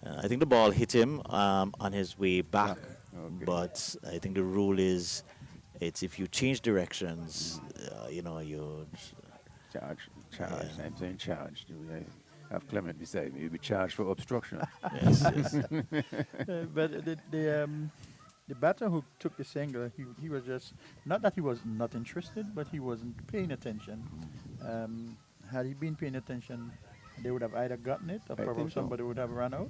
I think the ball hit him on his way back, Okay. but I think the rule is, it's if you change directions, you Charge. I'm saying charge. I have Clement beside me. You'll be charged for obstruction. yes. But the batter who took the single, he was just, not that he was not interested, but he wasn't paying attention. Had he been paying attention, they would have either gotten it or I probably think so. somebody would have run out.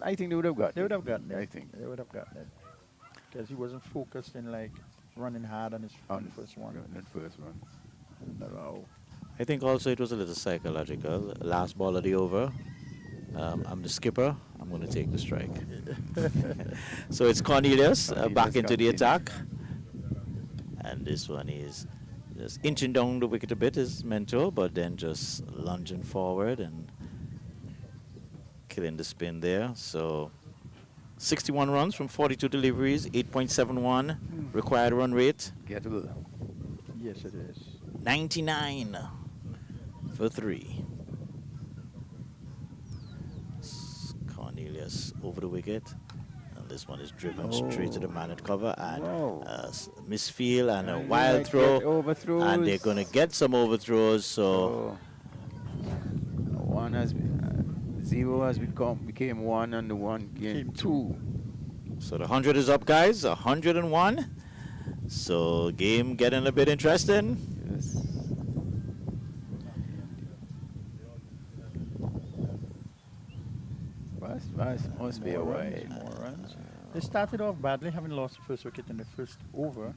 I think they would have gotten They would have gotten it. I think. They would have gotten it. Because he wasn't focused in like running hard on his on the first one. That first one. No. I think also it was a little psychological. Last ball of the over. I'm the skipper. I'm going to take the strike. So it's Cornelius back into the attack. And this one is just inching down the wicket a bit, his mentor, but then just lunging forward and killing the spin there. So 61 runs from 42 deliveries, 8.71 required run rate, Gettable. Yes, it is. 99 for 3. Cornelius over the wicket. And this one is driven straight to the man at cover, and misfield and a wild throw. Overthrows. And they're going to get some overthrows. So one has been, 0 has became 1, and the 1 became 2. So the 100 is up, guys. 101. So game getting a bit interesting. Yes. Must be a More wide. runs, more runs. They started off badly, having lost the first wicket in the first over,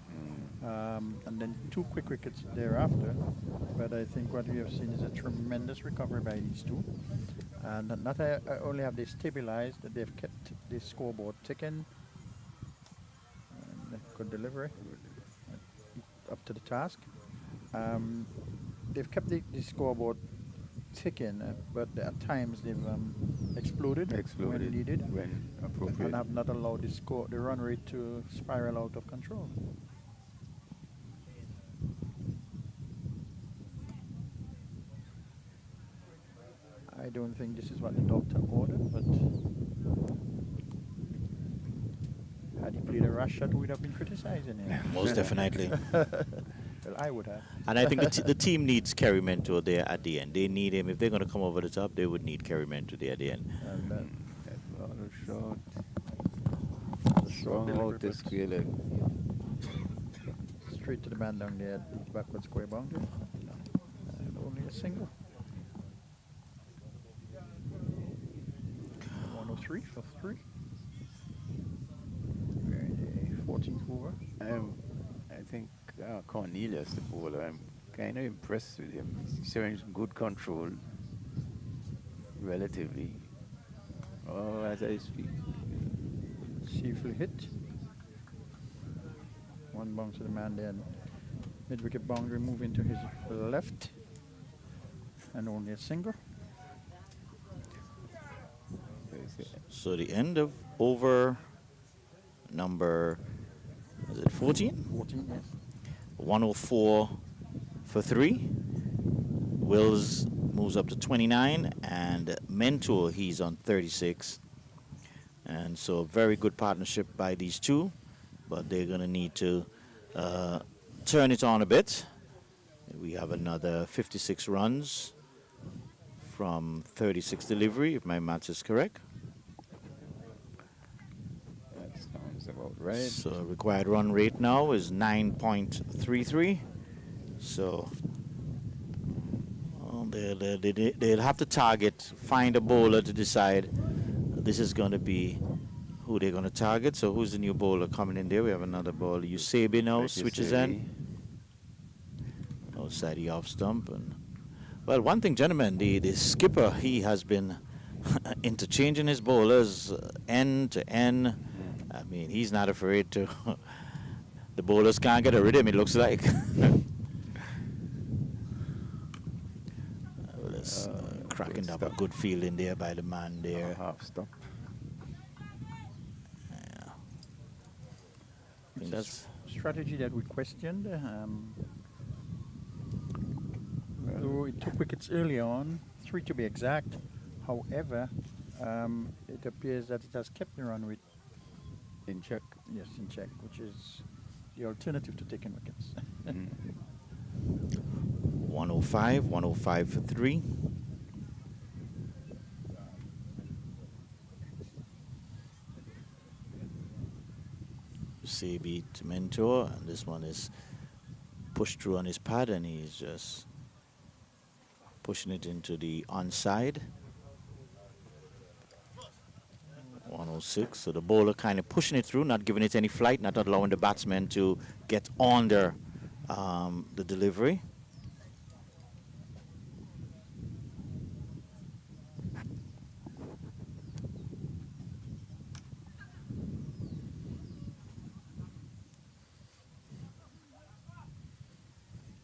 and then 2 quick wickets thereafter. But I think what we have seen is a tremendous recovery by these two. And not only have they stabilized, they've kept the scoreboard ticking. And good delivery, up to the task. They've kept the scoreboard ticking, but at times they've exploded when needed, when appropriate. and have not allowed the run rate to spiral out of control. I don't think this is what the doctor ordered, but had he played a rush shot, we'd have been criticizing him. most definitely. Well, I would have. And I think the team needs Kerry Mentor there at the end. They need him. If they're going to come over the top, they would need Kerry Mentor there at the end. And That ball was short. short Strong out delivery, the square. straight to the man down there at the backward square boundary. And only a single. 103 for 3. Very 14th over. I think Cornelius, the bowler, I'm kind of impressed with him. He's showing some good control, relatively. Oh, as I speak. Safely hit. One bounce to the man there. Mid-wicket boundary moving to his left. And only a single. So the end of over number, is it 14? 14, yes. 104 for 3. Wills moves up to 29, and Mentor, he's on 36. And so very good partnership by these two, but they're going to need to turn it on a bit. We have another 56 runs from 36 delivery, if my math is correct. That sounds about right. So required run rate now is 9.33. So they'll have to find a bowler to decide this is going to be who they're going to target. So who's the new bowler coming in there? We have another bowler. Usabi now switches in. Outside the off stump. And well, one thing, gentlemen, the skipper, he has been interchanging his bowlers end to end. I mean, he's not afraid to. The bowlers can't get rid of him, it looks like. Cracking up a good feeling there by the man there. Half stop. Yeah. I think that's Strategy that we questioned. Though it took wickets early on, 3 to be exact. However, it appears that it has kept the run rate In check. yes in check, which is the alternative to taking wickets. 105 for 3. Usabi to Mentor, and this one is pushed through on his pad, and he's just Pushing it into the onside. 106. So the bowler kind of pushing it through, not giving it any flight, not allowing the batsman to get under the delivery.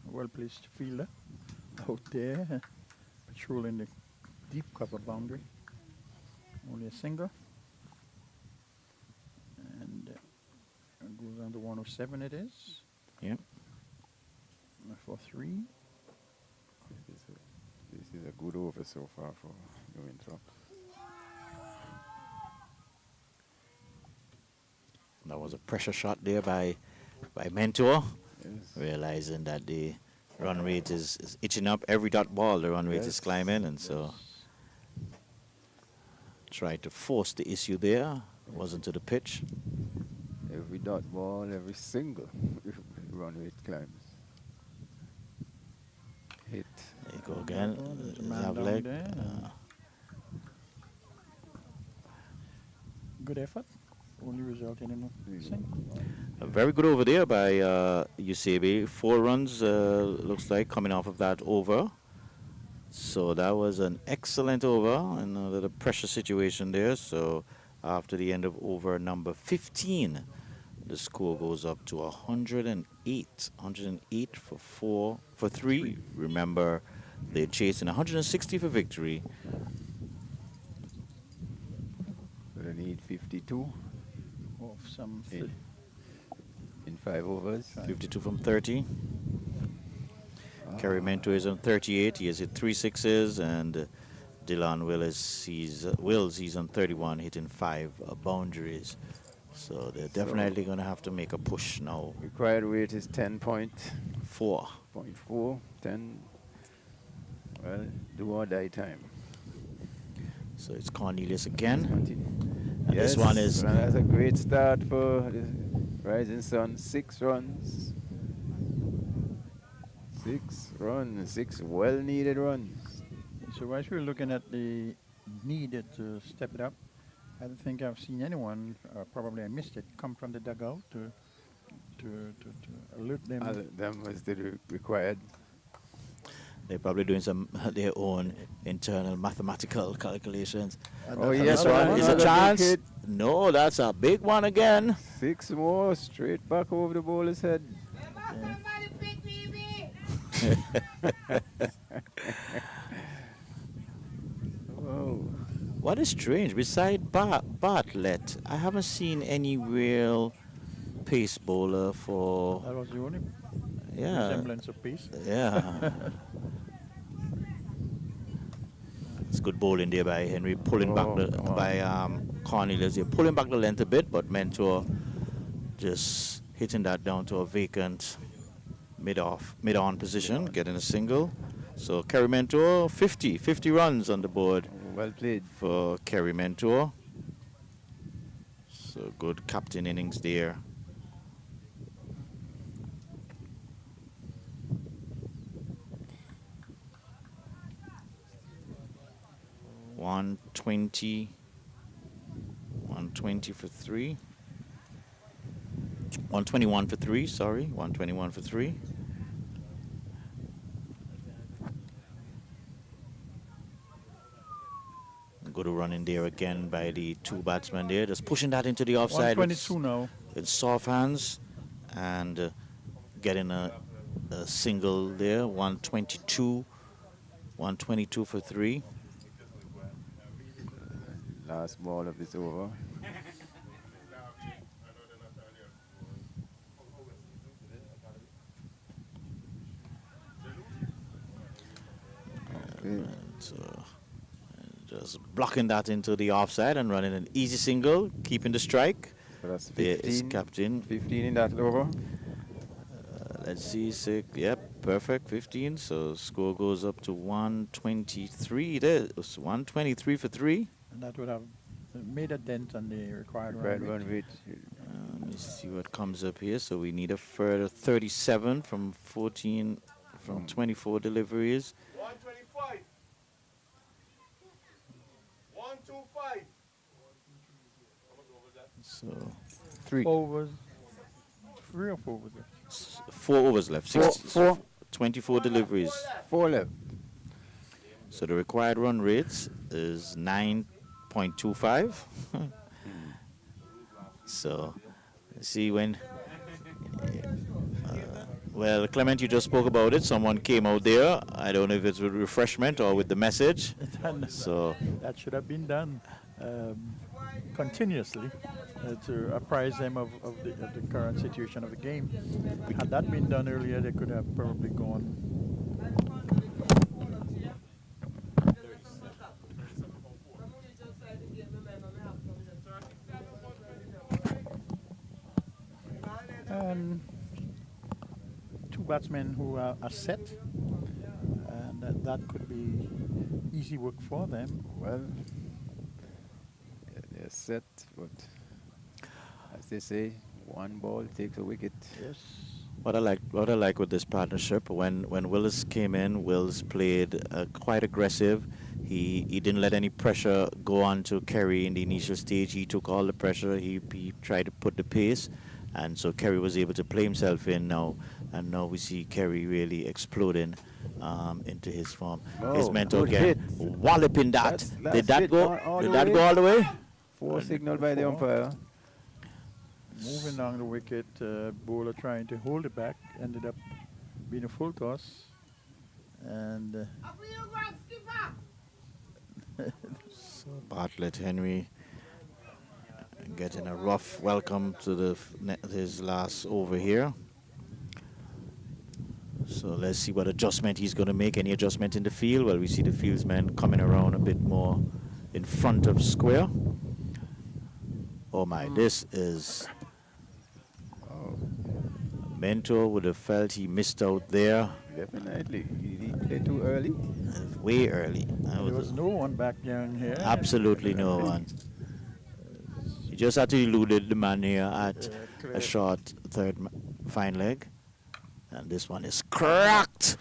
Well-placed fielder out there, patrolling the deep cover boundary. Only a single. And goes on to 107 it is. Yep. For 3. This is a good over so far for the Winthorpes. That was a pressure shot there by Mentor, Yes. realizing that the run rate is itching up. Every dot ball, the run rate is Yes. climbing, and so tried to force the issue there. Wasn't to the pitch. Every dot ball, every single run rate climbs. Hit. There you go again. There's a Does man have down leg. there. Good effort. Only resulting in a single. Very good over there by Eusebio. 4 runs, looks like, coming off of that over. So that was an excellent over and a little pressure situation there. So after the end of over number 15, the score goes up to 108. 108 for 3. Remember, they're chasing 160 for victory. They need 52 Of some in 5 overs. 52 from 30. Kerry Mentor is on 38. He has hit 3 sixes, and Dylan Wills, he's on 31, hitting 5 boundaries. So they're definitely going to have to make a push now. Required weight is 10.4. 4. 10. Well, do or die time. So it's Cornelius again. Continue. And this one is Well, that's a great start for the Rising Sun. 6 runs. 6 runs. 6 well-needed runs. So as we're looking at the needed to step it up, I don't think I've seen anyone, probably I missed it, come from the dugout to alert them. Them was the required. they're probably doing some their own internal mathematical calculations. Oh, And yes, this one is a another big chance. hit. No, that's a big one again. 6 more straight back over the bowler's head. Whoa. What is strange, beside Bartlett, I haven't seen any real pace bowler for. That was the only Yeah. resemblance of pace. Yeah. It's good bowling there by Henry, pulling back the come on. by Cornelius. They're pulling back the length a bit, but Mentor just hitting that down to a vacant mid-on position, getting a single. So Kerry Mentor, 50 runs on the board Well played. for Kerry Mentor. So good captain innings there. $120 for 3. 121 for 3, sorry. 121 for 3. Good run in there again by the 2 batsmen there. Just pushing that into the offside. 122 now. With soft hands and getting a single there. 122 for 3. Last ball of this over. So just blocking that into the offside and running an easy single, keeping the strike. So that's There is 15. captain. 15 in that over. Let's see, 6. Yep, perfect. 15. So score goes up to 123. There, 123 for 3. And that would have made a dent on the required Right run run rate. rate. Let me see what comes up here. So we need a further 37 from 24 deliveries. 125. So 3. Overs. 3 or 4 overs. 4 overs left. Four- 24 deliveries. 4 left. So the required run rates is 9.25. So see when. Well, Clement, you just spoke about it. Someone came out there. I don't know if it's with refreshment or with the message. So That should have been done continuously to apprise them of the current situation of the game. Had that been done earlier, they could have probably gone. And 2 batsmen who are set, and that could be easy work for them. Well, they're set, but as they say, one ball takes a wicket. Yes. what I like with this partnership, when Willis came in, Wills played quite aggressive. He didn't let any pressure go on to Kerry in the initial stage. He took all the pressure. He tried to put the pace, and so Kerry was able to play himself in now. And now we see Kerry really exploding into his form. His Oh, mentor good again, hit. walloping that. That's Did that hit go? all Did the that way. go all the way? 4 signaled by the 4. umpire. Moving down the wicket, bowler trying to hold it back, ended up being a full toss. And Bartlett Henry getting a rough welcome to his last over here. So let's see what adjustment he's going to make. Any adjustment in the field? Well, we see the fieldsmen coming around a bit more in front of square. Oh my, this is... Mentor would have felt he missed out there. Definitely. Did he play too early? Way early. That there was no one back down here. absolutely no one. He just had to elude the man here at a short third fine leg. And this one is cracked.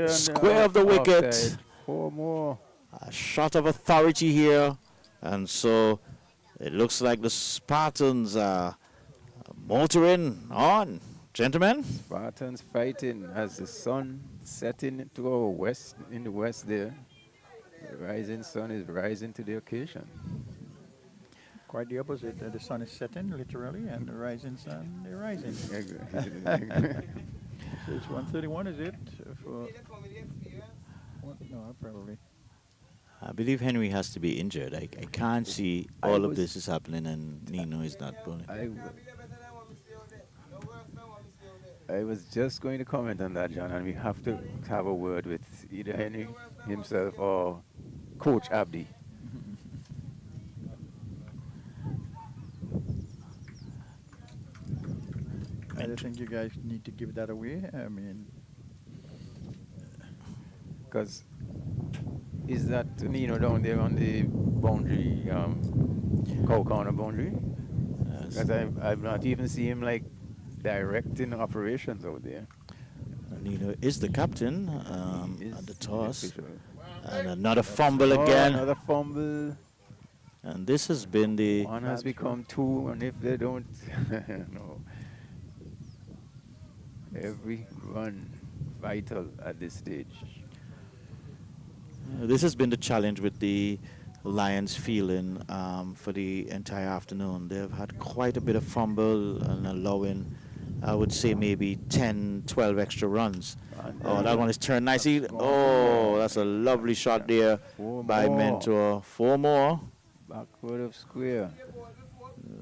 Square of the wicket. Offside. 4 more. A shot of authority here. And so it looks like the Spartans are motoring on. Gentlemen? Spartans fighting as the sun setting to our west, in the west there. The rising sun is rising to the occasion. Quite the opposite. The sun is setting, literally, and the rising sun, they're rising. So it's 131, is it? No, probably. I believe Henry has to be injured. I can't see all of this is happening and Nino is not bowling. I was just going to comment on that, John, and we have to have a word with either Henry himself or Coach Abdi. I don't think you guys need to give that away. I mean, Because is that Nino down there on the boundary, cow corner boundary? Because I've not even seen him like directing operations out there. Nino is the captain Is at the toss. official. And another fumble again. Another fumble. And this has been the... One has become 2, and if they don't, no. Every run vital at this stage. This has been the challenge with the Lions fielding for the entire afternoon. They've had quite a bit of fumble and allowing, I would say, maybe 10, 12 extra runs. Oh, that one is turned nicely. Oh, that's a lovely shot there by Mentor. 4 more. Backward of square.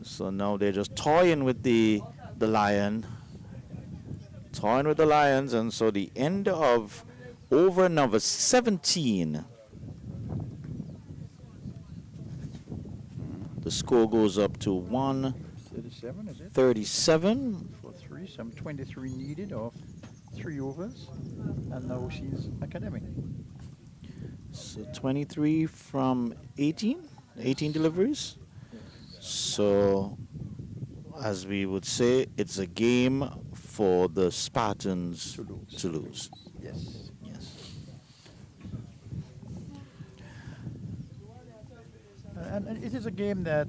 So now they're just toying with the Lion. Toying with the Lions, and so the end of over number 17. The score goes up to 37, is it? 137. For 3, some 23 needed of 3 overs, and now she's academic. So 23 from 18 deliveries. So, as we would say, it's a game for the Spartans to lose. Yes. Yes. And it is a game that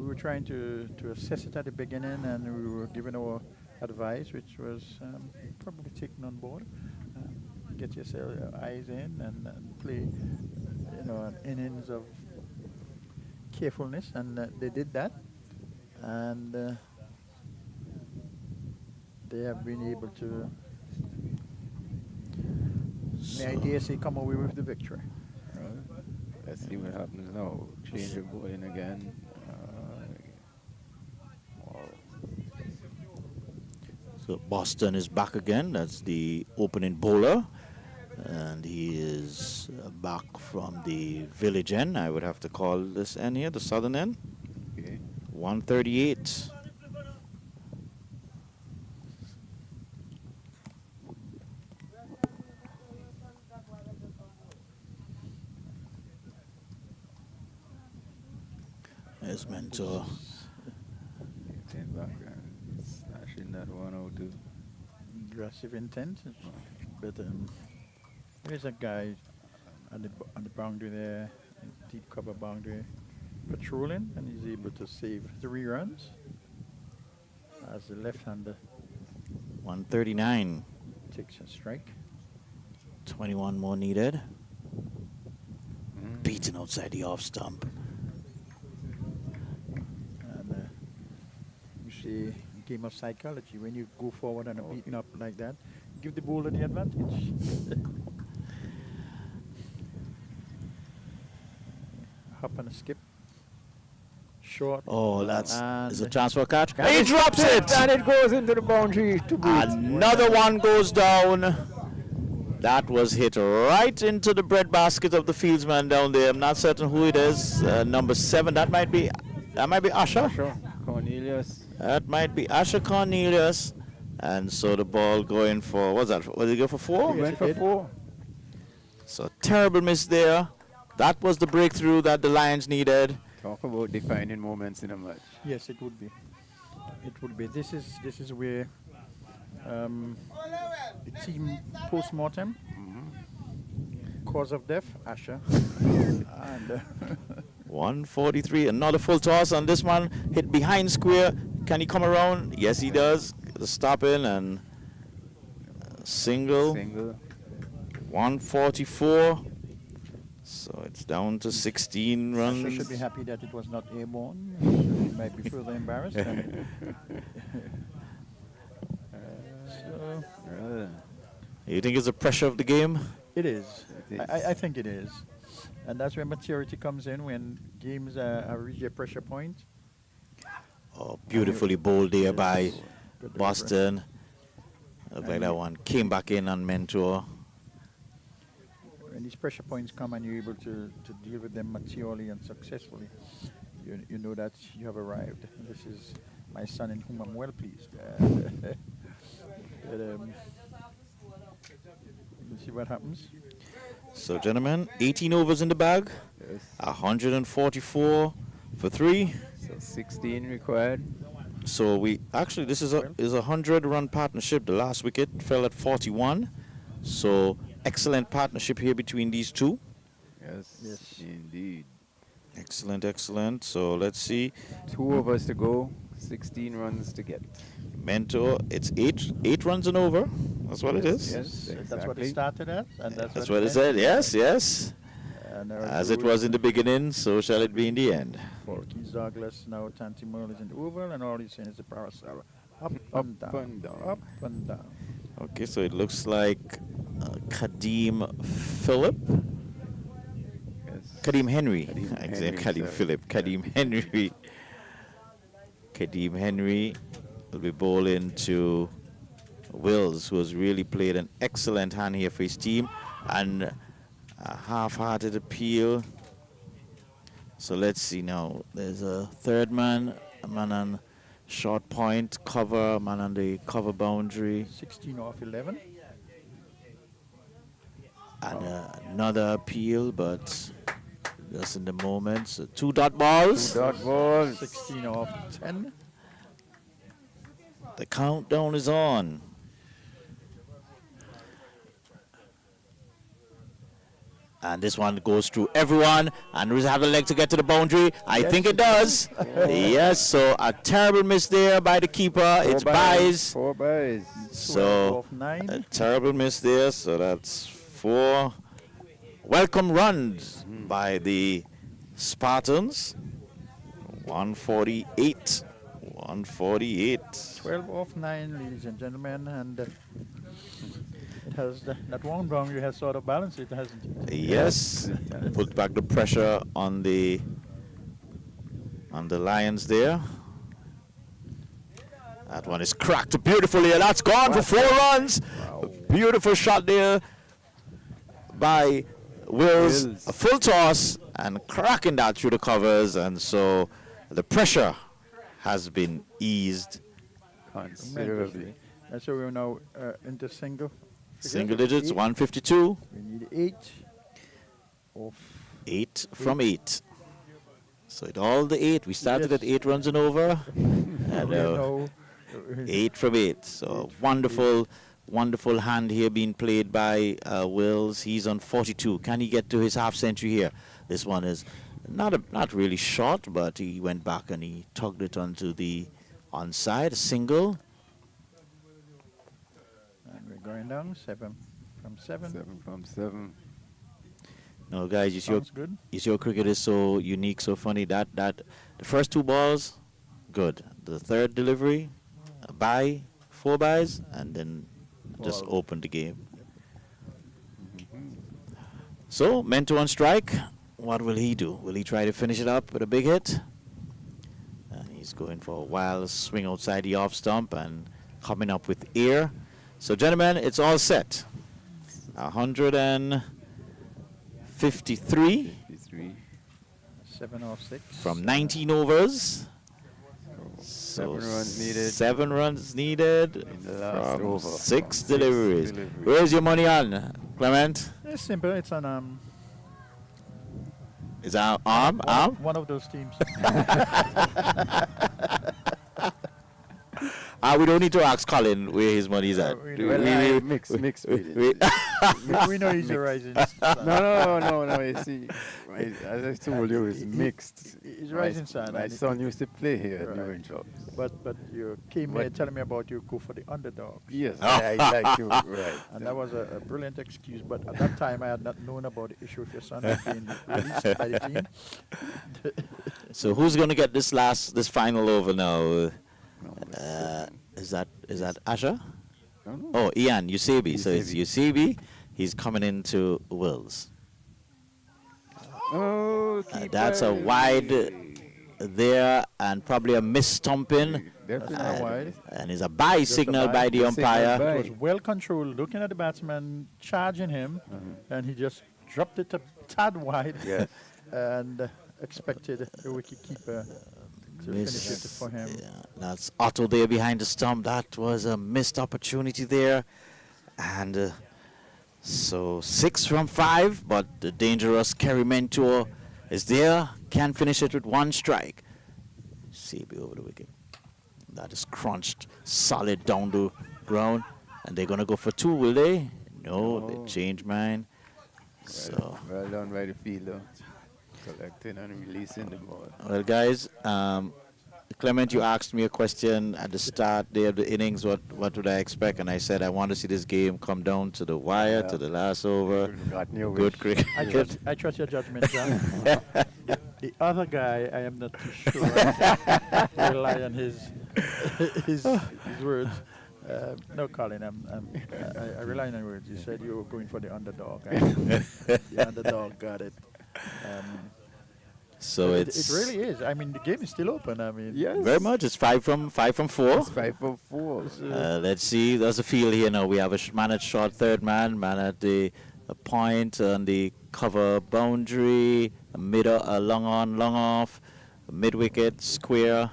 we were trying to assess it at the beginning, and we were giving our advice, which was probably taken on board. Get yourself eyes in and play, innings of carefulness, and they did that, and they have been able to, may I dare say, come away with the victory. Let's see what happens now. Change of bowling again. Wow. So Boston is back again. That's the opening bowler. And he is back from the village end. I would have to call this end here, the southern end. Okay. 138. There's Mentor. Came back and smashing that one out too. Aggressive intent, but there's a guy on the boundary there, deep cover boundary, patrolling, and he's able to save 3 runs as the left-hander 139. takes a strike. 21 more needed. Beaten outside the off stump. And you see, game of psychology, when you go forward and are beaten up like that, give the bowler the advantage. Hop and a skip. Short. Oh, that's And is a transfer catch. And He it drops it. And it goes into the boundary to beat. Another one goes down. That was hit right into the breadbasket of the fieldsman down there. I'm not certain who it is. Number 7. That might be Asher. Sure. Cornelius. That might be Asher Cornelius. And so the ball going for, what's that? Was it go for 4? Went for 4. So terrible miss there. That was the breakthrough that the Lions needed. Talk about defining moments in a match. Yes, it would be. It would be. This is where the team post-mortem, cause of death, Asher. And 143, another full toss on this one. Hit behind square. Can he come around? Yes, he does. Stop in and single. 144. So it's down to 16 runs. Asher should be happy that it was not airborne. He might be further embarrassed. So You think it's the pressure of the game? it is. It is. I think it is. And that's where maturity comes in, when games are reach their pressure point. Oh, beautifully bowled there by Good Boston. Looked like that one came back in on Mentor. When these pressure points come and you're able to deal with them maturely and successfully, you know that you have arrived. This is my son, in whom I'm well pleased. We'll see what happens. So, gentlemen, 18 overs in the bag. Yes. 144 for 3. So 16 required. So we actually, this is a 100-run partnership. The last wicket fell at 41. So excellent partnership here between these two. Yes, indeed. Excellent, excellent. So let's see. 2 overs to go, 16 runs to get. Mentor, it's 8 runs and over. That's what it is. Yes, That's what it exactly. started at, and That's what it said. Yes, yes. And As it was in the beginning, so shall it be in the end. For Keith Douglas, now Tanti Merle is in the oval, and all he's saying is the parasol. Up Up and down. and down. Up and down. Okay, so it looks like Kadeem Phillip. Yes. Kadeem Henry. Kadeem I said Henry, Kadeem sorry. Phillip. Kadeem Henry. Kadeem Henry will be bowling to Wills, who has really played an excellent hand here for his team, and a half-hearted appeal. So let's see now. There's a third man, a man on short point, cover, a man on the cover boundary, 16 off 11. and another appeal, but just in the moment. So 2 dot balls. 2 dot balls. 16 off 10. The countdown is on. And this one goes through everyone. And does it have a leg to get to the boundary? I think it does. Yes, so a terrible miss there by the keeper. It's buys. 4 buys. So Off 9. a terrible miss there. So that's 4 welcome runs by the Spartans. 148. 148. 12 off 9, ladies and gentlemen, and it has that one boundary has sort of balanced it, hasn't it? Yes, put back the pressure on the Lions there. That one is cracked beautifully, and that's gone for 4 runs. A beautiful shot there by Wills. A full toss and cracking that through the covers, and so the pressure has been eased. Considerably. And so we're now into single. Single digits, 152. We need 8 off. 8 from 8. So it all the 8. We started Yes. at 8 runs and over. And, No. 8 from 8. So wonderful, wonderful hand here being played by Wills. He's on 42. Can he get to his half century here? This one is not really short, but he went back and he tugged it onto the onside. A single. And we're going down 7 from 7. 7 from 7. No, guys, Sounds good. your cricket is so unique, so funny. That the first 2 balls, good. The third delivery, a bye, 4 buys, and then just opened the game. So, Mento on strike. What will he do? Will he try to finish it up with a big hit? And he's going for a wild swing outside the off stump and coming up with air. So, gentlemen, it's all set. 153 53. 7 off 6. from 19 overs. So 7 runs needed. 7 runs needed In the last from over. 6 From deliveries. 6 deliveries. Where's your money on, Clement? It's simple. It's an Is that arm? Arm? one of those teams. We don't need to ask Colin where his money is at. we, Well, I mix with it. we know he's a rising star. No. You see, as I told you, it's mixed. He's a rising star. My and son used to play here at New Right. Winthrop. But you came here telling me about you go for the underdog. Yes, I like you. Right. And that was a brilliant excuse. But at that time, I had not known about the issue with your son being released by the team. So who's going to get this final over now? No, that's Is that Asher? no. Oh, Ian Usabi. So it's Usabi. Usabi. He's coming into Wills. Oh, That's a wide there and probably a miss stumping. Definitely wide. And it's a bye Just a signal bye. by the Signal umpire. bye. It was well controlled, looking at the batsman, charging him, and he just dropped it a tad wide Yes. and expected the wicketkeeper to finish it for him. Yeah, that's Otto there behind the stump. That was a missed opportunity there. And so 6 from 5, but the dangerous Kerry Mentor is there. Can finish it with 1 strike. CB over the wicket. That is crunched solid down the ground. And they're going to go for 2, will they? No, they change mind. So, Well done by the fielder. Collecting and releasing the ball. well, guys, Clement, you asked me a question at the start there of the innings. What would I expect? And I said I want to see this game come down to the wire, to the last over. Got your Good wish. cricket. I trust your judgment, John. The other guy, I am not too sure. I rely on his words. No, Colin, I rely on your words. You said you were going for the underdog. The underdog got it. So It it's really is. I mean, the game is still open. I mean, Yes. very much. It's 5 from 4. It's 5 for 4. Let's see. There's a field here now. We have a man at short third man at the point on the cover boundary, a middle, a long on, long off, a mid wicket, square,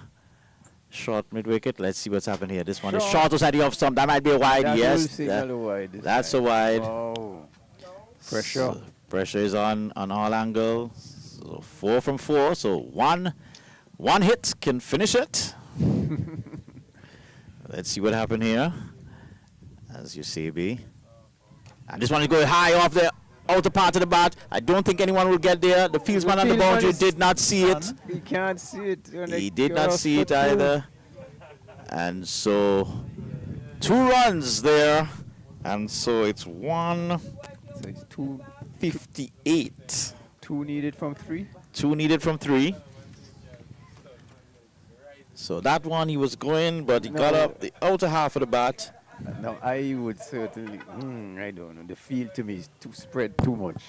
short mid wicket. Let's see what's happened here. This one is short outside the off stump. That might be a wide. That Yes, will signal a wide this that's time. a wide. Oh. Pressure. So pressure is on all angles. So 4 from 4. So one hit can finish it. Let's see what happened here. As you see, B. And this one is going high off there. outer part of the bat. I don't think anyone will get there. The fieldsman on the boundary did not see it. He can't see it. He did not see it either. And so 2 runs there. And so it's 158. 2 needed from 3. 2 needed from 3. So that one he was going, but he got up the outer half of the bat. Now I would certainly, I don't know. The field to me is too spread too much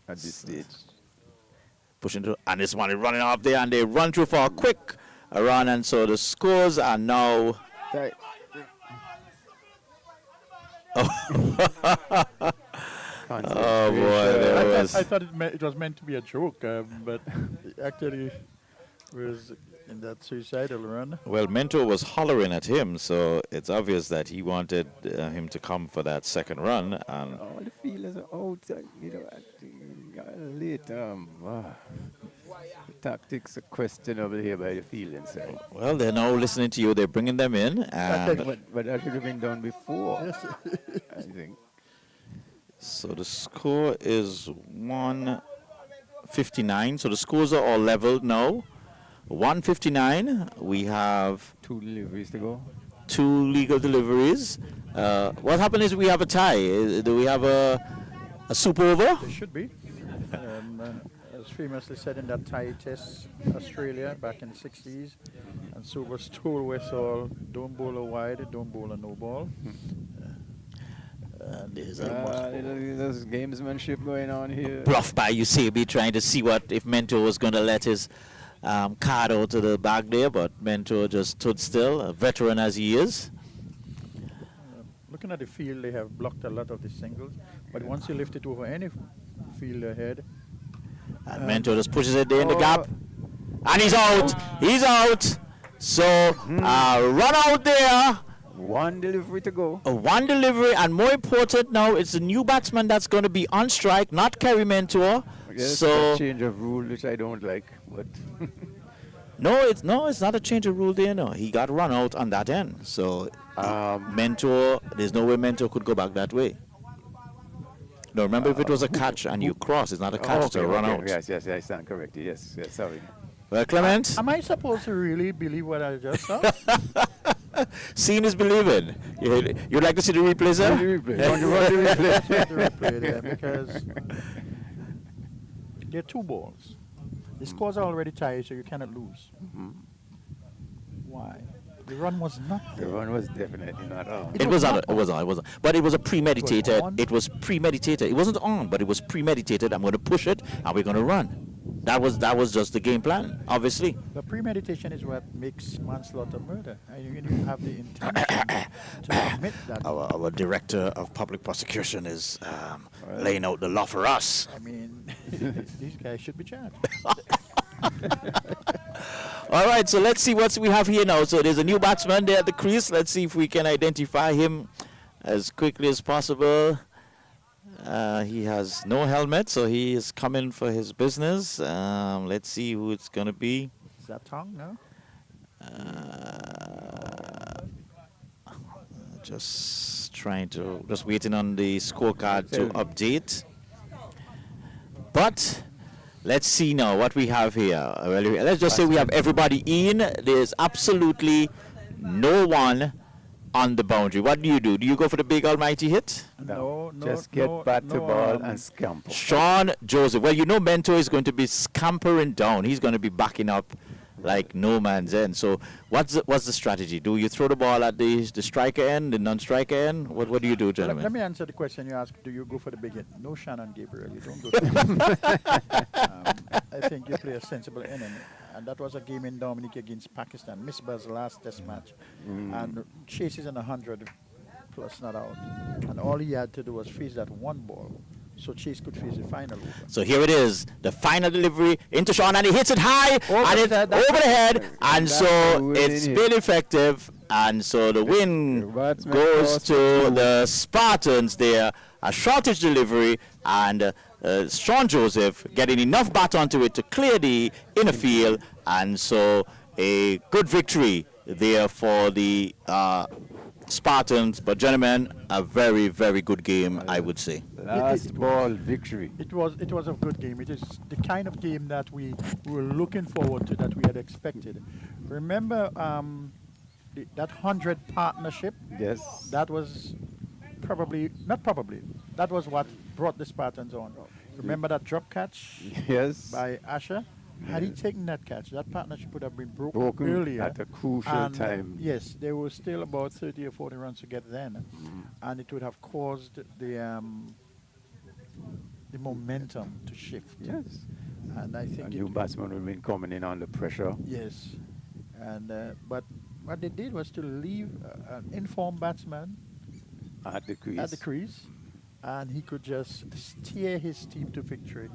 at this stage. Pushing through, and this one is running off there, and they run through for a quick run, and so the scores are now. Oh boy, there was. I thought it was meant to be a joke, but actually was in that suicidal run. Well, Mentor was hollering at him, so it's obvious that he wanted him to come for that second run. And the fielders are out, late. The tactics are questionable here by the fielding side. well, they're now listening to you. They're bringing them in, and But that should have been done before, I think. so the score is 159. So the scores are all leveled now. 159. We have 2 deliveries to go. 2 legal deliveries. What happened is we have a tie. Do we have a super over? There should be. As famously said in that tie test, Australia back in the 60s, and so was told Westall, don't bowl a wide, don't bowl a no ball. There's There's gamesmanship going on here. bluff by Usabi trying to see if Mentor was going to let his card out of the bag there, but Mentor just stood still, a veteran as he is. Looking at the field, they have blocked a lot of the singles, but once you lift it over any field ahead, And Mentor just pushes it there in the gap. And he's out. He's out. So run out there. 1 delivery to go. 1 delivery, and more important now, it's the new batsman that's going to be on strike, not Kerry Mentor. Yes, So a change of rule, which I don't like, but it's not a change of rule there. No, he got run out on that end. So Mentor, there's no way Mentor could go back that way. No, remember if it was a catch and you cross, it's not a catch to run out. Yes, I stand corrected. Yes, sorry. Well, Clement, am I supposed to really believe what I just saw? seeing is believing. You'd like to see the replay, sir? The replay there, because there are 2 balls. The scores are already tied, so you cannot lose. Why? The run was not The there. run was definitely not on. It was on. But it was a premeditated. on? It was premeditated. It wasn't on, but it was premeditated. I'm going to push it, and we're going to run. That was just the game plan, obviously. The premeditation is what makes manslaughter murder. You have the intention to commit that. Our director of public prosecution is laying out the law for us. I mean, these guys should be charged. All right, so let's see what we have here now. So there's a new batsman there at the crease. Let's see if we can identify him as quickly as possible. He has no helmet, so he is coming for his business. Let's see who it's going to be. Is that tongue, no? Just waiting on the scorecard to update. But let's see now what we have here. Well, let's just say we have everybody in. There's absolutely no one on the boundary. What do? Do you go for the big almighty hit? No, Just get bat to ball and scamper. Sean Joseph. Well, Mentor is going to be scampering down. He's going to be backing up like no man's end. So what's the strategy? Do you throw the ball at the striker end, the non-striker end? What do you do, gentlemen? Let me answer the question you asked. Do you go for the big hit? No, Shannon Gabriel. You don't go for the I think you play a sensible inning. And that was a game in Dominique against Pakistan. Misbah's last test match. And Chase is in 100 plus not out. And all he had to do was face that 1 ball. So Chase could face the final over. So here it is, the final delivery into Sean, and he hits it high, and it's over the head, and so it's been effective, and so the win goes to the Spartans there. A shortage delivery, and Sean Joseph getting enough bat onto it to clear the inner field, and so a good victory there for the Spartans. But gentlemen, a very, very good game, I would say. Last ball victory. It was a good game. It is the kind of game that we were looking forward to, that we had expected. Remember that 100 partnership? Yes. That was that was what brought the Spartans on. Remember that drop catch Yes. by Asher? Had he taken that catch, that partnership would have been broken earlier. at a crucial And, time. yes, there were still about 30 or 40 runs to get then, and it would have caused the momentum to shift. Yes. And I A think new batsman would have been coming in under pressure. yes, and but what they did was to leave an informed batsman At the crease. at the crease, and he could just steer his team to victory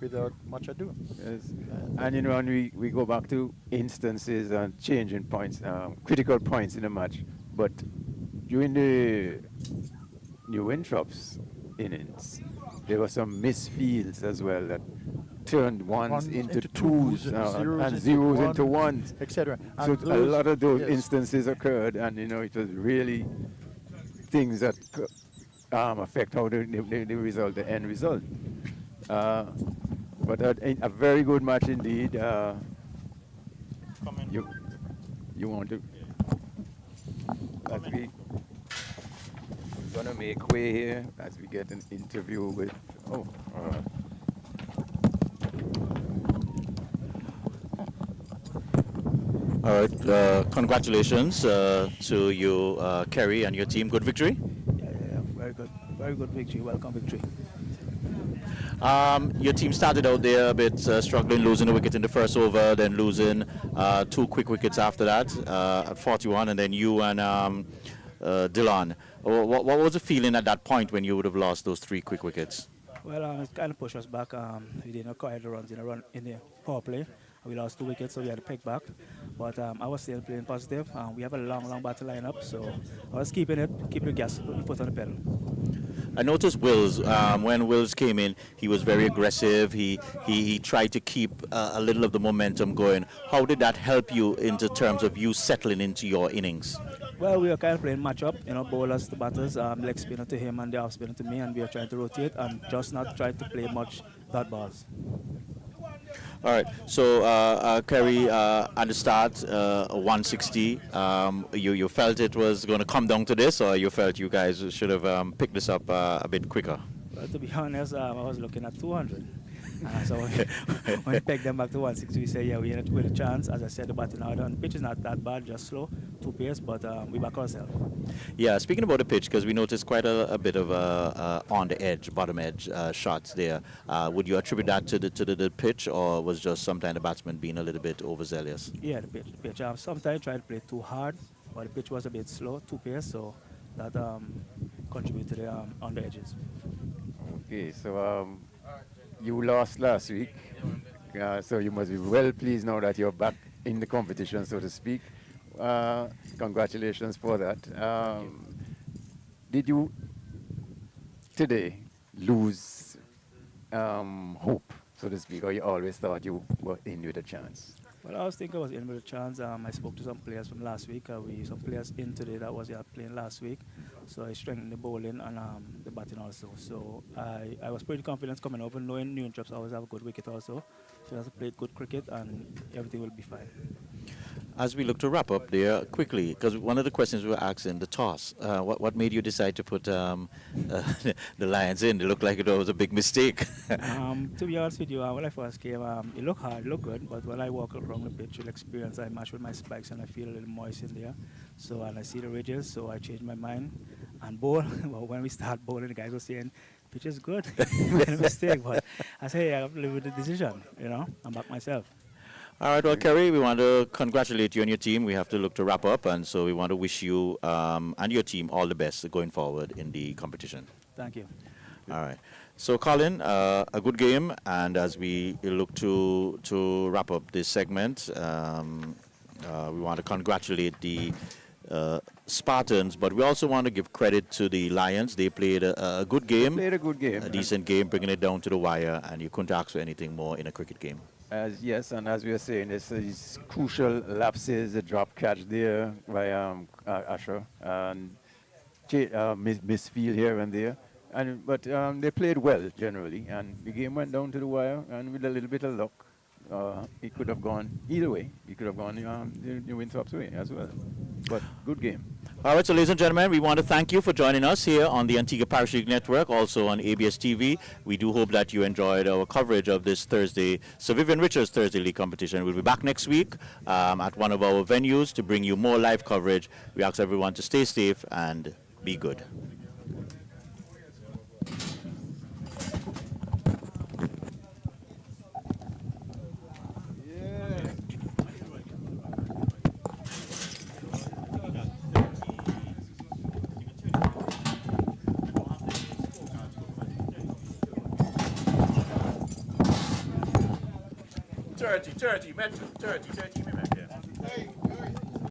without much ado. Yes. And you know, and we go back to instances and changing points, critical points in the match. But during the New Winthorpes innings, there were some misfields as well that turned ones into twos and zeros into ones. etc. So a lot of those instances occurred, and you know, it was really things that affect how the result, the end result. But a very good match indeed. You want to? As we're gonna make way here as we get an interview with. Oh, all right. All right, congratulations to you, Kerry, and your team. Good victory. Yeah, very good victory, welcome victory. Your team started out there a bit struggling, losing a wicket in the first over, then losing 2 quick wickets after that at 41, and then you and Dylan. What was the feeling at that point when you would have lost those 3 quick wickets? Well, it kind of pushed us back. We didn't acquire the runs in the power play. We lost 2 wickets, so we had to pick back. But I was still playing positive. We have a long battle lineup, so I was keeping the gas, putting the foot on the pedal. I noticed Wills, when Wills came in, he was very aggressive. He tried to keep a little of the momentum going. How did that help you into terms of you settling into your innings? Well, we were kind of playing match-up, bowlers to batters, leg spinner to him and the off spinner to me, and we were trying to rotate and just not trying to play much dot balls. All right, so Kerry, at the start, 160, you felt it was going to come down to this, or you felt you guys should have picked this up a bit quicker? Well, to be honest, I was looking at 200. So when we pegged them back to 160, we say, yeah, we had a chance. As I said, the batting order on the pitch is not that bad, just slow, 2 pace, but we back ourselves. Yeah, speaking about the pitch, because we noticed quite a bit of on the edge, bottom edge shots there. Would you attribute that to the pitch, or was just sometimes the batsman being a little bit overzealous? Yeah, the pitch. Sometimes tried to play too hard, but the pitch was a bit slow, 2 pace, so that contributed to the on the edges. Okay, so you lost last week, so you must be well pleased now that you're back in the competition, so to speak. Congratulations for that. Did you today lose hope, so to speak, or you always thought you were in with a chance? Well, I was thinking I was in with a chance. I spoke to some players from last week. Some players in today that was playing last week. So I strengthened the bowling and the batting also. So I was pretty confident coming over, knowing New Winthorpes always have a good wicket also. So I have to play good cricket and everything will be fine. As we look to wrap up there quickly, because one of the questions we were asking, the toss, what made you decide to put the Lions in? It looked like it was a big mistake. To be honest with you, when I first came, it looked hard, it looked good, but when I walk around the pitch with experience, I match with my spikes and I feel a little moist in there. So, and I see the ridges, so I changed my mind and bowl. But when we start bowling, the guys were saying, pitch is good. Made a mistake, but I say, I have to live with the decision, I'm back myself. All right, well, Kerry, we want to congratulate you and your team. We have to look to wrap up, and so we want to wish you and your team all the best going forward in the competition. Thank you. All right. So, Colin, a good game, and as we look to wrap up this segment, we want to congratulate the Spartans, but we also want to give credit to the Lions. They played a good game. Played a good game. A decent game, bringing it down to the wire, and you couldn't ask for anything more in a cricket game. Yes, and as we were saying, it's these crucial lapses, the drop catch there by Asher, and misfield here and there. But they played well generally, and the game went down to the wire, and with a little bit of luck, it could have gone either way. It could have gone the Winthorpe's way as well. But good game. All right, so ladies and gentlemen, we want to thank you for joining us here on the Antigua Parish League Network, also on ABS TV. We do hope that you enjoyed our coverage of this Thursday, Sir Vivian Richards Thursday League competition. We'll be back next week at one of our venues to bring you more live coverage. We ask everyone to stay safe and be good. Thirty, Metro, 30, 30,